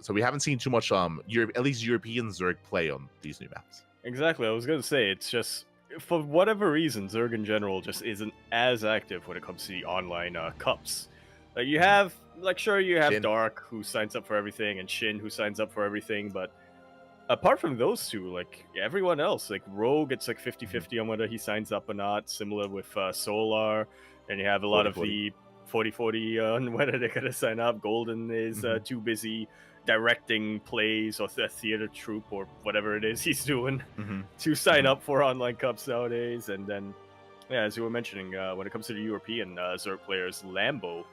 So we haven't seen too much at least European Zerg play on these new maps. Exactly. I was gonna say, it's just, for whatever reason, Zerg in general just isn't as active when it comes to the online cups. Like you have Shin. Dark, who signs up for everything, and Shin, who signs up for everything, but apart from those two, like everyone else, like Rogue, it's like 50-50 on whether he signs up or not, similar with Solar, and you have a lot of the 40-40 on whether they're gonna sign up. Golden is too busy directing plays or a theater troupe or whatever it is he's doing to sign up for online cups nowadays. And then, yeah, as you were mentioning, when it comes to the European Zerg players, Lambo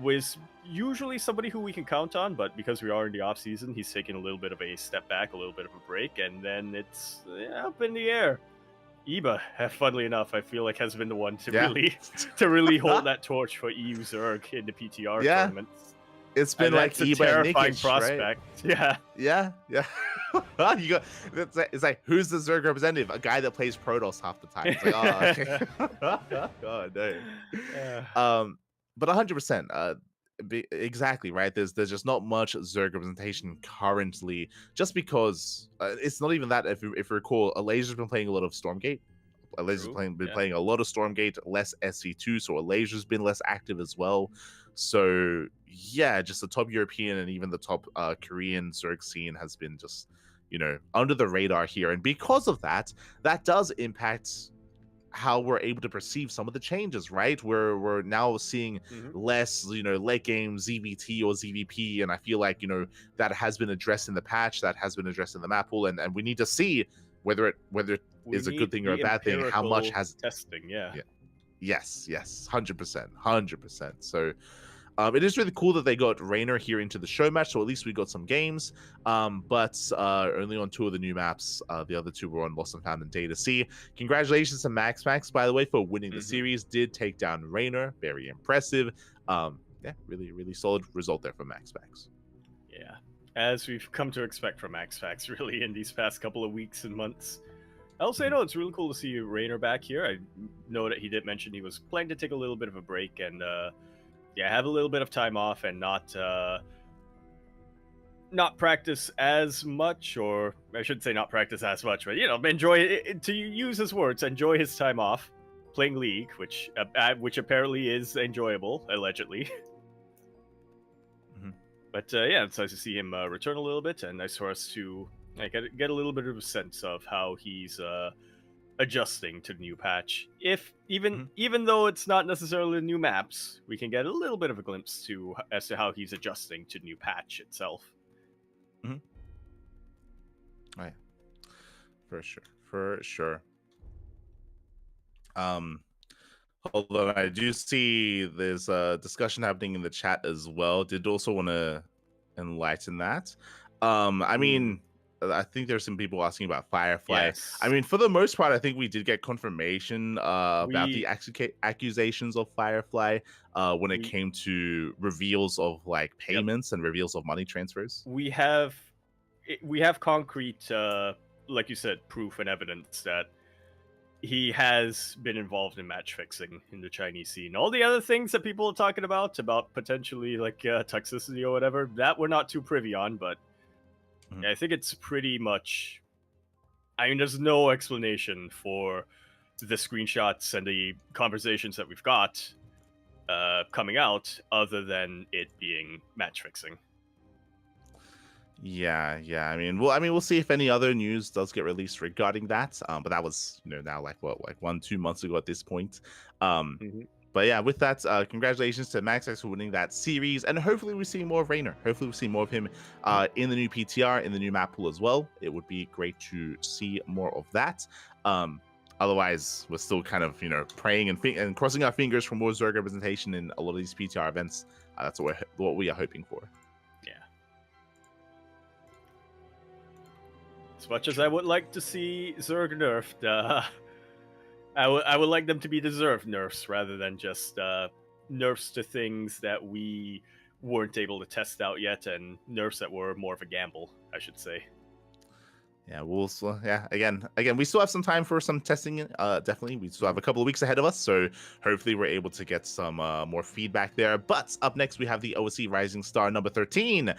was usually somebody who we can count on, but because we are in the off season, he's taking a little bit of a step back, a little bit of a break, and then it's up in the air. Iba, funnily enough, I feel like has been the one to really hold that torch for EU Zerg in the PTR tournaments. It's been like Iba and Nikish, prospect, right? Yeah. It's like, who's the Zerg representative? A guy that plays Protoss half the time. It's like, oh, okay. God, no. Yeah. But 100%, exactly right. There's just not much Zerg representation currently, just because it's not even that. If you recall, Alaser's been playing a lot of Stormgate. Alaser's been playing a lot of Stormgate, less SC2, so Alaser's been less active as well. So yeah, just the top European and even the top Korean Zerg scene has been just, under the radar here, and because of that does impact how we're able to perceive some of the changes, right? We're now seeing less, late game ZBT or ZVP, and I feel like, that has been addressed in the patch, that has been addressed in the map pool, and we need to see whether it is a good thing or a bad thing. How much has testing? Yes, 100%. So it is really cool that they got Rainer here into the show match, so at least we got some games. But only on 2 of the new maps. The other 2 were on Lost and Found and Data C. Congratulations to Max, by the way, for winning the series. Did take down Rainer. Very impressive. Really solid result there from Max. Yeah, as we've come to expect from Max, really, in these past couple of weeks and months. I'll say, no, it's really cool to see Rainer back here. I know that he did mention he was planning to take a little bit of a break and have a little bit of time off and not practice as much, or I should say not practice as much, but enjoy it, to use his words, enjoy his time off, playing League, which apparently is enjoyable, allegedly. Mhm. But yeah, it's nice to see him return a little bit, and nice for us to get a little bit of a sense of how he's adjusting to the new patch. If even though it's not necessarily the new maps, we can get a little bit of a glimpse as to how he's adjusting to the new patch itself. Oh, yeah. For sure. Hold on, I do see there's a discussion happening in the chat as well. Did also want to enlighten that. I mean, I think there's some people asking about Firefly. Yes. I mean, for the most part, I think we did get confirmation about the accusations of Firefly when it came to reveals of like payments and reveals of money transfers. We have concrete, like you said, proof and evidence that he has been involved in match fixing in the Chinese scene. All the other things that people are talking about potentially like toxicity or whatever, that we're not too privy on, but I think it's pretty much. I mean, there's no explanation for the screenshots and the conversations that we've got coming out other than it being match fixing. Yeah. I mean, we'll see if any other news does get released regarding that. But that was, now like 1-2 months ago at this point. But yeah, with that, congratulations to MaxX for winning that series, and hopefully we see more of Rainer. Hopefully we see more of him in the new PTR, in the new map pool as well. It would be great to see more of that. Otherwise, we're still kind of praying and crossing our fingers for more Zerg representation in a lot of these PTR events. That's what we are hoping for. Yeah. As much as I would like to see Zerg nerfed, I would like them to be deserved nerfs rather than just nerfs to things that we weren't able to test out yet, and nerfs that were more of a gamble, I should say. Yeah, again, we still have some time for some testing. Definitely, we still have a couple of weeks ahead of us, so hopefully we're able to get some more feedback there. But up next, we have the OSC Rising Star number 13.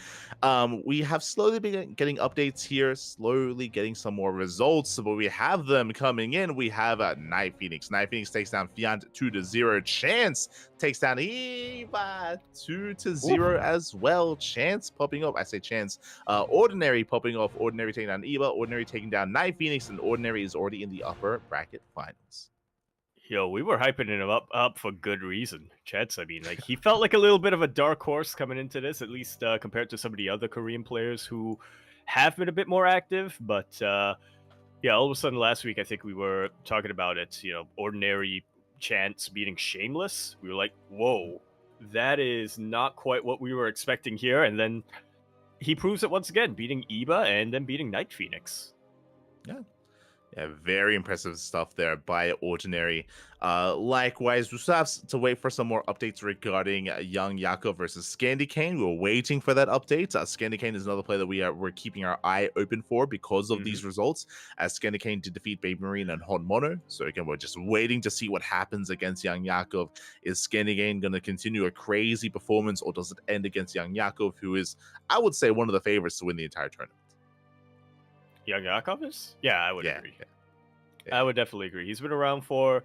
We have slowly been getting updates here, slowly getting some more results, but we have them coming in. We have Night Phoenix. Night Phoenix takes down Fiant 2-0. Chance takes down Eva 2-0 as well. Chance popping up. I say Chance. Ordinary popping off. Ordinary taking down Eva. Ordinary taking down Night Phoenix, and Ordinary is already in the upper bracket finals. Yo, we were hyping him up for good reason. Chance, I mean, like, he felt like a little bit of a dark horse coming into this, at least compared to some of the other Korean players who have been a bit more active. But yeah, all of a sudden last week, I think we were talking about it, Ordinary Chance beating Shameless. We were like, whoa, that is not quite what we were expecting here. And then he proves it once again, beating Eba and then beating Night Phoenix. Yeah, very impressive stuff there by Ordinary. Likewise, we still have to wait for some more updates regarding Young Yako versus Scandy Kane. We're waiting for that update. Scandy Kane is another player that we're keeping our eye open for because of these results, as Scandy Kane did defeat Baby Marine and Hon Mono. So again, we're just waiting to see what happens against Young Yakov. Is Scandy Kane going to continue a crazy performance, or does it end against Young Yakov, who is, I would say, one of the favorites to win the entire tournament? Young Yakov is? Yeah, I would agree. Yeah. I would definitely agree. He's been around for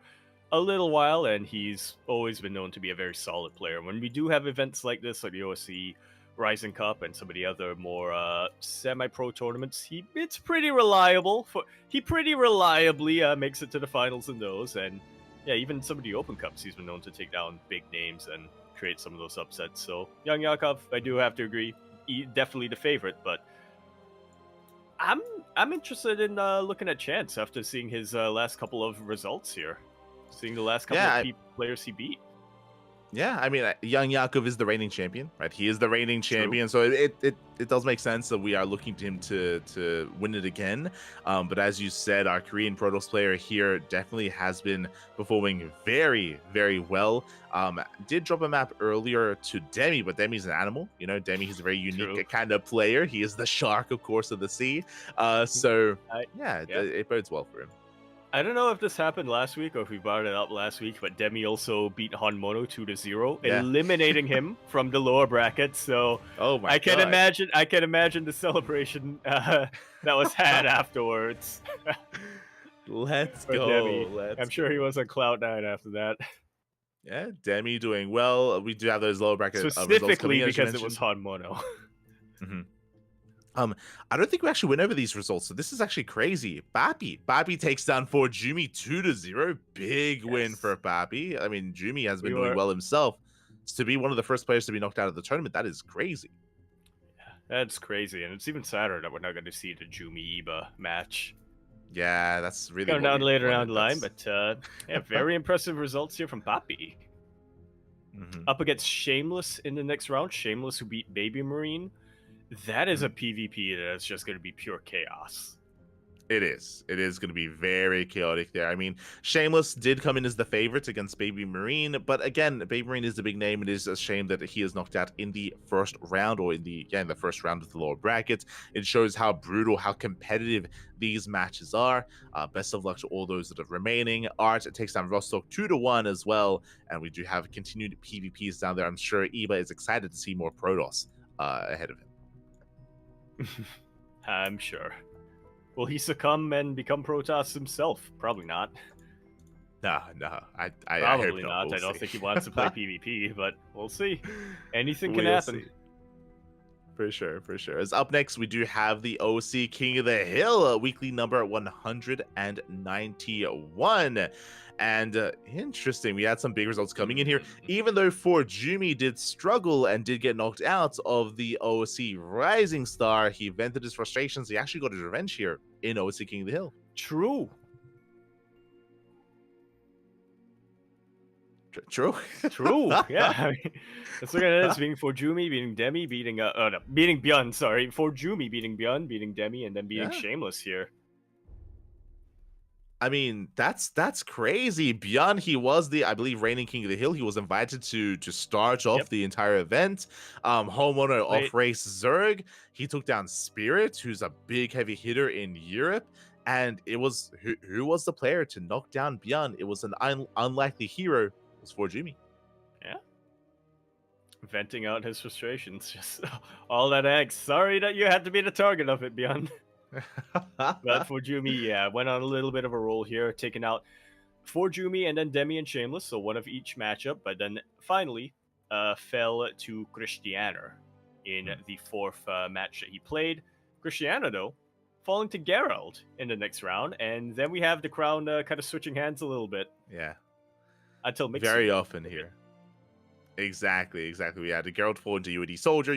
a little while, and he's always been known to be a very solid player. When we do have events like this, like the OSC Rising Cup and some of the other more semi-pro tournaments, it's pretty reliable. He pretty reliably makes it to the finals in those, and yeah, even some of the Open Cups, he's been known to take down big names and create some of those upsets. So Young Yakov, I do have to agree, definitely the favorite, but I'm interested in looking at Chance after seeing his last couple of results here, seeing the last couple of players he beat. Yeah, I mean, Young Yakov is the reigning champion, right? He is the reigning champion, so it does make sense that we are looking to him to win it again. But as you said, our Korean Protoss player here definitely has been performing very, very well. Did drop a map earlier to Demi, but Demi's an animal. Demi is a very unique kind of player. He is the shark, of course, of the sea. It bodes well for him. I don't know if this happened last week or if we brought it up last week, but Demi also beat Hon Mono 2-0, eliminating him from the lower bracket. So I can imagine the celebration that was had afterwards. Let's For go. Demi. Let's I'm sure he go. was on cloud 9 after that. Yeah, Demi doing well. We do have those lower bracket results coming Specifically in, as you because it was mentioned. Han Mono. Mhm. I don't think we actually went over these results, so this is actually crazy. Bappy takes down for Jumi 2-0. Big win Yes. for Bappy. I mean, Jumi has been We doing were- well himself. To be one of the first players to be knocked out of the tournament, that is crazy. That's crazy, and it's even sadder that we're not going to see the Jumi Iba match. Yeah, that's really Coming what down we later wanted. down the line, That's- but yeah, very impressive results here from Papi. Mhm. Up against Shameless in the next round. Shameless, who beat Baby Marine. That is a PvP that's just going to be pure chaos. It is. It is going to be very chaotic there. I mean, Shameless did come in as the favorite against Baby Marine, but again, Baby Marine is the big name. It is a shame that he is knocked out in the first round, or in the first round of the lower bracket. It shows how brutal, how competitive these matches are. Best of luck to all those that are remaining. Art takes down Rostock 2-1 as well, and we do have continued PvPs down there. I'm sure Iba is excited to see more Protoss ahead of him. I'm sure. Will he succumb and become Protoss himself? Probably not. No, I Probably hope not. We'll I don't see. think he wants to play PvP, but we'll see. Anything can We'll happen. see. For sure. As up next, we do have the OC King of the Hill, weekly number 191. And interesting, we had some big results coming in here. Even though Jumi did struggle and did get knocked out of the OC Rising Star, he vented his frustrations. He actually got his revenge here in OC King of the Hill. True. True. Yeah. I mean, let's look at this: beating Jumi, beating Demi, beating Byeon. Sorry, Jumi beating Byeon, beating Demi, and then beating Shameless here. I mean, that's crazy. Byeon, he was the, I believe, reigning king of the hill. He was invited to start off the entire event. Homeowner off race Zerg. He took down Spirit, who's a big heavy hitter in Europe. And it was who was the player to knock down Byeon? It was an unlikely hero. It was Jumi. Yeah. Venting out his frustrations. Just all that angst. Sorry that you had to be the target of it, Byeon. But Jumi, went on a little bit of a roll here, taking out Jumi and then Demi and Shameless, so one of each matchup, but then finally fell to Christianer in the fourth match that he played. Christianer, though, falling to Geralt in the next round, and then we have the crown kind of switching hands a little bit. Yeah. Until very often here. Exactly. We had the Geralt fall into UAD Soldier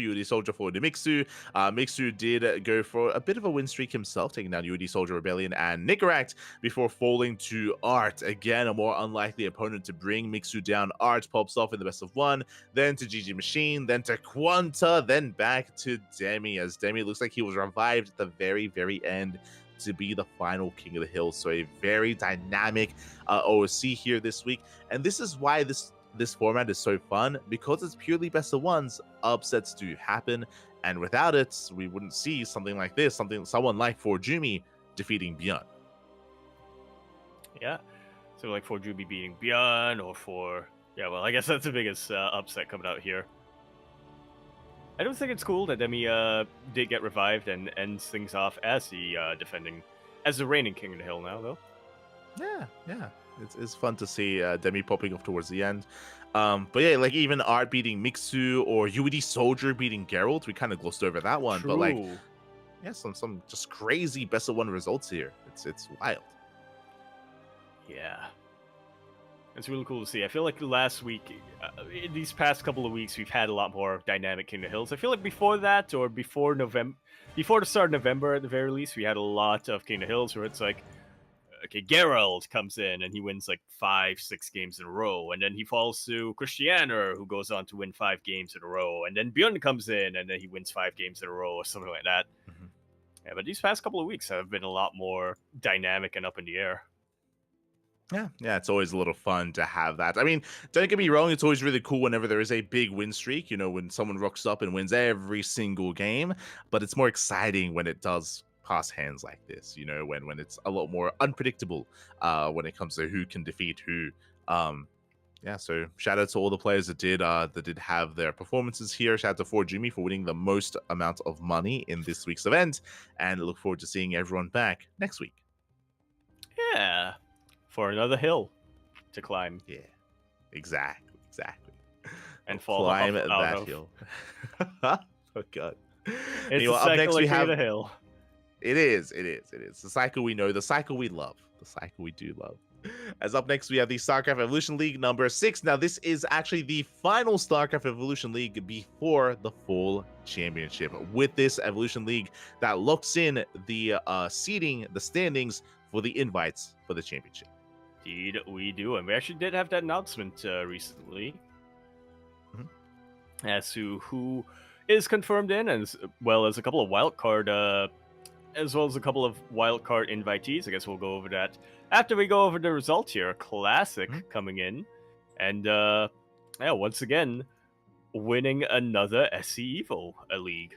fall into Mixu. Mixu did go for a bit of a win streak himself, taking down UAD Soldier, Rebellion, and Nicaract before falling to Art. Again, a more unlikely opponent to bring Mixu down. Art pops off in the best of one, then to GG Machine, then to Quanta, then back to Demi, as Demi looks like he was revived at the very, very end to be the final King of the Hill. So a very dynamic OSC here this week. And this is why this format is so fun, because it's purely best of ones. Upsets do happen, and without it, we wouldn't see something like this, someone like Jumi defeating Byeon. Yeah, so like Jumi beating Byeon, or well, I guess that's the biggest upset coming out here. I don't think it's cool that Demi did get revived and ends things off as the reigning King of the Hill now, though. Yeah. It's fun to see Demi popping off towards the end. But yeah, like even Art beating Mixu or UAD Soldier beating Geralt, we kind of glossed over that one. True. But like, yeah, some just crazy best of one results here. It's wild. Yeah. It's really cool to see. I feel like last week, in these past couple of weeks, we've had a lot more dynamic King of the Hills. I feel like before that, or before the start of November at the very least, we had a lot of King of the Hills where it's like, okay, Geralt comes in and he wins like 5-6 games in a row, and then he falls to Christianer, who goes on to win 5 games in a row, and then Byeon comes in and then he wins 5 games in a row or something like that. Mm-hmm. Yeah, but these past couple of weeks have been a lot more dynamic and up in the air. Yeah, it's always a little fun to have that. I mean, don't get me wrong, it's always really cool whenever there is a big win streak, when someone rocks up and wins every single game, but it's more exciting when it does pass hands like this, when it's a lot more unpredictable when it comes to who can defeat who. So shout out to all the players that did have their performances here. Shout out to Jumi for winning the most amount of money in this week's event, and look forward to seeing everyone back next week. Yeah, for another hill to climb Yeah, exactly. and We'll fall climb off out that of. hill. Oh God. It's Anyway, a up next we psychology of have. the hill. It is. The cycle we know, the cycle we love, the cycle we do love. As up next, we have the StarCraft Evolution League number 6. Now, this is actually the final StarCraft Evolution League before the Fall Championship. With this Evolution League, that locks in the seeding, the standings for the invites for the championship. Indeed, we do, and we actually did have that announcement recently as to who is confirmed in, as well as a couple of wildcard invitees. I guess we'll go over that after we go over the results here. Classic coming in, and once again winning another SC Evo league.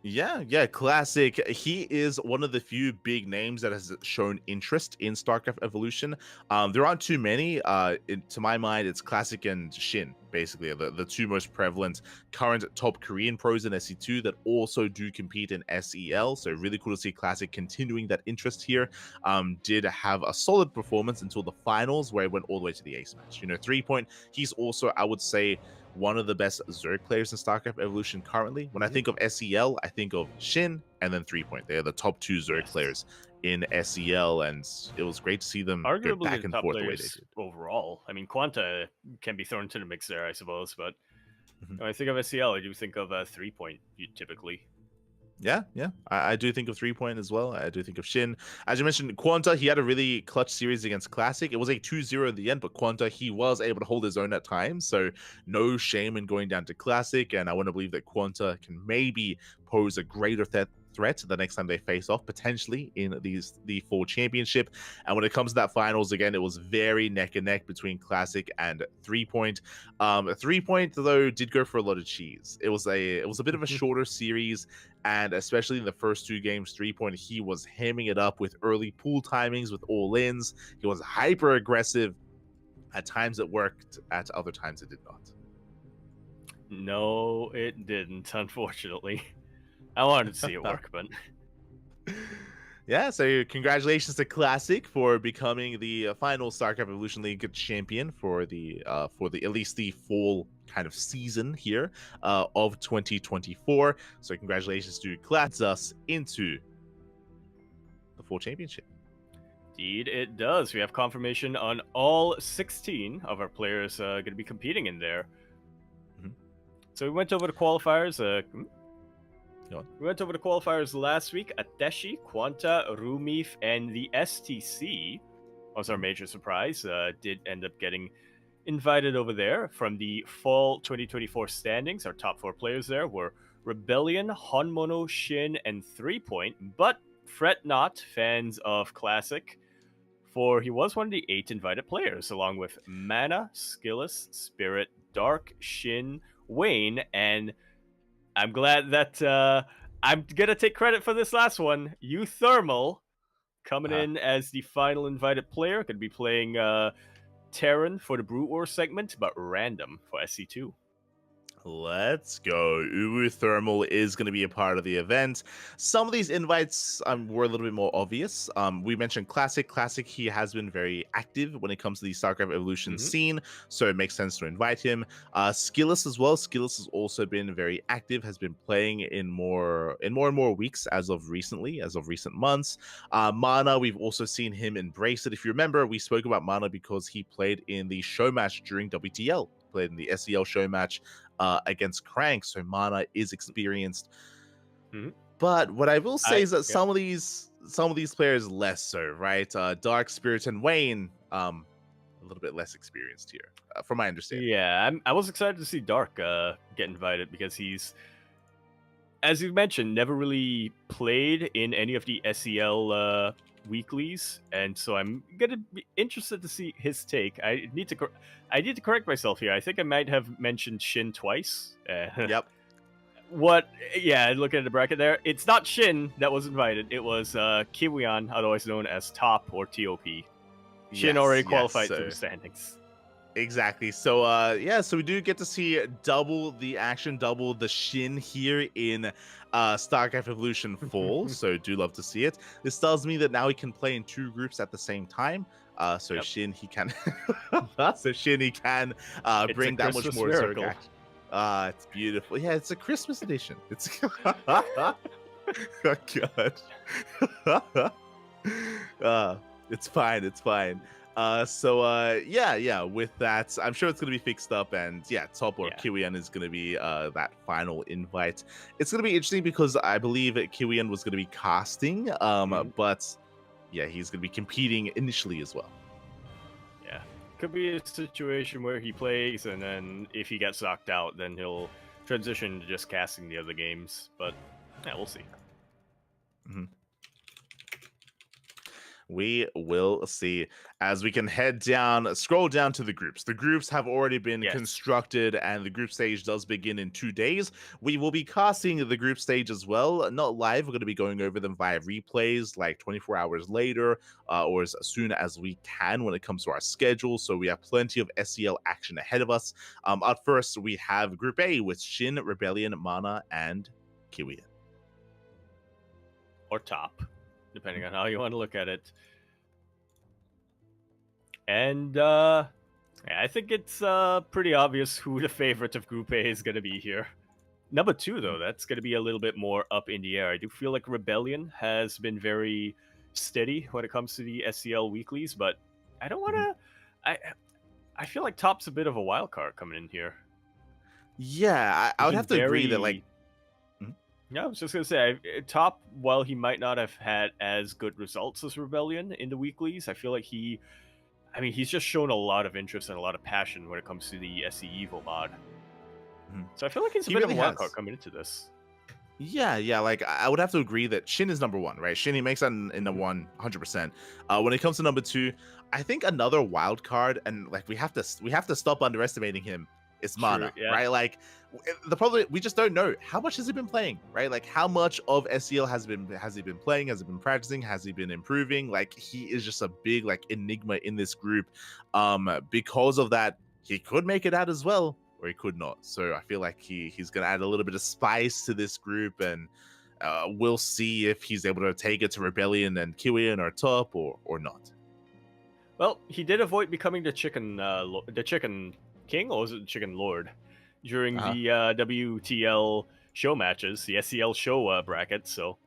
Yeah, Classic. He is one of the few big names that has shown interest in StarCraft Evolution. There aren't too many. To my mind, it's Classic and Shin, basically, the two most prevalent current top Korean pros in SC2 that also do compete in SEL. So really cool to see Classic continuing that interest here. Did have a solid performance until the finals, where he went all the way to the ace match. 3-point. He's also, I would say, one of the best Zerg players in StarCraft Evolution currently. When I think of SEL, I think of Shin and then 3-point. They're the top two Zerg players in SEL, and it was great to see them go back and forth the way they did. Overall, I mean, Quanta can be thrown into the mix there, I suppose, but when I think of SEL, I do think of 3-point typically. Yeah. I do think of 3-point as well. I do think of Shin. As you mentioned, Quanta, he had a really clutch series against Classic. It was a 2-0 at the end, but Quanta, he was able to hold his own at times, so no shame in going down to Classic, and I want to believe that Quanta can maybe pose a greater threat the next time they face off, potentially in the Fall Championship. And when it comes to that finals, again, it was very neck and neck between Classic and 3-point. 3-point, though, did go for a lot of cheese. It was a bit of a shorter series, and especially in the first two games, 3-point, he was hamming it up with early pool timings, with all-ins. He was hyper aggressive. At times it worked, at other times it did not. No, it didn't, unfortunately. I wanted to see it work, but yeah. So congratulations to Classic for becoming the final StarCraft Evolution League champion for the at least the fall kind of season here of 2024. So congratulations to Classic, us into the Fall Championship. Indeed, it does. We have confirmation on all 16 of our players going to be competing in there. So we went over the qualifiers. We went over the qualifiers last week. Ateshi, Quanta, Rumif, and the STC was our major surprise. Did end up getting invited over there. From the Fall 2024 standings, our top 4 players there were Rebellion, Honmono, Shin, and 3-point. But fret not, fans of Classic, for he was one of the 8 invited players, along with Mana, Skillus, Spirit, Dark, Shin, Wayne, and I'm glad that I'm gonna take credit for this last one. Thermal coming in as the final invited player. Gonna be playing Terran for the Brute War segment, but random for SC2. Let's go. Uwu Thermal is going to be a part of the event. Some of these invites were a little bit more obvious. We mentioned Classic. Classic, he has been very active when it comes to the StarCraft Evolution scene, so it makes sense to invite him. Skillus as well. Skillus has also been very active, has been playing in more and more weeks as of recent months. Mana, we've also seen him embrace it. If you remember, we spoke about Mana because he played in the show match during WTL, played in the SEL show match against Crank, so Mana is experienced. But what I will say is that some of these players less so, right? Dark, Spirit, and Wayne, a little bit less experienced here, from my understanding. Yeah, I was excited to see Dark get invited because he's, as you mentioned, never really played in any of the SEL weeklies, and so I'm gonna be interested to see his take. I need to correct myself here. I think I might have mentioned Shin twice. Yep. Looking at the bracket there, it's not Shin that was invited. It was Kiwian, otherwise known as Top or TOP. Shin already qualified through the standings. Exactly. So so we do get to see double the action, double the Shin here in StarCraft Evolution Fall. So do love to see it. This tells me that now he can play in 2 groups at the same time. So Yep. Shin he can It's bring a that much Christmas more miracle. Zerg action. It's beautiful. Yeah, it's a Christmas edition. It's oh god. It's fine. It's fine. With that, I'm sure it's gonna be fixed up, and Top or Yeah. Kiwian is gonna be that final invite. It's gonna be interesting because I believe Kiwian was gonna be casting, but yeah, he's gonna be competing initially as well. Yeah. Could be a situation where he plays, and then if he gets knocked out, then he'll transition to just casting the other games. But yeah, we'll see. We will see as we can scroll down to the groups. The groups have already been constructed, and the group stage does begin in 2 days. We will be casting the group stage as well, not live. We're going to be going over them via replays like 24 hours later or as soon as we can when it comes to our schedule. So we have plenty of SEL action ahead of us. At first, we have Group A with Shin, Rebellion, Mana, and Kiwian. Or Top, depending on how you want to look at it. And I think it's pretty obvious who the favorite of Group A is going to be here. Number 2, though, that's going to be a little bit more up in the air. I do feel like Rebellion has been very steady when it comes to the SCL weeklies, but I don't want to... I feel like Top's a bit of a wild card coming in here. Yeah, I would have to agree that, like... Yeah, I was just going to say, Top, while he might not have had as good results as Rebellion in the weeklies, I feel like he's just shown a lot of interest and a lot of passion when it comes to the SE Evo mod. So I feel like he's a bit of a wild card coming into this. Yeah, like I would have to agree that Shin is number 1, right? Shin, he makes that in the 1, 100%. When it comes to number 2, I think another wild card, and like we have to stop underestimating him, is Mana, right? Like the problem, we just don't know how much has he been playing, right? Like how much of SEL has he been playing, has he been practicing, has he been improving? Like he is just a big like enigma in this group. Because of that, he could make it out as well, or he could not. So I feel like he's gonna add a little bit of spice to this group, and we'll see if he's able to take it to Rebellion and Kiwian or Top or not. Well, he did avoid becoming the chicken king, or was it Chicken Lord, during the WTL show matches, the SEL show bracket. So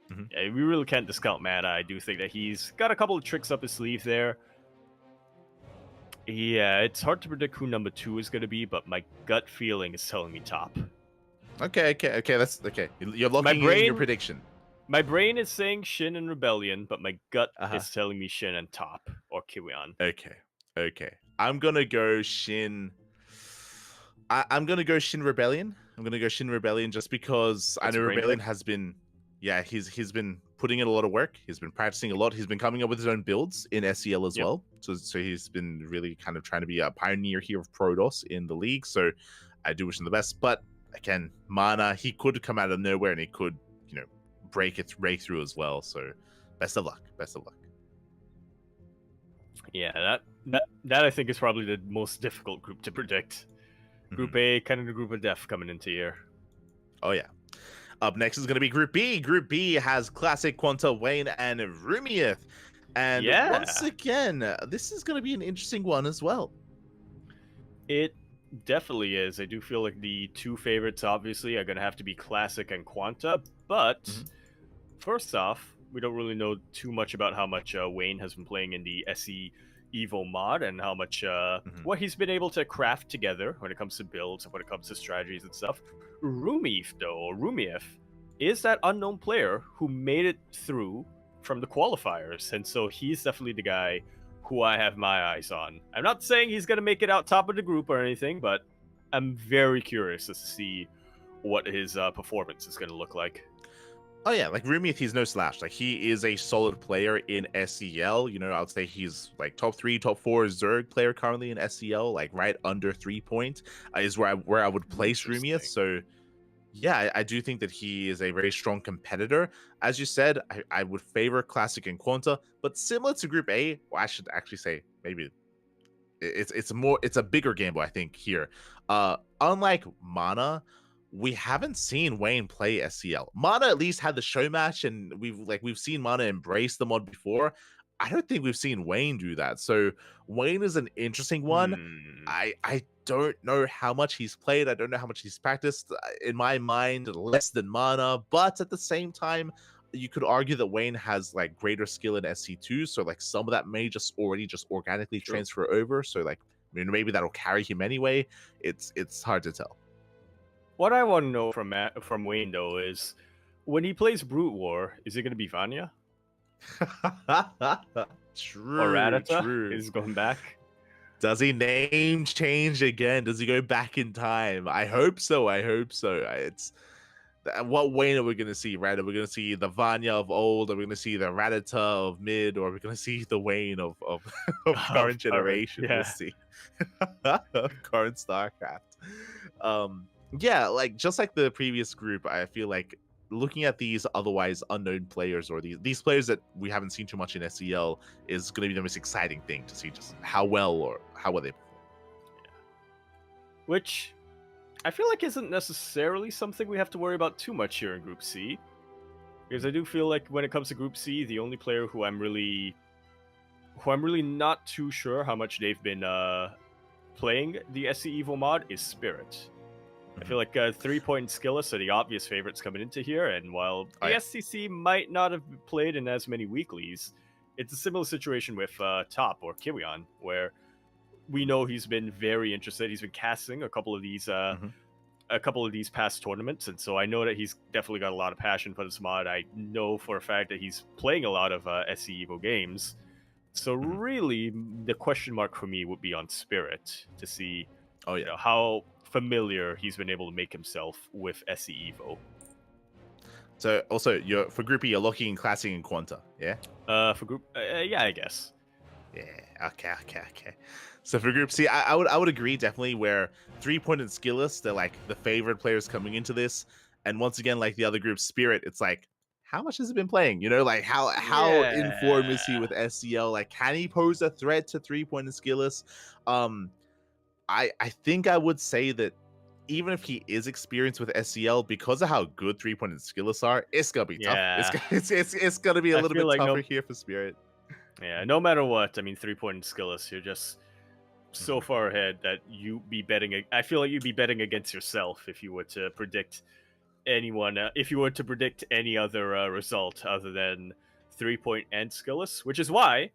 we really can't discount Mana. I do think that he's got a couple of tricks up his sleeve there. Yeah, it's hard to predict who number 2 is going to be, but my gut feeling is telling me Top. Okay, that's okay. You're locking in your prediction. My brain is saying Shin and Rebellion, but my gut is telling me Shin and Top or Kiwian. Okay. I'm gonna go Shin. I'm gonna go Shin Rebellion. I'm gonna go Shin Rebellion just because I know Rebellion has been, he's been putting in a lot of work. He's been practicing a lot. He's been coming up with his own builds in SEL as well. So he's been really kind of trying to be a pioneer here of Protoss in the league. So I do wish him the best. But again, Mana, he could come out of nowhere and he could, break through as well. So best of luck. Yeah, that I think is probably the most difficult group to predict. Group A, kind of the group of death coming into here. Oh yeah. Up next is going to be Group B. Group B has Classic, Quanta, Wayne, and Rumieth. And once again, this is going to be an interesting one as well. It definitely is. I do feel like the 2 favorites, obviously, are going to have to be Classic and Quanta. But first off, we don't really know too much about how much Wayne has been playing in the SE Evo mod and how much what he's been able to craft together when it comes to builds and when it comes to strategies and stuff. Rumieth is that unknown player who made it through from the qualifiers, and so he's definitely the guy who I have my eyes on. I'm not saying he's going to make it out top of the group or anything, but I'm very curious to see what his performance is going to look like. Oh yeah, like Rumieth, he's no slouch. Like he is a solid player in SEL. I would say he's like top 3, top 4 Zerg player currently in SEL, like right under 3 point is where I would place Rumieth. So yeah, I do think that he is a very strong competitor. As you said, I would favor Classic and Quanta, but similar to Group A, well, I should actually say maybe it's a bigger gamble, I think, here. Unlike Mana, we haven't seen Wayne play SCL. Mana at least had the show match, and we've seen Mana embrace the mod before. I don't think we've seen Wayne do that. So Wayne is an interesting one. I don't know how much he's played. I don't know how much he's practiced. In my mind, less than Mana, but at the same time, you could argue that Wayne has like greater skill in SC2, so like some of that may just organically transfer over. So like, I mean, maybe that'll carry him anyway. It's hard to tell. What I want to know from Wayne though is, when he plays Brute War, is it going to be Vanya? True. Or Radata? True. Is going back? Does he name change again? Does he go back in time? I hope so. It's what Wayne are we going to see, right? Are we going to see the Vanya of old? Are we going to see the Radata of mid? Or are we going to see the Wayne of current generation? Yeah. We'll see. Current StarCraft. Yeah, like just like the previous group, I feel like looking at these otherwise unknown players, or these players that we haven't seen too much in SEL, is going to be the most exciting thing to see just how well they perform. Yeah. Which I feel like isn't necessarily something we have to worry about too much here in Group C, because I do feel like when it comes to Group C, the only player who I'm really not too sure how much they've been playing the SC Evo mod is Spirit. I feel like 3-point Skillus are the obvious favorites coming into here, and while the SCC might not have played in as many weeklies, it's a similar situation with Top or Kiwion, where we know he's been very interested. He's been casting a couple of these past tournaments, and so I know that he's definitely got a lot of passion for this mod. I know for a fact that he's playing a lot of SC Evo games. So really, the question mark for me would be on Spirit to see you know, how familiar he's been able to make himself with SC Evo. So also, for Group E, you're locking in Classic and Quanta, yeah? For Group, yeah, I guess. Yeah, okay. So for Group C, I would agree definitely, where 3-point and Skillus, they're like the favorite players coming into this. And once again, like the other group, Spirit, it's like, how much has he been playing? You know, like how informed is he with SCL? Like, can he pose a threat to 3-point and Skillus? I think I would say that even if he is experienced with SCL, because of how good 3-point and Skillus are, it's gonna be tough. It's gonna be a little bit like tougher here for Spirit. Yeah, no matter what, I mean, 3-point and Skillus, you're just so far ahead that I feel like you'd be betting against yourself if you were to predict anyone, if you were to predict any other result other than 3-point and Skillus, which is why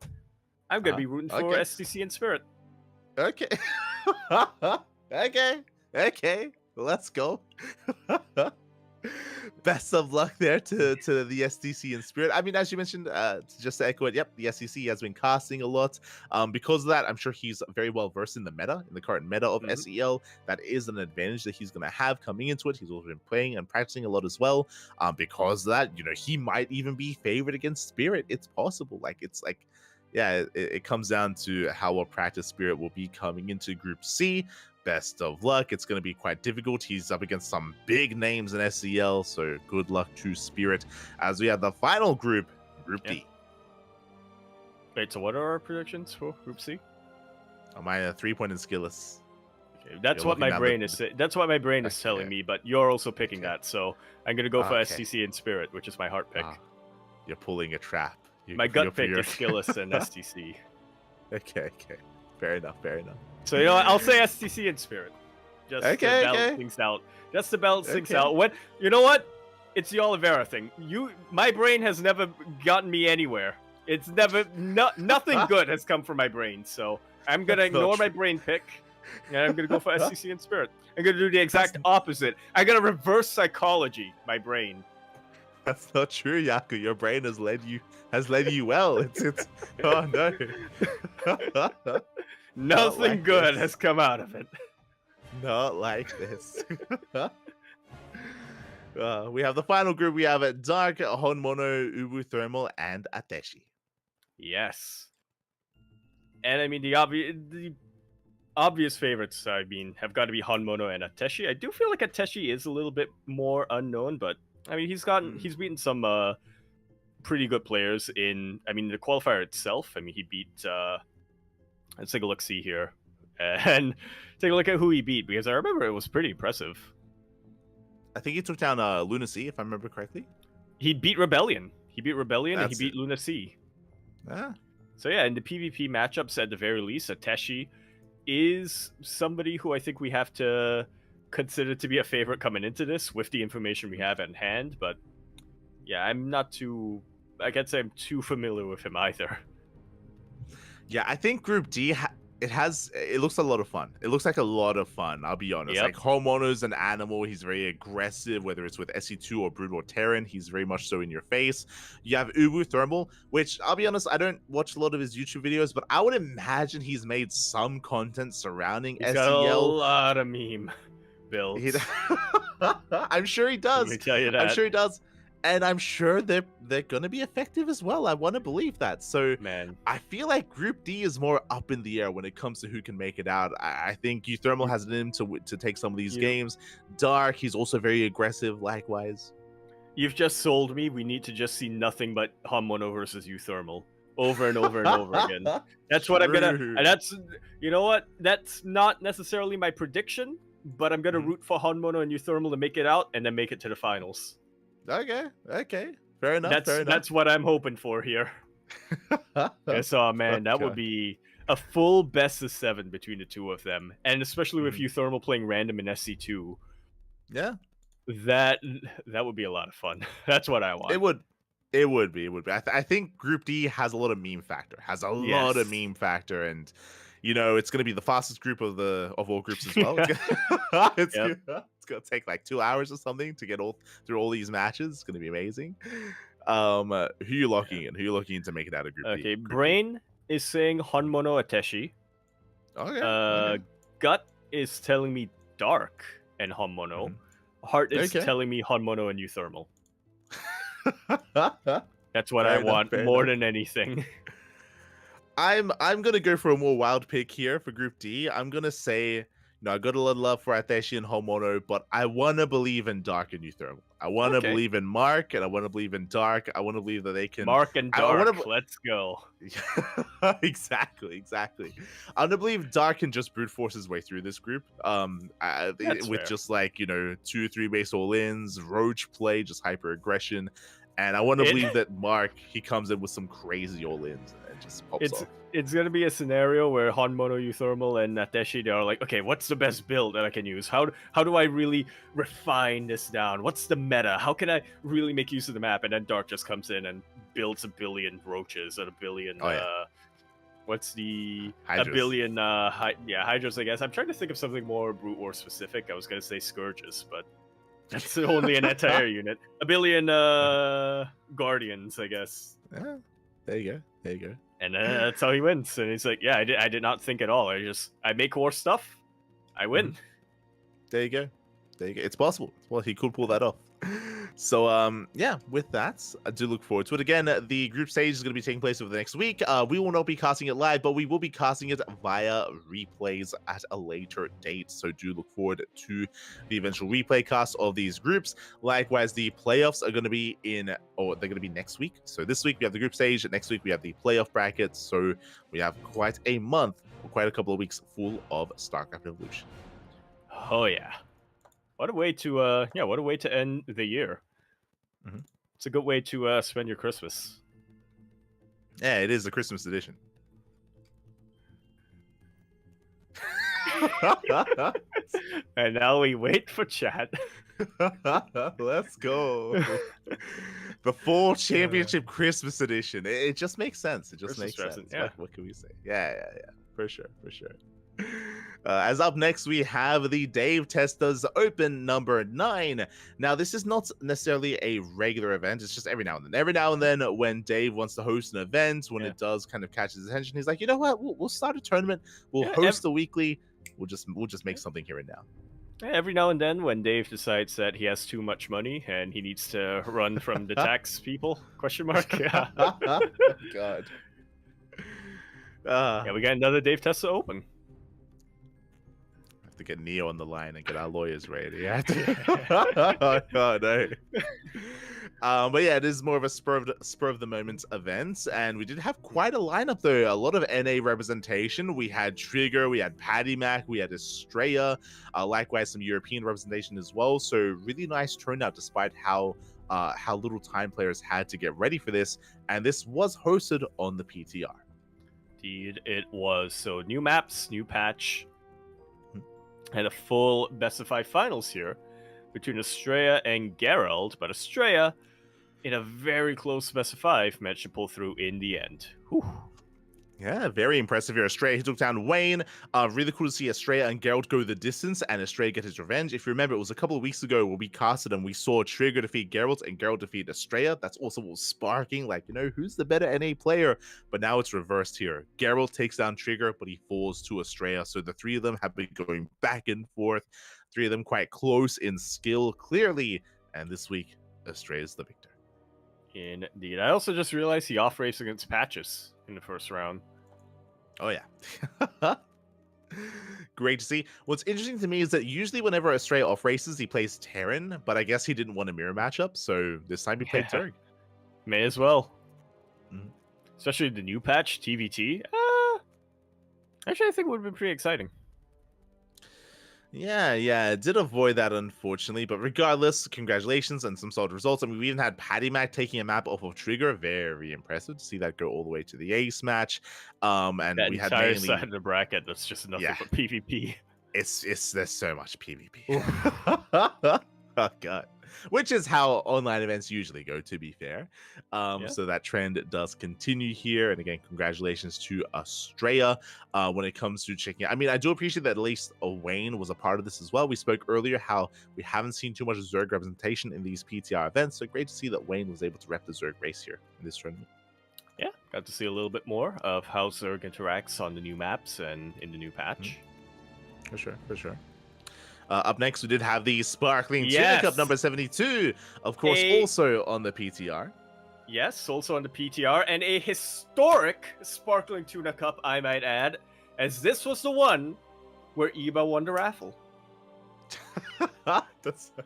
I'm gonna be rooting for SCC and Spirit. Okay. Okay, let's go. Best of luck there to the SDC and Spirit. I mean, as you mentioned, just to echo it, yep, the SDC has been casting a lot. Because of that, I'm sure he's very well versed in the current meta of SEL. That is an advantage that he's going to have coming into it. He's also been playing and practicing a lot as well. Because of that, you know, he might even be favored against Spirit. It's possible. It comes down to how well practiced Spirit will be coming into Group C. Best of luck. It's going to be quite difficult. He's up against some big names in SEL, so good luck to Spirit. As we have the final group, Group D. Wait, so what are our predictions for Group C? Mine 3-point and Skillus. Okay, that's what my brain is. That's what my brain is telling me. But you're also picking that, so I'm going to go for SCC and Spirit, which is my heart pick. You're pulling a trap. My gut pick is Skillus and STC. Okay. Fair enough. So, you know what? I'll say STC and Spirit. Just to balance things out. Just to balance things out. You know what? It's the Oliveira thing. My brain has never gotten me anywhere. It's never... nothing good has come from my brain. So, I'm going to ignore my brain pick. And I'm going to go for STC and Spirit. I'm going to do the exact opposite. I'm going to reverse psychology my brain. That's not true, Yaku. Your brain has led you well. It's oh no. Nothing good has come out of it. Not like this. We have the final group. We have Dark, Honmono, Ubu Thermal, and Ateshi. Yes. And I mean the obvious favorites, have got to be Honmono and Ateshi. I do feel like Ateshi is a little bit more unknown, but I mean, he's beaten some pretty good players in. I mean, the qualifier itself. I mean, he beat Let's take a look, see here, and take a look at who he beat, because I remember it was pretty impressive. I think he took down Lunacy, if I remember correctly. He beat Rebellion. He beat Rebellion, and That's he beat Luna C. Ah. So yeah, in the PvP matchups, at the very least, Ateshi is somebody who I think we have to consider to be a favorite coming into this with the information we have at hand. But yeah, I'm not too... I can't say I'm too familiar with him either. Yeah, I think Group D, it looks a lot of fun. It looks like a lot of fun, I'll be honest. Yep. Like, Homono's an animal. He's very aggressive, whether it's with SE2 or Brood or Terran. He's very much so in your face. You have Ubu Thermal, which, I'll be honest, I don't watch a lot of his YouTube videos, but I would imagine he's made some content surrounding He's SEL. got a lot of meme builds. I'm sure he does. Let me tell you that. I'm sure he does. And I'm sure they're going to be effective as well. I want to believe that. So Man. I feel like Group D is more up in the air when it comes to who can make it out. I think Euthermal has it in him to take some of these games. Dark, he's also very aggressive, likewise. You've just sold me. We need to just see nothing but Homono versus Euthermal over and over and over again. That's what I'm gonna... And that's... You know what? That's not necessarily my prediction, but I'm gonna root for Homono and Euthermal to make it out and then make it to the finals. Okay. Fair enough. That's what I'm hoping for here. So, man, that would be a full best of 7 between the two of them, and especially with Euthermal playing random in SC2. Yeah, that would be a lot of fun. That's what I want. It would be. I think Group D has a lot of meme factor. And you know, it's going to be the fastest group of all groups as well. It's going to take like 2 hours or something to get through all these matches. It's going to be amazing. Who are you locking in? Who are you looking in to make it out of Group D? Okay, Brain is saying Honmono Ateshi. Okay. Gut is telling me Dark and Honmono. Heart is telling me Honmono and Euthermal. That's what I want more than anything. I'm gonna go for a more wild pick here for Group D. I'm gonna say, I got a lot of love for Ateshi and Homono, but I wanna believe in Dark and Euthermal. I wanna believe in Mark, and I wanna believe in Dark. I wanna believe that they can Mark and Dark. Let's go. Exactly. I wanna believe Dark can just brute force his way through this group. With just like 2-3 base all-ins, roach play, just hyper aggression. And I want to believe that Mark, he comes in with some crazy all-ins and just pops off. It's going to be a scenario where Honmono, Euthermal, and Ateshi, they are like, okay, what's the best build that I can use? How do I really refine this down? What's the meta? How can I really make use of the map? And then Dark just comes in and builds a billion roaches and a billion... Hydras. A billion... Hydras, I guess. I'm trying to think of something more Brute War specific. I was going to say Scourges, but... That's only an entire unit. A billion Guardians, I guess. Yeah, there you go. And that's how he wins. And he's like, yeah, I did not think at all. I make war stuff. I win. There you go. It's possible. Well, he could pull that off. So, with that, I do look forward to it. Again, the group stage is going to be taking place over the next week. We will not be casting it live, but we will be casting it via replays at a later date. So do look forward to the eventual replay cast of these groups. Likewise, the playoffs are going to be they're going to be next week. So this week we have the group stage. Next week we have the playoff brackets. So we have quite a month, or quite a couple of weeks full of StarCraft Evolution. Oh yeah. What a way to end the year. It's a good way to spend your Christmas. Yeah, it is the Christmas edition. And now we wait for chat. Let's go. The full championship Christmas edition. It just makes sense. It just makes sense. Yeah. What can we say? Yeah. For sure. As up next, we have the Dave Testers Open number 9. Now, this is not necessarily a regular event. It's just every now and then. Every now and then, when Dave wants to host an event, when it does kind of catch his attention, he's like, you know what? We'll start a tournament. We'll host a weekly. We'll just make something here and now. Every now and then, when Dave decides that he has too much money and he needs to run from the tax people? ? God. We got another Dave Tester Open. To get Neo on the line and get our lawyers ready. Oh, God, But yeah, it is more of a spur of the moment event, and we did have quite a lineup though. A lot of NA representation. We had Trigger, we had Paddy Mac, we had Estrella, likewise some European representation as well. So really nice turnout, despite how little time players had to get ready for this. And this was hosted on the PTR. Indeed, it was. So new maps, new patch, and a full best of 5 finals here between Estrella and Geralt, but Estrella, in a very close best of 5, managed to pull through in the end. Whew. Yeah, very impressive here. Estrella, he took down Wayne. Really cool to see Estrella and Geralt go the distance and Estrella get his revenge. If you remember, it was a couple of weeks ago where we casted and we saw Trigger defeat Geralt and Geralt defeat Estrella. That's also what was sparking, like, who's the better NA player? But now it's reversed here. Geralt takes down Trigger, but he falls to Estrella. So the three of them have been going back and forth. Three of them quite close in skill, clearly. And this week, Estrella's the victor. Indeed. I also just realized he off-raced against Patches in the first round. Oh, yeah. Great to see. What's interesting to me is that usually whenever Estrella off-races, he plays Terran, but I guess he didn't want a mirror matchup, so this time he played Turg. May as well. Mhm. Especially the new patch, TVT. Actually, I think it would have been pretty exciting. Yeah, it did avoid that, unfortunately. But regardless, congratulations and some solid results. I mean, we even had Paddy Mac taking a map off of Trigger. Very impressive to see that go all the way to the ace match. And that we had entire mainly side of the bracket that's just nothing but PvP. It's there's so much PvP. Oh god. Which is how online events usually go, to be fair. So that trend does continue here. And again, congratulations to Estrella when it comes to checking. I mean, I do appreciate that at least Wayne was a part of this as well. We spoke earlier how we haven't seen too much Zerg representation in these PTR events. So great to see that Wayne was able to rep the Zerg race here in this tournament. Yeah, got to see a little bit more of how Zerg interacts on the new maps and in the new patch. For sure. Up next, we did have the Sparkling Tuna Cup number 72, of course, also on the PTR. Yes, also on the PTR, and a historic Sparkling Tuna Cup, I might add, as this was the one where Iba won the raffle. I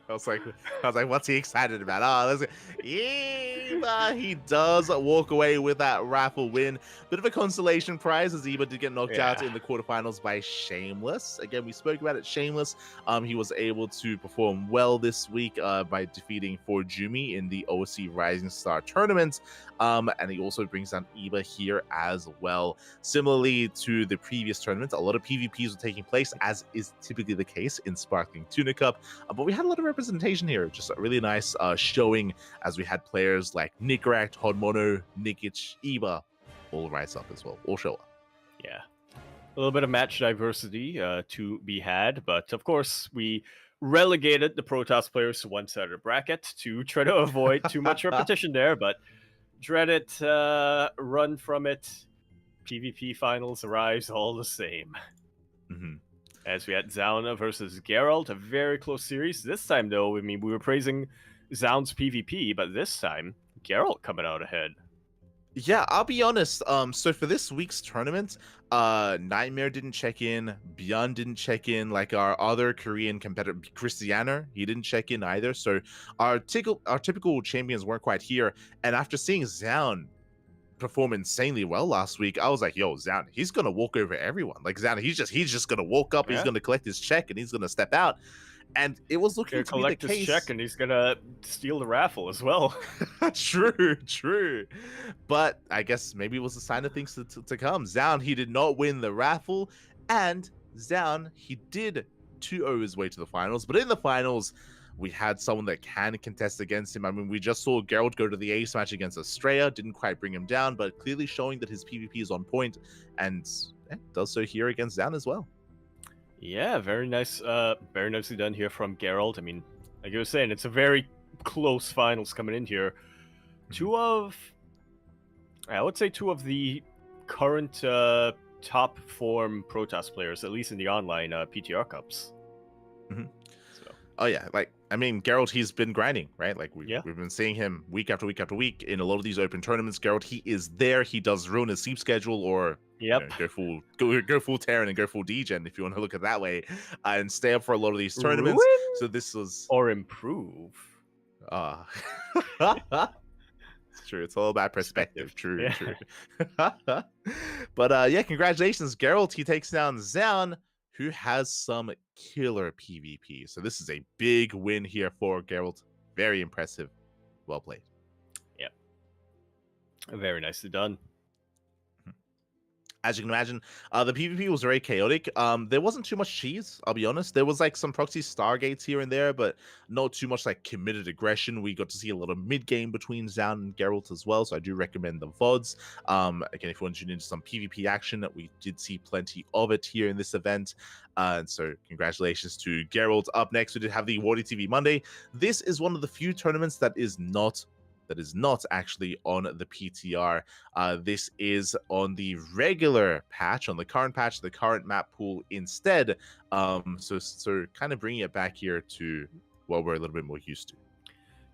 was like, what's he excited about? Oh, let's go. Iba, he does walk away with that raffle win. Bit of a consolation prize as Iba did get knocked out in the quarterfinals by Shameless. Again, we spoke about it. Shameless, he was able to perform well this week by defeating Forjumi in the OC Rising Star tournament. And he also brings down Iba here as well. Similarly to the previous tournament, a lot of PvPs were taking place, as is typically the case in Sparkling Tuna Cup. But we had a lot of representation here. Just a really nice showing as we had players like Nickeract, Hodmono, Nikic, Iba all rise up as well, all show up. Yeah. A little bit of match diversity to be had, but of course we relegated the Protoss players to one side of the bracket to try to avoid too much repetition there, but dread it, run from it. PvP finals arrives all the same. Mm-hmm. As we had Zauna versus Geralt, a very close series. This time, though, I mean, we were praising Zaun's PvP, but this time, Geralt coming out ahead. Yeah, I'll be honest. So for this week's tournament, Nightmare didn't check in, Björn didn't check in, like our other Korean competitor, Christianer, he didn't check in either. So our typical champions weren't quite here. And after seeing Zaun perform insanely well last week, I was like, yo, Zaun, he's gonna walk over everyone. Like Zaun, he's just gonna walk up, he's gonna collect his check, and he's gonna step out. And it was looking to be the case. Collect his check, and he's gonna steal the raffle as well. True. But I guess maybe it was a sign of things to come. Zaun, he did not win the raffle, and Zaun, he did 2-0 his way to the finals. But in the finals, we had someone that can contest against him. I mean, we just saw Geralt go to the ace match against Estrella, didn't quite bring him down, but clearly showing that his PvP is on point, and does so here against Zaun as well. Yeah, very nice. Very nicely done here from Geralt. I mean, like you were saying, it's a very close finals coming in here. I would say two of the current top form Protoss players, at least in the online PTR Cups. Mm-hmm. Oh yeah, like I mean, Geralt, he's been grinding, right? Like we've been seeing him week after week after week in a lot of these open tournaments. Geralt, he is there. He does ruin his sleep schedule, or go full Terran and go full Degen if you want to look at it that way, and stay up for a lot of these tournaments. Ruin? So this was or improve. Uh, it's true. It's all about perspective. True, Yeah. true. But yeah, congratulations, Geralt. He takes down Zaun, who has some killer PvP. So this is a big win here for Geralt. Very impressive. Well played. Yep. Very nicely done. As you can imagine, the PvP was very chaotic. There wasn't too much cheese, I'll be honest. There was like some proxy stargates here and there, but not too much like committed aggression. We got to see a lot of mid game between Zaun and Geralt as well, so I do recommend the VODs. Again, if you want to tune into some PvP action, we did see plenty of it here in this event. And so congratulations to Geralt. Up next, we did have the Wardy TV Monday. This is one of the few tournaments that is not actually on the PTR. This is on the regular patch, on the current patch, the current map pool instead. So kind of bringing it back here to what we're a little bit more used to.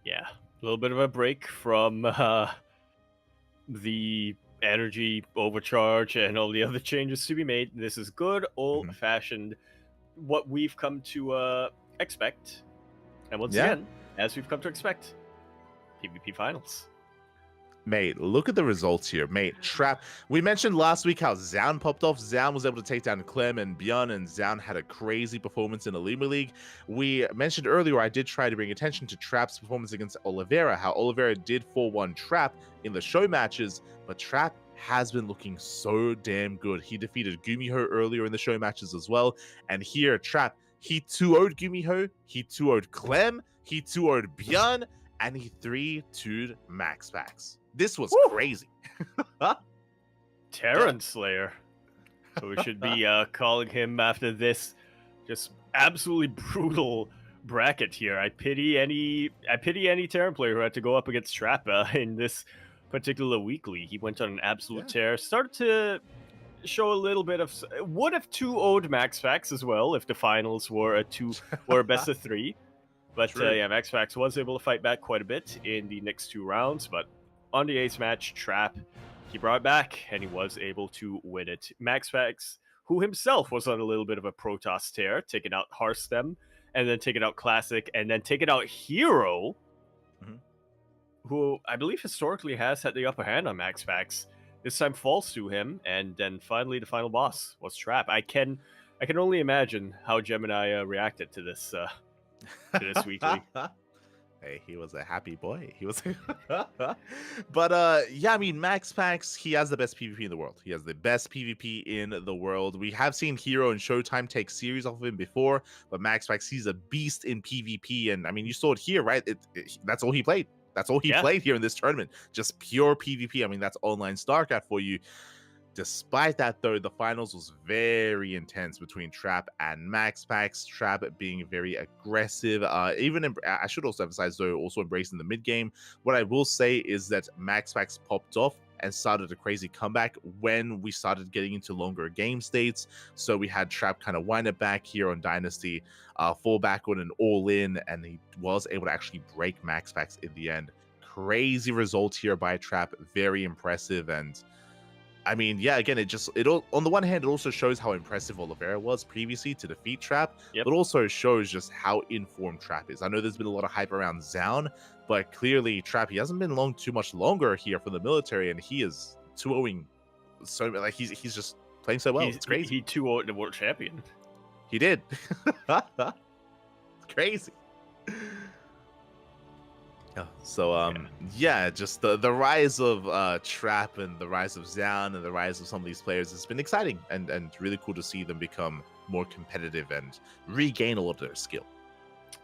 Yeah, a little bit of a break from the energy overcharge and all the other changes to be made. This is good old-fashioned, what we've come to expect. And once again, as we've come to expect, PvP finals. Mate, look at the results here. Mate, Trap. We mentioned last week how Zaun popped off. Zaun was able to take down Clem and Björn, and Zaun had a crazy performance in the Lima League. We mentioned earlier, I did try to bring attention to Trap's performance against Oliveira, how Oliveira did 4-1 Trap in the show matches, but Trap has been looking so damn good. He defeated Gumiho earlier in the show matches as well, and here, Trap, he 2-0'd Gumiho, he 2-0'd Clem, he 2-0'd Björn, and he 3-2'd MaxPax. This was crazy. Terran Slayer. So we should be calling him after this just absolutely brutal bracket here. I pity any Terran player who had to go up against Trap in this particular weekly. He went on an absolute tear. Started to show a little bit of, would have 2-0'd MaxPax as well if the finals were a best of 3. But yeah, MaxPax was able to fight back quite a bit in the next 2 rounds. But on the ace match, Trap, he brought it back and he was able to win it. MaxPax, who himself was on a little bit of a Protoss tear, taking out Hearthstem, and then taking out Classic, and then taking out Hero, who I believe historically has had the upper hand on MaxPax. This time falls to him, and then finally the final boss was Trap. I can only imagine how Gemini reacted to this weekly. Hey, he was a happy boy. He was, but yeah, I mean, MaxPax, he has the best PvP in the world. He has the best PvP in the world. We have seen Hero and Showtime take series off of him before, but MaxPax, he's a beast in PvP, and I mean, you saw it here, right? That's all he played. That's all he played here in this tournament. Just pure PvP. I mean, that's online StarCraft for you. Despite that, though, the finals was very intense between Trap and MaxPax. Trap being very aggressive. I should also emphasize, though, also embracing the mid game. What I will say is that MaxPax popped off and started a crazy comeback when we started getting into longer game states. So we had Trap kind of wind it back here on Dynasty, fall back on an all-in, and he was able to actually break MaxPax in the end. Crazy result here by Trap. Very impressive. And I mean, yeah, again, on the one hand, it also shows how impressive Oliveira was previously to defeat Trap, but also shows just how informed Trap is. I know there's been a lot of hype around Zaun, but clearly Trap, he hasn't been too much longer here for the military, and he is 2-0ing so, like, he's just playing so well. It's crazy. He 2-0'd the world champion. He did. It's crazy. So yeah, just the rise of Trap and the rise of Zaun and the rise of some of these players has been exciting and really cool to see them become more competitive and regain a lot of their skill.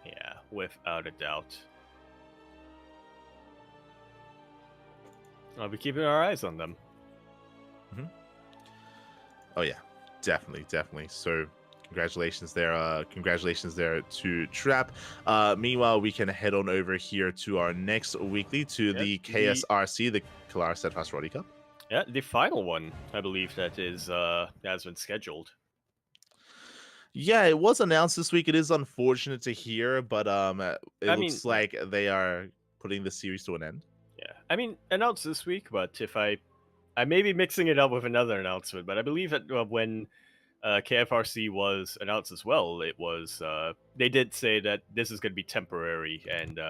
Yeah, without a doubt. I'll be keeping our eyes on them. Oh yeah, definitely. So congratulations there to Trap. Meanwhile, we can head on over here to our next weekly, to the KSRC, the Kalara Steadfast Roddy Cup. Yeah, the final one, I believe that has been scheduled. Yeah, it was announced this week. It is unfortunate to hear, but it looks like they are putting the series to an end. Yeah, I mean, announced this week, but if I may be mixing it up with another announcement, but I believe that when KFRC was announced as well, it was they did say that this is going to be temporary, and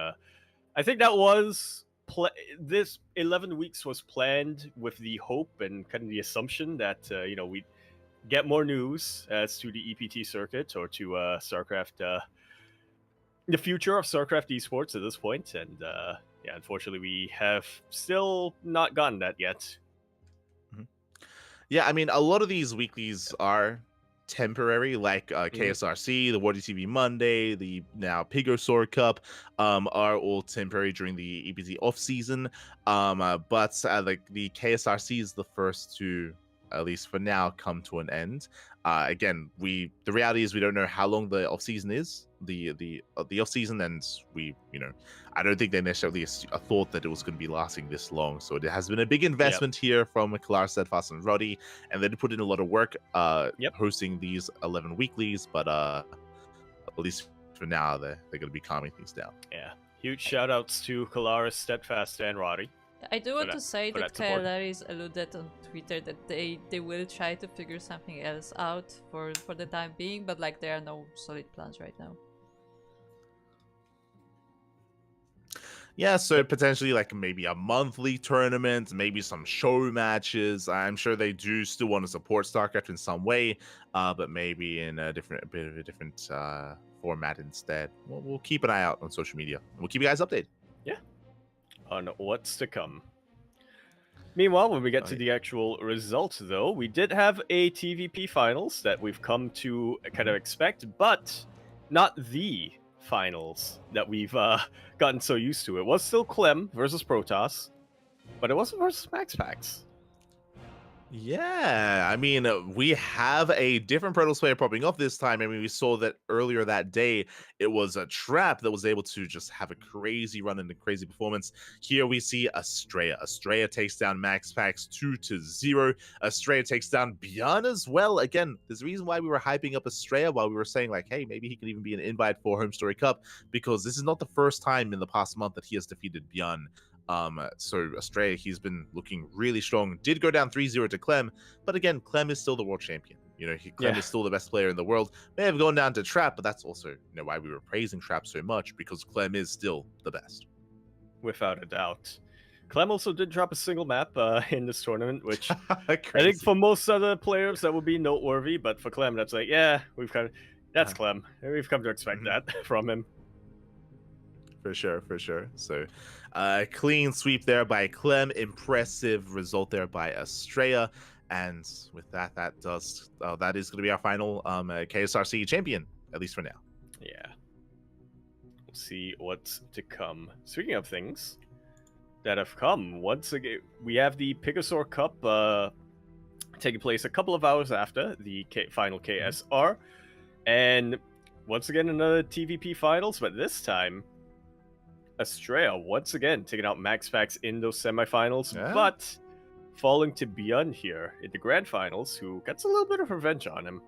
I think that was this 11 weeks was planned with the hope and kind of the assumption that we'd get more news as to the EPT circuit or to StarCraft, the future of StarCraft esports at this point, and yeah, unfortunately, we have still not gotten that yet. Yeah, I mean, a lot of these weeklies are temporary, like KSRC, the World TV Monday, the now Pigosaur Cup, are all temporary during the EPT off season. But like the KSRC is the first to, at least for now, come to an end. Again, the reality is we don't know how long the off season is. The off season, and I don't think they necessarily thought that it was going to be lasting this long. So it has been a big investment here from Kalar, Steadfast, and Roddy, and they did put in a lot of work hosting these 11 weeklies. But at least for now, they're going to be calming things down. Yeah, huge shout outs to Kalar, Steadfast, and Roddy. I do want to say that Kaelaris alluded on Twitter that they will try to figure something else out for the time being, but like there are no solid plans right now. Yeah, so potentially like maybe a monthly tournament, maybe some show matches. I'm sure they do still want to support StarCraft in some way, but maybe in a bit of a different format instead. We'll keep an eye out on social media. We'll keep you guys updated. Yeah, on what's to come. Meanwhile, when we get to the actual results, though, we did have a TVP finals that we've come to kind of expect, but not the finals that we've gotten so used to. It was still Clem versus Protoss, but it wasn't versus MaxPax. Yeah, I mean, we have a different Protoss player popping up this time. I mean, we saw that earlier that day. It was a Trap that was able to just have a crazy run and a crazy performance. Here we see Estrella. Estrella takes down MaxPax 2-0. Estrella takes down Bjorn as well. Again, there's a reason why we were hyping up Estrella while we were saying like, hey, maybe he could even be an invite for Home Story Cup, because this is not the first time in the past month that he has defeated Bjorn. So Estrella, he's been looking really strong. Did go down 3-0 to Clem, but again, Clem is still the world champion. Clem is still the best player in the world. May have gone down to Trap, but that's also why we were praising Trap so much, because Clem is still the best. Without a doubt. Clem also did drop a single map in this tournament, which I think for most other players that would be noteworthy, but for Clem, that's like, yeah, that's Clem. We've come to expect that from him. For sure. So, clean sweep there by Clem. Impressive result there by Estrella. And with that is going to be our final KSRC champion, at least for now. Yeah. We'll see what's to come. Speaking of things that have come, once again, we have the Pigosaur Cup taking place a couple of hours after the final KSR. And once again, another TVP finals, but this time, Estrella once again taking out MaxPax in those semifinals, but falling to Bjorn here in the grand finals, who gets a little bit of revenge on him.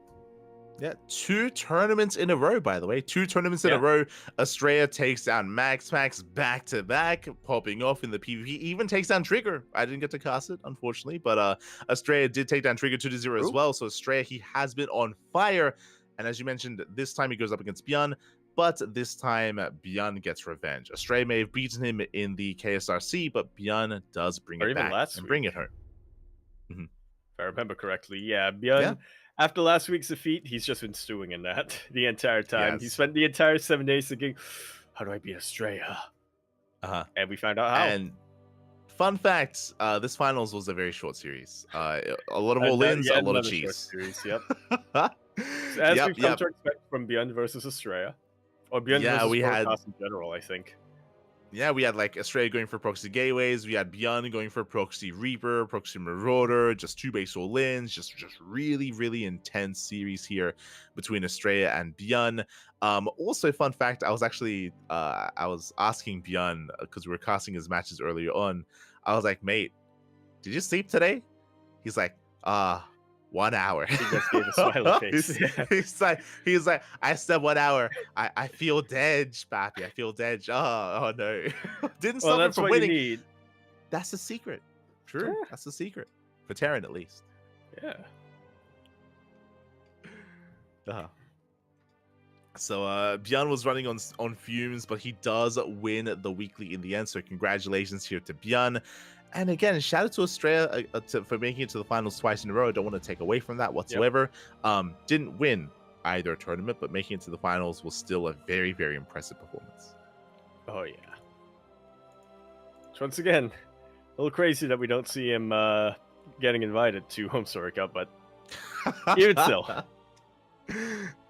Yeah, 2 tournaments in a row, by the way. 2 tournaments in a row. Estrella takes down MaxPax back-to-back, popping off in the PvP. Even takes down Trigger. I didn't get to cast it, unfortunately, but Estrella did take down Trigger 2-0 as well. So Estrella, he has been on fire. And as you mentioned, this time he goes up against Bjorn. But this time, Bjorn gets revenge. Estrella may have beaten him in the KSRC, but Bjorn does bring it back and bring it home. If I remember correctly, Bjorn, after last week's defeat, he's just been stewing in that the entire time. Yes. He spent the entire 7 days thinking, how do I beat Estrella? And we found out how. And fun fact, this finals was a very short series. A lot of all-ins, a lot of cheese. Series, as we've come to expect from Bjorn versus Estrella. Or Bjorn versus Protoss in general, I think. Yeah, we had like Estrella going for proxy gateways. We had Bjorn going for proxy Reaper, proxy Marauder, just 2 base all-ins. Just really, really intense series here between Estrella and Bjorn. Also, fun fact, I was actually I was asking Bjorn, because we were casting his matches earlier on. I was like, mate, did you sleep today? He's like, 1 hour. He just gave a smiley face. he's like, I slept 1 hour. I feel dead, Pappy. I feel dead. Oh no. Didn't stop him from winning. You need. That's the secret. True. Yeah. That's the secret. For Terran, at least. Yeah. So Björn was running on fumes, but he does win the weekly in the end. So congratulations here to Björn. And again, shout out to Australia for making it to the finals twice in a row. I don't want to take away from that whatsoever. Yep. Didn't win either tournament, but making it to the finals was still a very, very impressive performance. Oh, yeah. So once again, a little crazy that we don't see him getting invited to Home Story Cup, but even still.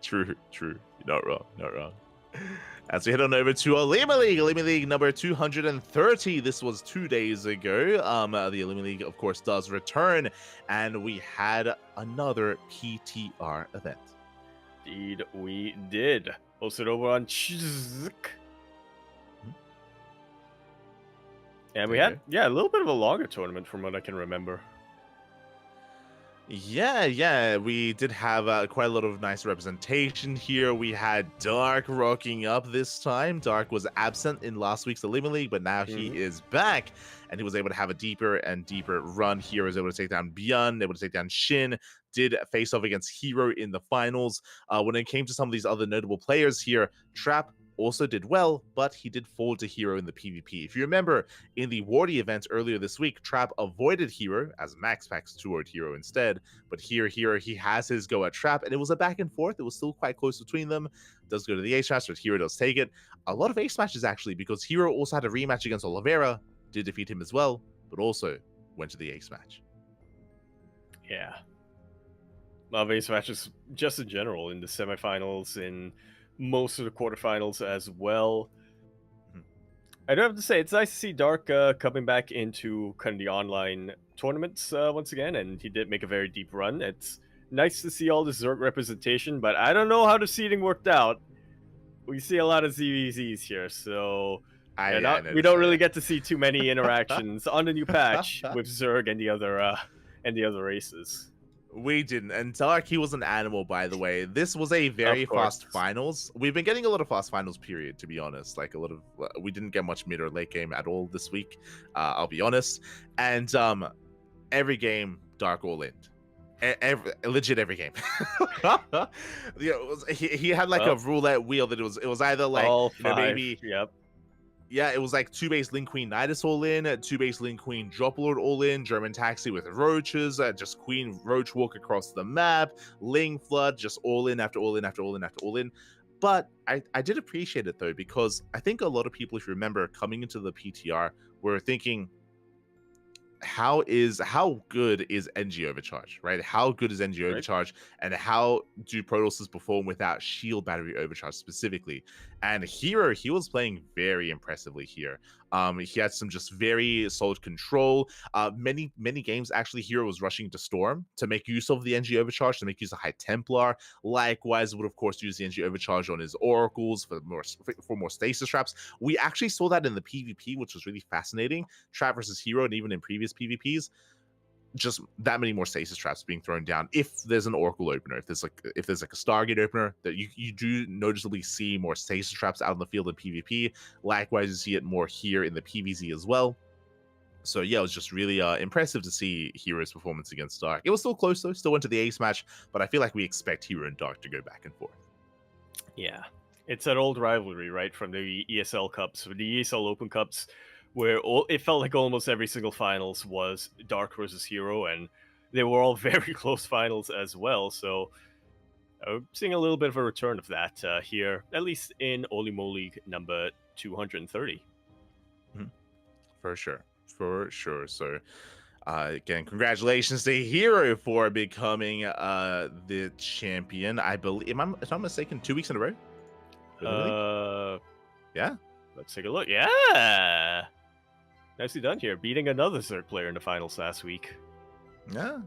True. You're not wrong. As we head on over to Elima League number 230. This was 2 days ago. The Elima League, of course, does return, and we had another PTR event. Indeed, we did. Hosted over on and we had, a little bit of a longer tournament from what I can remember. Yeah, we did have quite a lot of nice representation here. We had Dark rocking up this time. Dark was absent in last week's Elima League, but now he is back, and he was able to have a deeper and deeper run here. He was able to take down Björn, able to take down Shin, did face off against Hero in the finals. When it came to some of these other notable players here, Trap also did well, but he did fall to Hero in the PvP. If you remember, in the Wardy event earlier this week, Trap avoided Hero as Max packs toward Hero instead, but here he has his go at Trap, and it was a back and forth. It was still quite close between them. Does go to the ace match, but Hero does take it. A lot of ace matches, actually, because Hero also had a rematch against Oliveira, did defeat him as well, but also went to the ace match. Yeah. A lot of ace matches just in general in the semifinals, in most of the quarterfinals as well. I do have to say, it's nice to see Dark coming back into kind of the online tournaments once again, and he did make a very deep run. It's nice to see all the Zerg representation, but I don't know how the seeding worked out. We see a lot of ZVZs here, so we don't really get to see too many interactions on the new patch with Zerg and the other races. We didn't. And Dark, he was an animal, by the way. This was a very fast finals. We've been getting a lot of fast finals, period, to be honest. Like, we didn't get much mid or late game at all this week, I'll be honest. And every game, Dark all in. Legit every game. He had like a roulette wheel that it was either like all five. Maybe yep. Yeah, it was like 2-base Link Queen Nidus all in, 2-base Link Queen Drop Lord all in, German Taxi with Roaches, just Queen Roach Walk across the map, Ling Flood, just all in after all in after all in after all in. But I did appreciate it though, because I think a lot of people, if you remember, coming into the PTR, were thinking, how good is NG Overcharge, right? How good is NG Overcharge, and how do Protosses perform without Shield Battery Overcharge specifically? And Hero, he was playing very impressively here. He had some just very solid control. Many games, actually, Hero was rushing to Storm to make use of the NG Overcharge, to make use of High Templar. Likewise, would of course use the NG Overcharge on his Oracles for more stasis traps. We actually saw that in the PvP, which was really fascinating. Trap versus Hero, and even in previous PvPs, just that many more stasis traps being thrown down. If there's an Oracle opener, if there's like a Stargate opener, that you do noticeably see more stasis traps out in the field in PvP. Likewise, you see it more here in the PvZ as well. So yeah, it was just really impressive to see Hero's performance against Dark. It was still close though, still went to the ace match, but I feel like we expect Hero and Dark to go back and forth. Yeah, it's that old rivalry, right, from the ESL Cups, the ESL Open Cups, where it felt like almost every single finals was Dark versus Hero, and they were all very close finals as well. So I'm seeing a little bit of a return of that here, at least in Olimo League number 230. For sure. So again, congratulations to Hero for becoming the champion. I believe, if I'm not mistaken, 2 weeks in a row. Yeah. Let's take a look. Yeah. Nicely done here, beating another Zerg player in the finals last week. Yeah.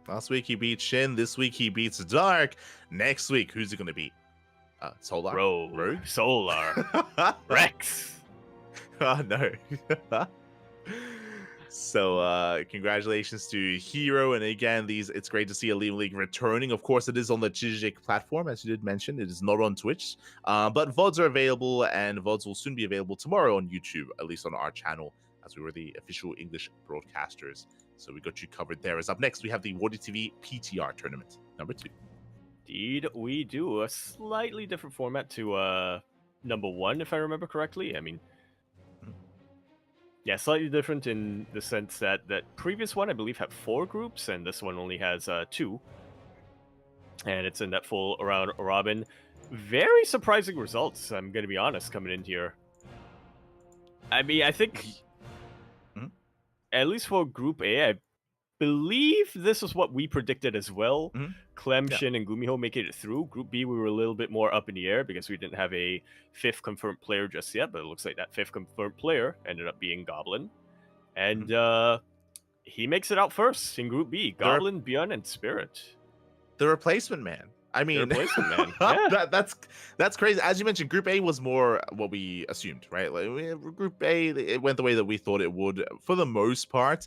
Last week he beat Shin. This week he beats Dark. Next week, who's he going to beat? Solar? Rogue? Solar. Rex. Oh, no. So, congratulations to Hero. And again, it's great to see Elima League returning. Of course, it is on the Chijik platform, as you did mention. It is not on Twitch. But VODs are available, and VODs will soon be available tomorrow on YouTube, at least on our channel, as we were the official English broadcasters. So we got you covered there. As up next, we have the Wardy TV PTR tournament, number 2. Indeed, we do. A slightly different format to number 1, if I remember correctly. I mean, yeah, slightly different in the sense that that previous one, I believe, had 4 groups, and this one only has 2. And it's in that full round robin. Very surprising results, I'm going to be honest, coming in here. I mean, I think, at least for Group A, I believe this is what we predicted as well. Clem, Shin, and Gumiho making it through. Group B, we were a little bit more up in the air because we didn't have a 5th confirmed player just yet, but it looks like that 5th confirmed player ended up being Goblin. And he makes it out first in Group B. Goblin, Bjorn, and Spirit. The replacement man. I mean, man. Yeah. that's crazy. As you mentioned, Group A was more what we assumed, right? Like Group A, it went the way that we thought it would for the most part.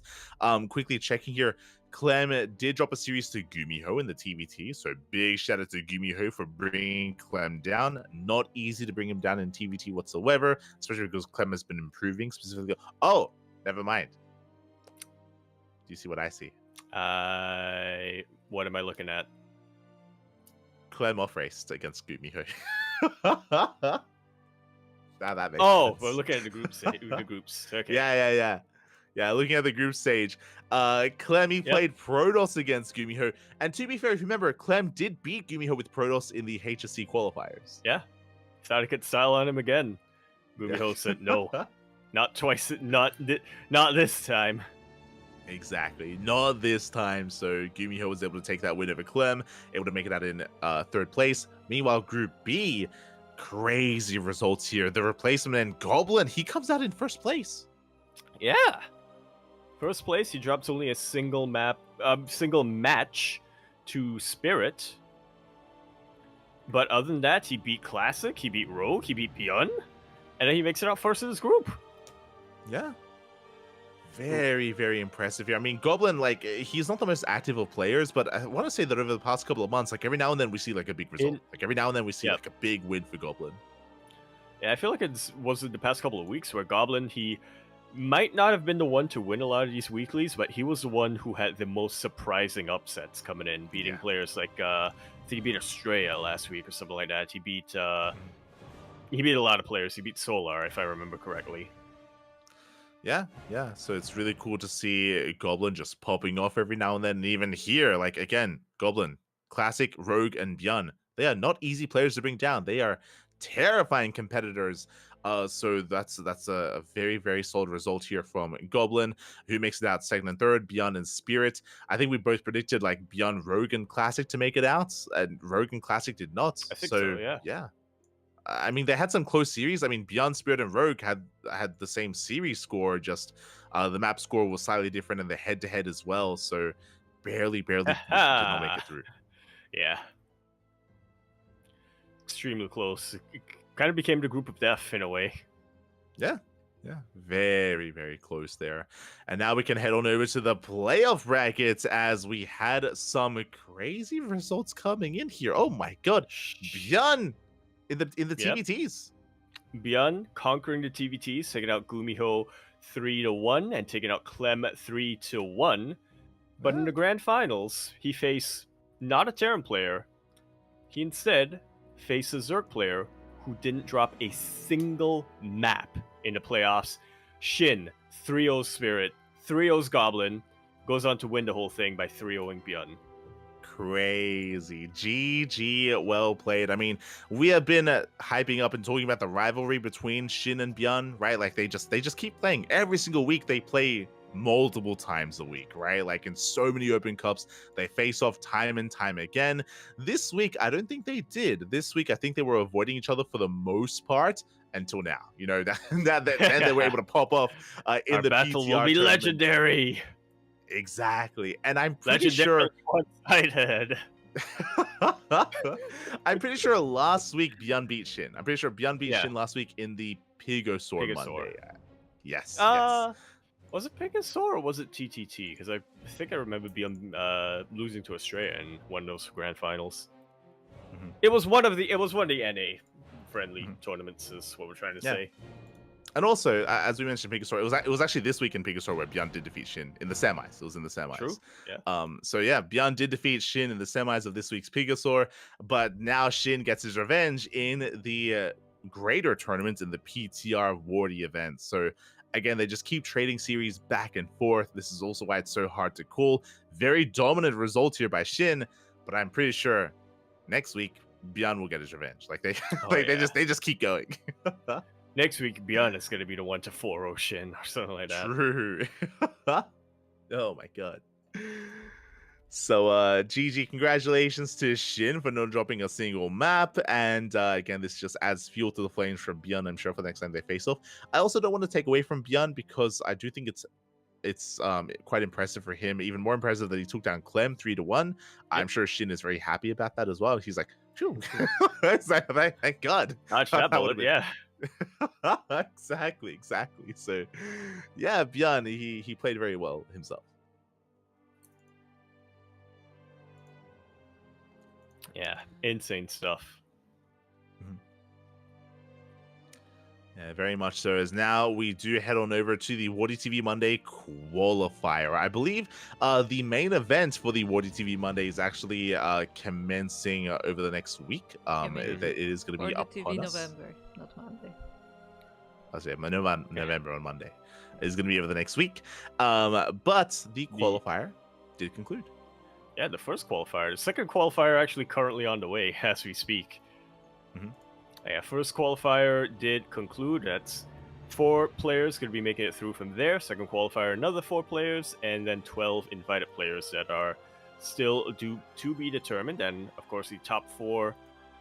Quickly checking here, Clem did drop a series to Gumiho in the TVT, so big shout out to Gumiho for bringing Clem down. Not easy to bring him down in TVT whatsoever, especially because Clem has been improving specifically. Oh, never mind. Do you see what I see? What am I looking at? Clem off raced against Gumiho. Now that makes sense. We're looking at the groups. The groups. Okay. Yeah, looking at the group stage. Clem played Protoss against Gumiho. And to be fair, if you remember, Clem did beat Gumiho with Protoss in the HSC qualifiers. Yeah. Thought I could style on him again. Gumiho said no. Not twice. Not this time. Exactly. Not this time. So Gumiho was able to take that win over Clem, able to make it out in 3rd place. Meanwhile, Group B, crazy results here. The replacement and Goblin, he comes out in 1st place. Yeah. 1st place, he drops only a single match to Spirit. But other than that, he beat Classic, he beat Rogue, he beat Bjorn, and then he makes it out first in his group. Yeah. Very, very impressive here. I mean, Goblin, like, he's not the most active of players, but I want to say that over the past couple of months, like, every now and then we see, like, a big result. Like, every now and then we see, like, a big win for Goblin. Yeah, I feel like it was the past couple of weeks where Goblin, he might not have been the one to win a lot of these weeklies, but he was the one who had the most surprising upsets coming in, beating players like, I think he beat Australia last week or something like that. He beat a lot of players. He beat Solar, if I remember correctly. Yeah. So it's really cool to see Goblin just popping off every now and then. And even here, like, again, Goblin, Classic, Rogue, and Bjorn. They are not easy players to bring down. They are terrifying competitors. So that's a very, very solid result here from Goblin, who makes it out 2nd and 3rd, Bjorn and Spirit. I think we both predicted, like, Bjorn, Rogue, and Classic to make it out, and Rogue and Classic did not. I think so, yeah. I mean, they had some close series. I mean, Beyond Spirit and Rogue had the same series score, just the map score was slightly different in the head-to-head as well, so barely did not make it through. Yeah. Extremely close. It kind of became the group of death in a way. Yeah. Very, very close there. And now we can head on over to the playoff brackets as we had some crazy results coming in here. Oh my god. Bjorn in the TVTs. Bjorn conquering the TVTs, taking out Gumiho 3-1 and taking out Clem 3-1. But in the grand finals, he faced not a Terran player. He instead faced a Zerg player who didn't drop a single map in the playoffs. Shin 3-0 Spirit, 3-0's Goblin, goes on to win the whole thing by 3-0ing Bjorn. Crazy. GG, well played. I mean, we have been hyping up and talking about the rivalry between Shin and Bjorn, right? Like they just keep playing every single week. They play multiple times a week, right? Like in so many open cups, they face off time and time again. This week, I don't think they did. This week, I think they were avoiding each other for the most part until now. You know, then they were able to pop off in Our the battle PTR will be tournament. Legendary. Exactly. And I'm pretty sure one-sided. I'm pretty sure last week Bjorn beat Shin. I'm pretty sure Bjorn beat Shin last week in the Pigosaur Monday. Yes. Was it Pigosaur or was it TTT? Because I think I remember Bjorn losing to Australia in one of those grand finals. Mm-hmm. It was one of the NA friendly tournaments is what we're trying to say. And also, as we mentioned, Pika Store, it was actually this week in Pika Store where Beyond did defeat Shin in the semis. It was in the semis. True. Yeah. So yeah, Beyond did defeat Shin in the semis of this week's Pika Store, but now Shin gets his revenge in the greater tournament in the PTR Wardy event. So again, they just keep trading series back and forth. This is also why it's so hard to call. Very dominant result here by Shin, but I'm pretty sure next week Beyond will get his revenge. Like they, they just keep going. Next week, Beyond is going to be the 1-4 Shin or something like that. True. Oh my god. So, GG, congratulations to Shin for not dropping a single map. And again, this just adds fuel to the flames from Beyond, I'm sure, for the next time they face off. I also don't want to take away from Beyond because I do think it's quite impressive for him. Even more impressive that he took down Clem 3-1. Yep. I'm sure Shin is very happy about that as well. He's like, phew. It's like, thank God. Dodge that bullet, yeah. Exactly. So, yeah, Beyond, he played very well himself. Yeah, insane stuff. Yeah, very much so. As now we do head on over to the Wardy TV Monday qualifier. I believe the main event for the Wardy TV Monday is actually commencing over the next week. It is going to be up on us. November, not Monday. I'll say November on Monday. It's going to be over the next week. But the qualifier did conclude. Yeah, the first qualifier. The second qualifier actually currently on the way as we speak. Yeah, first qualifier did conclude. That's 4 players going to be making it through from there. Second qualifier, another 4 players, and then 12 invited players that are still due to be determined. And of course, the top 4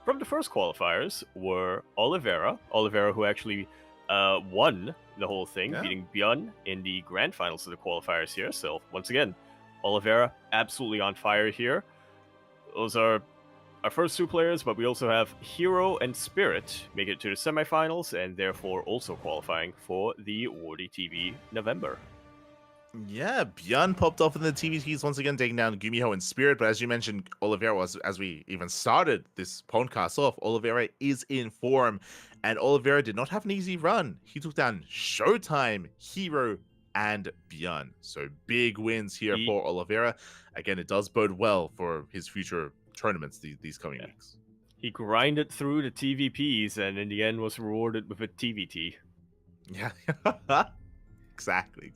from the first qualifiers were Oliveira, who actually won the whole thing, beating Björn in the grand finals of the qualifiers here. So once again, Oliveira absolutely on fire here. Those are our first 2 players, but we also have Hero and Spirit make it to the semifinals and therefore also qualifying for the Wardy TV November. Yeah, Björn popped off in the TVTs once again, taking down Gumiho and Spirit. But as you mentioned, Oliveira was, as we even started this podcast off, Oliveira is in form. And Oliveira did not have an easy run. He took down Showtime, Hero, and Björn. So big wins here for Oliveira. Again, it does bode well for his future tournaments these coming weeks. He grinded through the TVPs and in the end was rewarded with a TVT. Yeah. Exactly.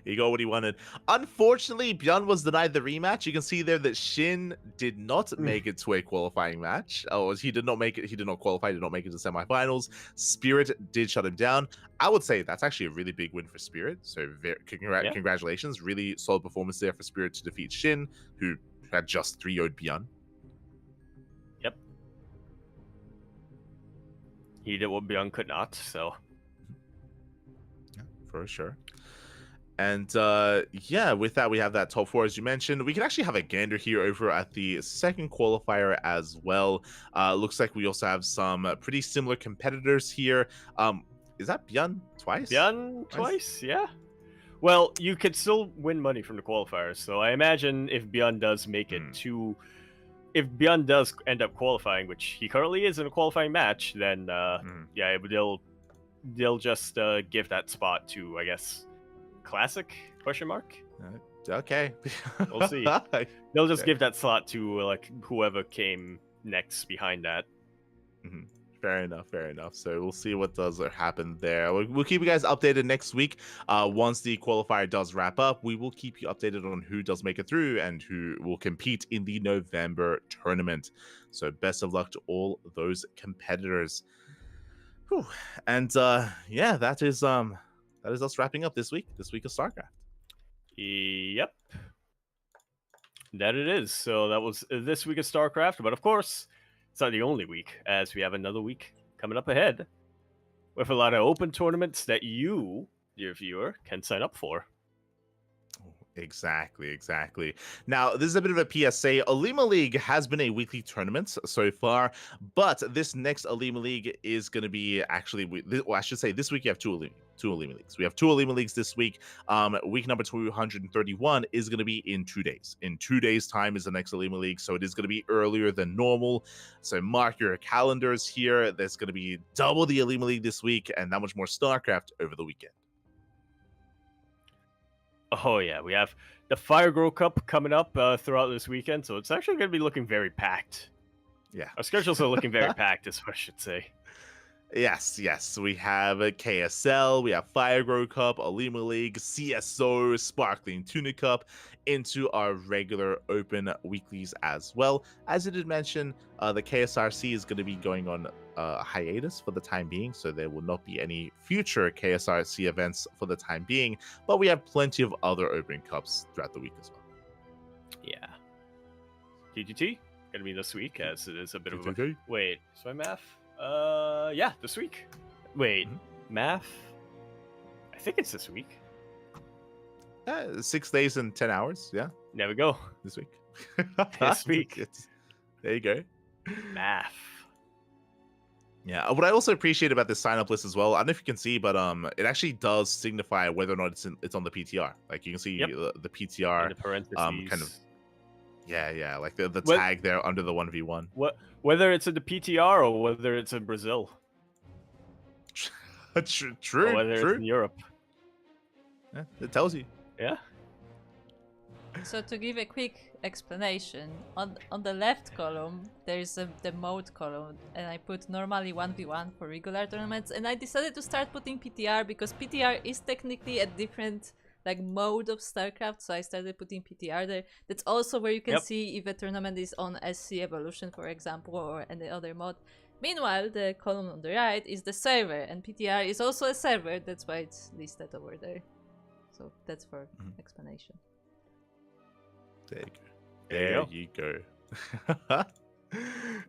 He got what he wanted. Unfortunately, Björn was denied the rematch. You can see there that Shin did not make it to a qualifying match. Oh, he did not make it. He did not qualify. Did not make it to semifinals. Spirit did shut him down. I would say that's actually a really big win for Spirit. So congratulations. Really solid performance there for Spirit to defeat Shin, who had just 3-0'd Björn. Yep. He did what Björn could not, so... For sure. And yeah, with that, we have that top 4, as you mentioned. We can actually have a gander here over at the second qualifier as well. Looks like we also have some pretty similar competitors here. Is that Björn twice? Björn twice, yeah. Well, you could still win money from the qualifiers, so I imagine if Björn does make it to... If Björn does end up qualifying, which he currently is in a qualifying match, then yeah, they'll just give that spot to, I guess, Classic? ? Okay. We'll see. They'll just give that slot to like whoever came next behind that. Fair enough. So we'll see what does happen there. We'll keep you guys updated next week. Once the qualifier does wrap up, we will keep you updated on who does make it through and who will compete in the November tournament. So best of luck to all those competitors. Whew. And yeah, that is us wrapping up this week of StarCraft. Yep, that it is. So that was this week of StarCraft, but of course it's not the only week, as we have another week coming up ahead with a lot of open tournaments that you, dear viewer, can sign up for. Exactly. Now, this is a bit of a PSA. Alima League has been a weekly tournament so far, but this next Alima League is going to be I should say this week you have two Alima Leagues. We have two Alima Leagues this week. Week number 231 is going to be in 2 days. In 2 days' time is the next Alima League, so it is going to be earlier than normal. So mark your calendars here. There's going to be double the Alima League this week and that much more StarCraft over the weekend. Oh yeah, we have the Fire Grow Cup coming up throughout this weekend, so it's actually going to be looking very packed. Yeah. Our schedules are looking very packed, is what I should say. Yes. We have a KSL, we have Fire Grow Cup, Alima League, CSO, Sparkling Tuna Cup, into our regular open weeklies as well. As I did mention, the KSRC is going to be going on hiatus for the time being, so there will not be any future KSRC events for the time being, but we have plenty of other open cups throughout the week as well. Yeah. TGT going to be this week, as it is a bit of a... Wait, is my math? Yeah, this week. Wait, math? I think it's this week. 6 days and 10 hours, yeah. There we go. This week. This week. There you go. Math. Yeah, what I also appreciate about this sign-up list as well, I don't know if you can see, but it actually does signify whether or not it's on the PTR. Like you can see the PTR, in the parentheses. kind of. Yeah, like the tag there under the 1v1. Whether it's in the PTR or whether it's in Brazil. True. Or whether it's in Europe. Yeah, it tells you. Yeah. So to give a quick explanation, on the left column there's the mode column, and I put normally 1v1 for regular tournaments, and I decided to start putting PTR because PTR is technically a different mode of StarCraft, so I started putting PTR there. That's also where you can see if a tournament is on SC Evolution, for example, or any other mod. Meanwhile, the column on the right is the server, and PTR is also a server, that's why it's listed over there. So that's for explanation. There you go.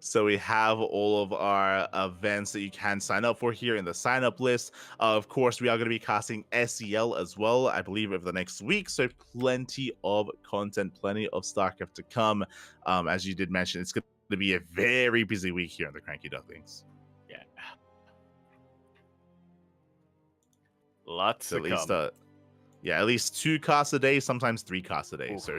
So we have all of our events that you can sign up for here in the sign up list. Of course, we are going to be casting SEL as well, I believe, over the next week. So plenty of content, plenty of StarCraft to come. As you did mention, it's going to be a very busy week here on the CranKy Ducklings. Yeah. Lots so to at least, come. Yeah, at least 2 casts a day, sometimes 3 casts a day. Ooh. So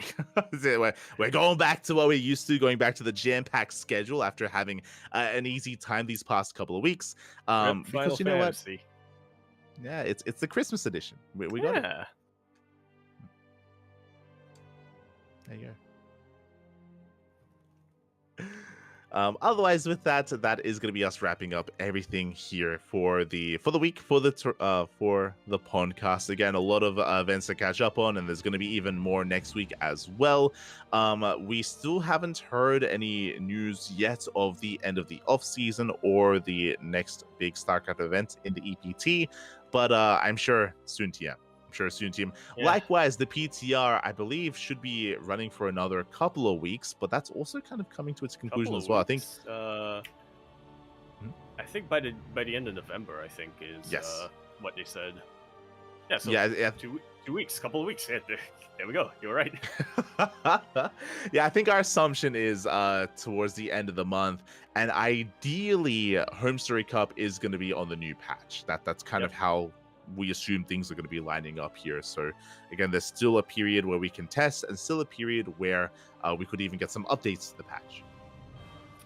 we're going back to what we're used to, going back to the jam-packed schedule after having an easy time these past couple of weeks. Because you know what? Yeah, it's the Christmas edition. We got it. There you go. Otherwise, with that is going to be us wrapping up everything here for the week for the PondCast. Again, a lot of events to catch up on, and there's going to be even more next week as well. We still haven't heard any news yet of the end of the off season or the next big StarCraft event in the EPT, but I'm sure soon, TM. Yeah. Likewise, the PTR, I believe, should be running for another couple of weeks, but that's also kind of coming to its conclusion as well. Weeks. I think by the end of November, I think is what they said. Yeah. So yeah. 2 weeks, couple of weeks. Yeah, there we go. You're right. Yeah, I think our assumption is towards the end of the month, and ideally, Home Story Cup is going to be on the new patch. That's kind of how we assume things are going to be lining up here. So again, there's still a period where we can test, and still a period where we could even get some updates to the patch.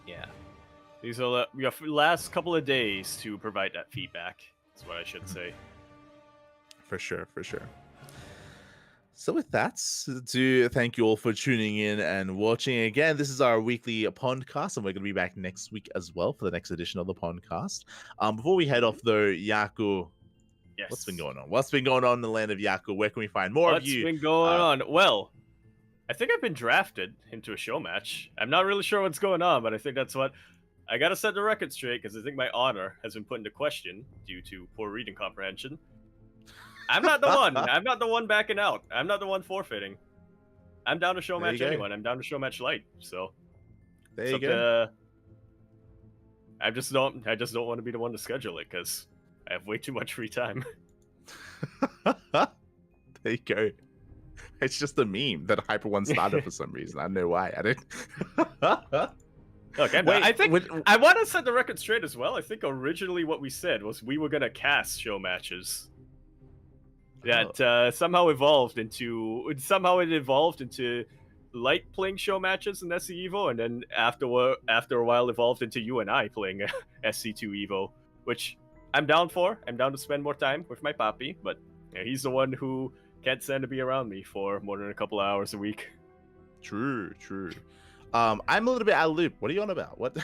Yeah, these are we have last couple of days to provide that feedback. That's what I should say. For sure. So with that, to thank you all for tuning in and watching. Again, this is our weekly PondCast, and we're going to be back next week as well for the next edition of the PondCast. Before we head off though, Yaku, yes. What's been going on? What's been going on in the land of Yaku? Where can we find more of you? What's been going on? Well, I think I've been drafted into a show match. I'm not really sure what's going on, but I think that's what... I gotta set the record straight, because I think my honor has been put into question due to poor reading comprehension. I'm not the one. I'm not the one backing out. I'm not the one forfeiting. I'm down to show match anyone. I'm down to show match light. So there you go. I just don't want to be the one to schedule it, because I have way too much free time. There you go. It's just a meme that Hyper One started for some reason. I don't know why. I didn't. Look, I think I want to set the record straight as well. I think originally what we said was we were gonna cast show matches. That somehow it evolved into Light playing show matches in SC Evo, and then after a while evolved into you and I playing SC2 Evo, which I'm down for. I'm down to spend more time with my papi, but he's the one who can't stand to be around me for more than a couple of hours a week. True. I'm a little bit out of loop. What are you on about? What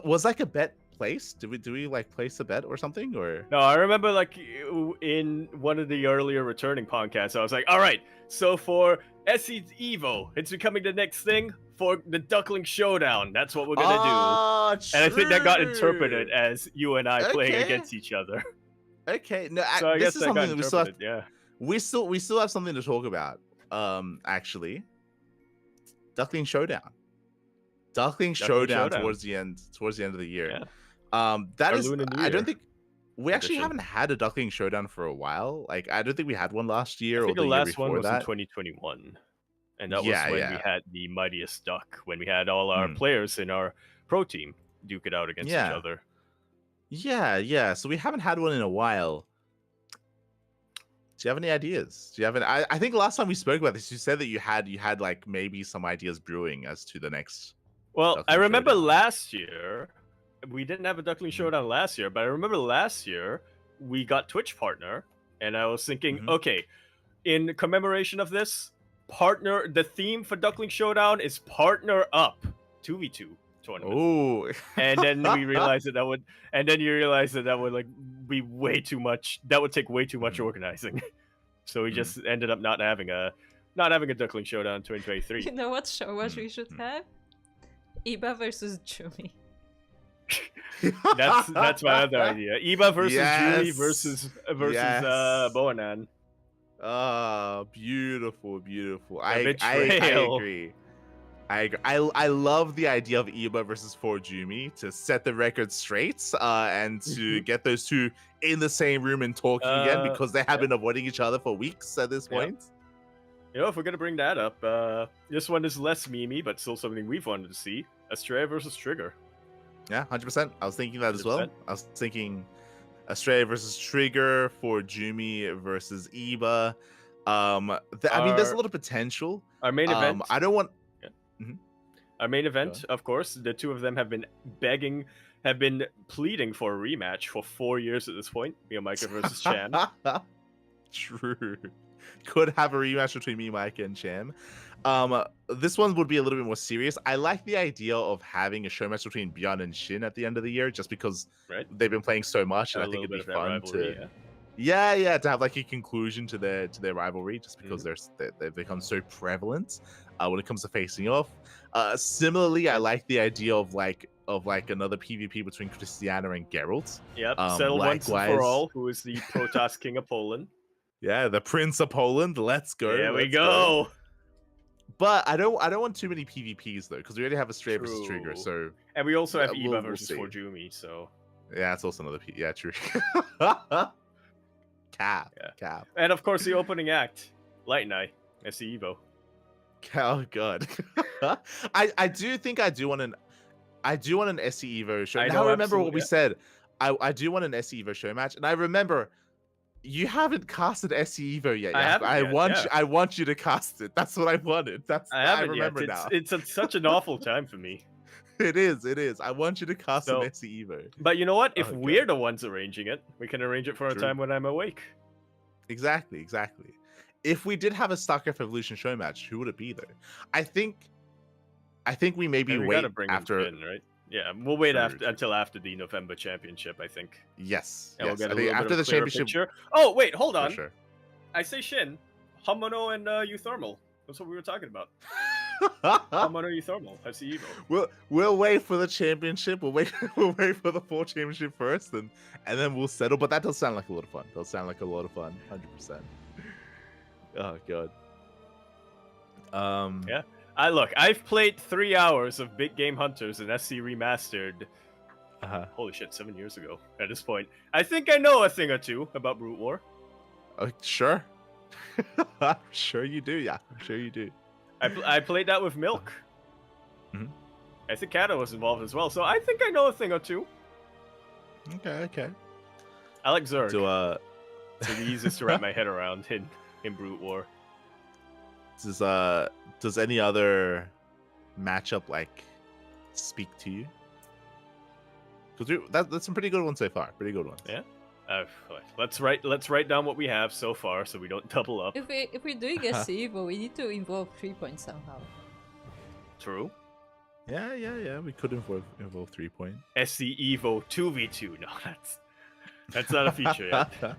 was like a bet placed? Do we like place a bet or something? Or no, I remember like in one of the earlier returning podcasts, I was like, all right, so for SC Evo, it's becoming the next thing for the Duckling Showdown. That's what we're gonna do. And I think that got interpreted as you and I playing against each other. Okay, no, so I this guess is that something got that we still have, yeah. We still have something to talk about. Actually, Duckling Showdown. Duckling Showdown towards the end of the year. Yeah. That is, I don't think we actually edition. haven't had a Duckling Showdown for a while. Like, I don't think we had one last year I think or the last year before one was that. in 2021, and that was when we had the mightiest duck, when we had all our players in our pro team duke it out against each other. Yeah. So we haven't had one in a while. Do you have any ideas? Do you have any? I think last time we spoke about this, you said that you had like maybe some ideas brewing as to the next. Well, Duckling I remember Showdown. last year we didn't have a Duckling Showdown last year, but I remember last year we got Twitch partner, and I was thinking, okay, in commemoration of this, the theme for Duckling Showdown is partner up 2v2 tournament. Oh, and then we realized that would like be way too much. That would take way too much organizing. So we just ended up not having a Duckling Showdown in 2023. You know what show match we should have? Iba versus Jumi. That's my other idea. Iba versus Jumi versus Boanan. Beautiful. I agree. I love the idea of Iba versus 4Jumi to set the record straight and to get those two in the same room and talking again, because they have been avoiding each other for weeks at this point. You know, if we're gonna bring that up, this one is less memey, but still something we've wanted to see. Australia versus Trigger. Yeah, 100%. I was thinking that as well. I was thinking Australia versus Trigger, 4Jumi versus Iba. I mean, there's a lot of potential. Our main event. I don't want. Our main event, of course, the two of them have been pleading for a rematch for 4 years at this point. Mika versus Chan. True. Could have a rematch between Mika and Chan. This one would be a little bit more serious. I like the idea of having a show match between Byeon and Shin at the end of the year, just because they've been playing so much, and I think it'd be fun to to have like a conclusion to their rivalry, just because they've become so prevalent when it comes to facing off. Similarly, I like the idea of like another PvP between Christiana and Geralt. Yep, settle once and for all. Who is the Protoss King of Poland? Yeah, the Prince of Poland. Let's go. There we go. But I don't want too many PvPs though, because we already have Australia versus Trigger. So and we also have Iba versus 4Jumi. So yeah, it's also another Yeah, true. Cap. And of course, the opening act, Light and I, SC Evo. Oh god. I do think I do want an SC Evo show. I remember what we said. I do want an SC Evo show match, and I remember you haven't casted SC Evo yet. I want you to cast it. That's what I wanted. I remember now. It's such an awful time for me. It is. I want you to cast an SC Evo. But you know what? If we're the ones arranging it, we can arrange it for a time when I'm awake. Exactly. If we did have a StarCraft Evolution show match, who would it be though? I think we maybe wait after. In, right? Yeah, we'll wait until after the November championship, I think. Yes. We'll get after the championship. Picture. Oh wait, hold on. Sure. I say Shin, Hamono and Euthermal. That's what we were talking about. Hamono Euthermal. I see Evo. We'll wait for the championship. We'll wait for the full championship first, and then we'll settle. But that does sound like a lot of fun. 100%. Oh god. Yeah. I've played 3 hours of Big Game Hunters and SC Remastered. Holy shit, 7 years ago. At this point, I think I know a thing or two about Brute War. Sure. I'm sure you do. Yeah, I'm sure you do. I played that with Milk. Mhm. I think Kata was involved as well, so I think I know a thing or two. Okay. I like Zerg. So, It's the easiest to wrap my head around in Brute War. does any other matchup like speak to you? Because that's some pretty good ones so far. Pretty good ones. Yeah. Let's write down what we have so far, so we don't double up. If we're doing SC Evo, we need to involve 3 points somehow. True. Yeah. We could involve 3 point. SC Evo 2v2. No, that's not a feature yet.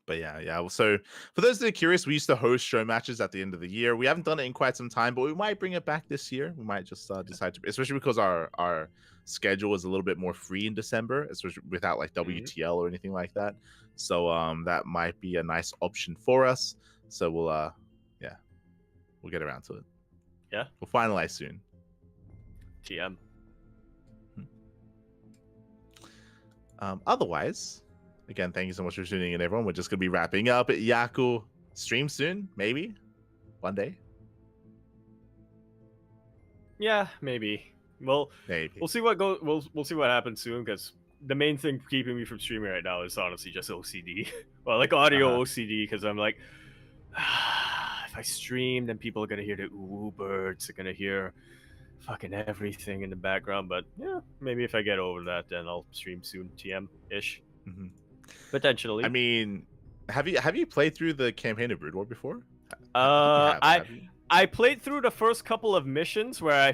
But yeah. So for those that are curious, we used to host show matches at the end of the year. We haven't done it in quite some time, but we might bring it back this year. We might just decide to, especially because our schedule is a little bit more free in December, especially without like WTL or anything like that. So that might be a nice option for us. So we'll get around to it. Yeah, we'll finalize soon. TM. Otherwise, again, thank you so much for tuning in, everyone. We're just going to be wrapping up at Yaku stream soon, maybe one day. Yeah, maybe. Well, maybe we'll see what goes. We'll see what happens soon, because the main thing keeping me from streaming right now is honestly just OCD. Well, like audio OCD, because I'm like, if I stream, then people are gonna hear the ooh birds. They're gonna hear fucking everything in the background. But yeah, maybe if I get over that, then I'll stream soon, TM ish. Mm-hmm. Potentially. I mean, have you played through the campaign of Brood War before? I played through the first couple of missions where I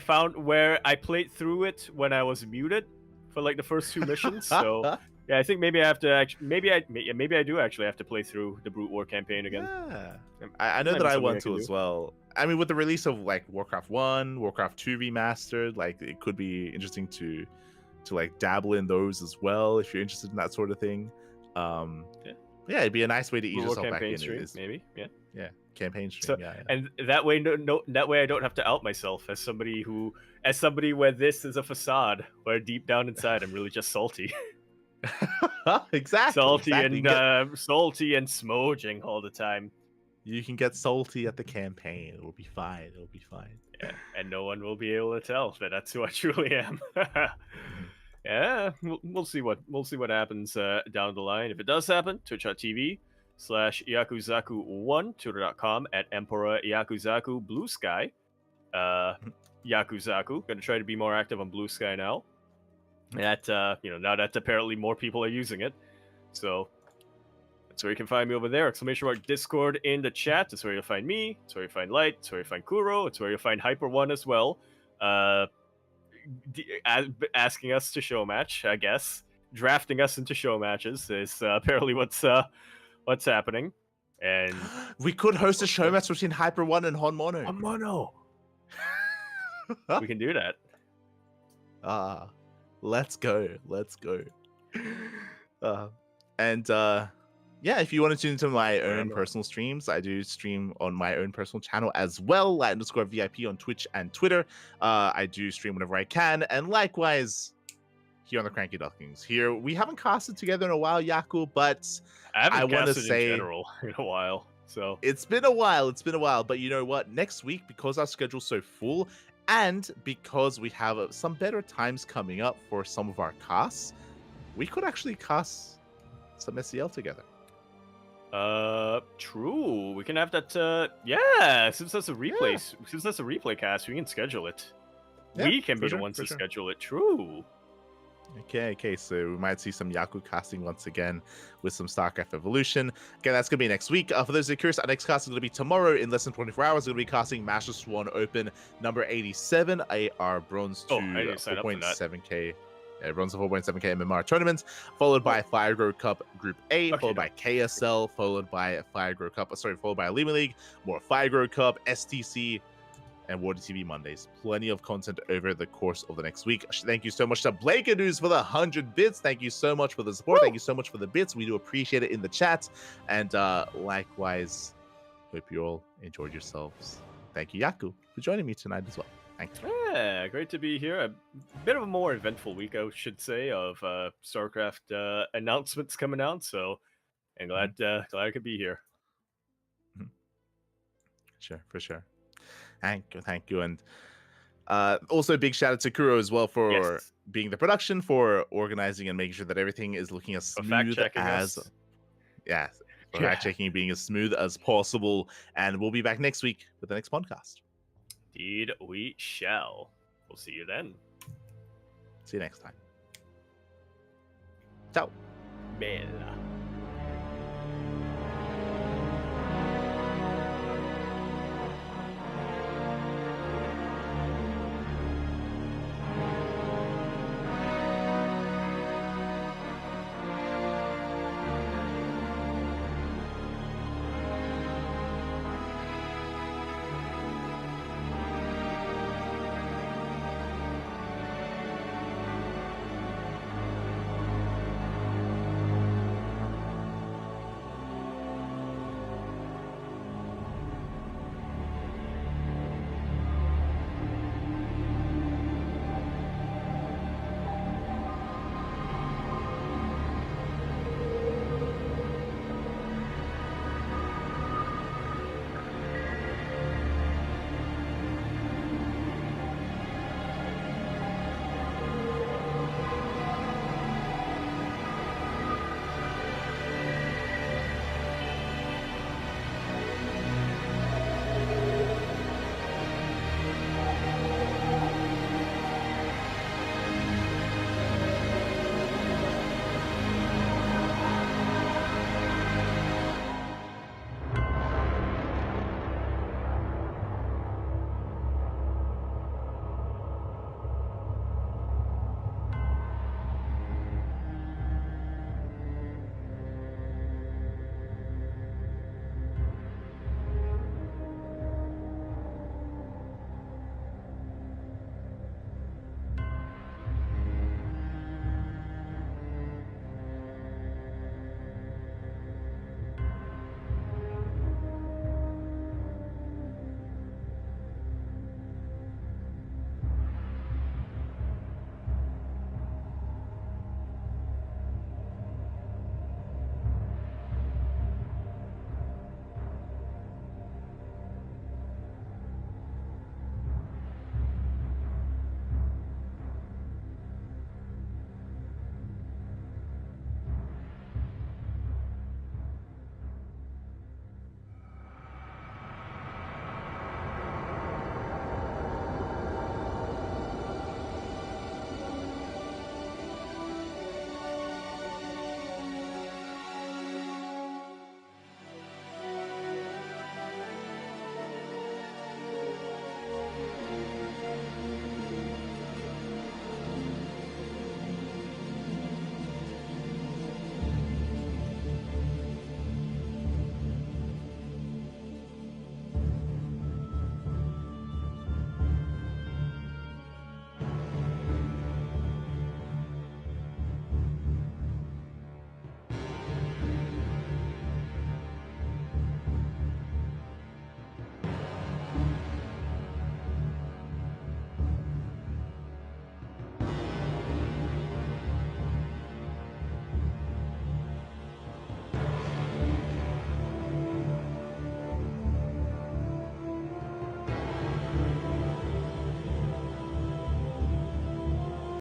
played through it when I was muted for like the first 2 missions. So yeah, I think maybe I have to maybe I do actually have to play through the Brute War campaign again. Yeah. I know that I want to as well. I mean, with the release of like Warcraft 1, Warcraft 2 remastered, like it could be interesting to like dabble in those as well if you're interested in that sort of thing. Yeah, it'd be a nice way to ease yourself back in. Stream, maybe, yeah, campaign stream. So, and that way, that way I don't have to out myself as somebody where this is a facade, where deep down inside I'm really just salty. Exactly. Salty and smoging all the time. You can get salty at the campaign. It'll be fine. Yeah, and no one will be able to tell that that's who I truly am. Yeah, we'll see what happens down the line. If it does happen, twitch.tv/Yakuzaku1, twitter.com @Emperor Yakuzaku, Blue Sky. Yakuzaku. Gonna try to be more active on Blue Sky now. That now that apparently more people are using it. So that's where you can find me over there. Exclamation mark Discord in the chat. That's where you'll find me. It's where you find Light. It's where you find Kuro. It's where you'll find Hyper One as well. Asking us to show match, I guess. Drafting us into show matches is apparently what's happening. And we could host a show match between Hyper One and Honmono. Honmono. We can do that. Let's go. Yeah, if you want to tune into my own personal streams, I do stream on my own personal channel as well, @_VIP on Twitch and Twitter. I do stream whenever I can, and likewise here on the CranKy Ducklings. Here, we haven't casted together in a while, Yaku, but I want to say in general in a while. So it's been a while, but you know what? Next week, because our schedule's so full, and because we have some better times coming up for some of our casts, we could actually cast some SEL together. True. We can have that. Since that's a replay cast, we can schedule it. Yeah, we can be the ones to schedule it. True. Okay. So we might see some Yaku casting once again with some StarCraft Evolution. Again, that's gonna be next week. For those who are curious, our next cast is gonna be tomorrow in less than 24 hours. We're gonna be casting Master Swan Open number 87, AR Bronze to 4.7K. Bronze to 4.7K MMR tournaments, followed by Fire Grow Cup Group A, followed by KSL, followed by Fire Grow Cup, followed by Lima League, more Fire Grow Cup, STC, and Water TV Mondays. Plenty of content over the course of the next week. Thank you so much to Blake News for the 100 bits. Thank you so much for the support. Thank you so much for the bits. We do appreciate it in the chat. And likewise, hope you all enjoyed yourselves. Thank you, Yaku, for joining me tonight as well. Thank you. Yeah, great to be here. A bit of a more eventful week, I should say, of StarCraft announcements coming out. So And glad I could be here. Sure, for sure. Thank you. And also big shout out to Kuro as well for being the production, for organizing and making sure that everything is looking as smooth as fact checking, being as smooth as possible. And we'll be back next week with the next podcast. Indeed, we shall. We'll see you then. See you next time. Ciao. Bella.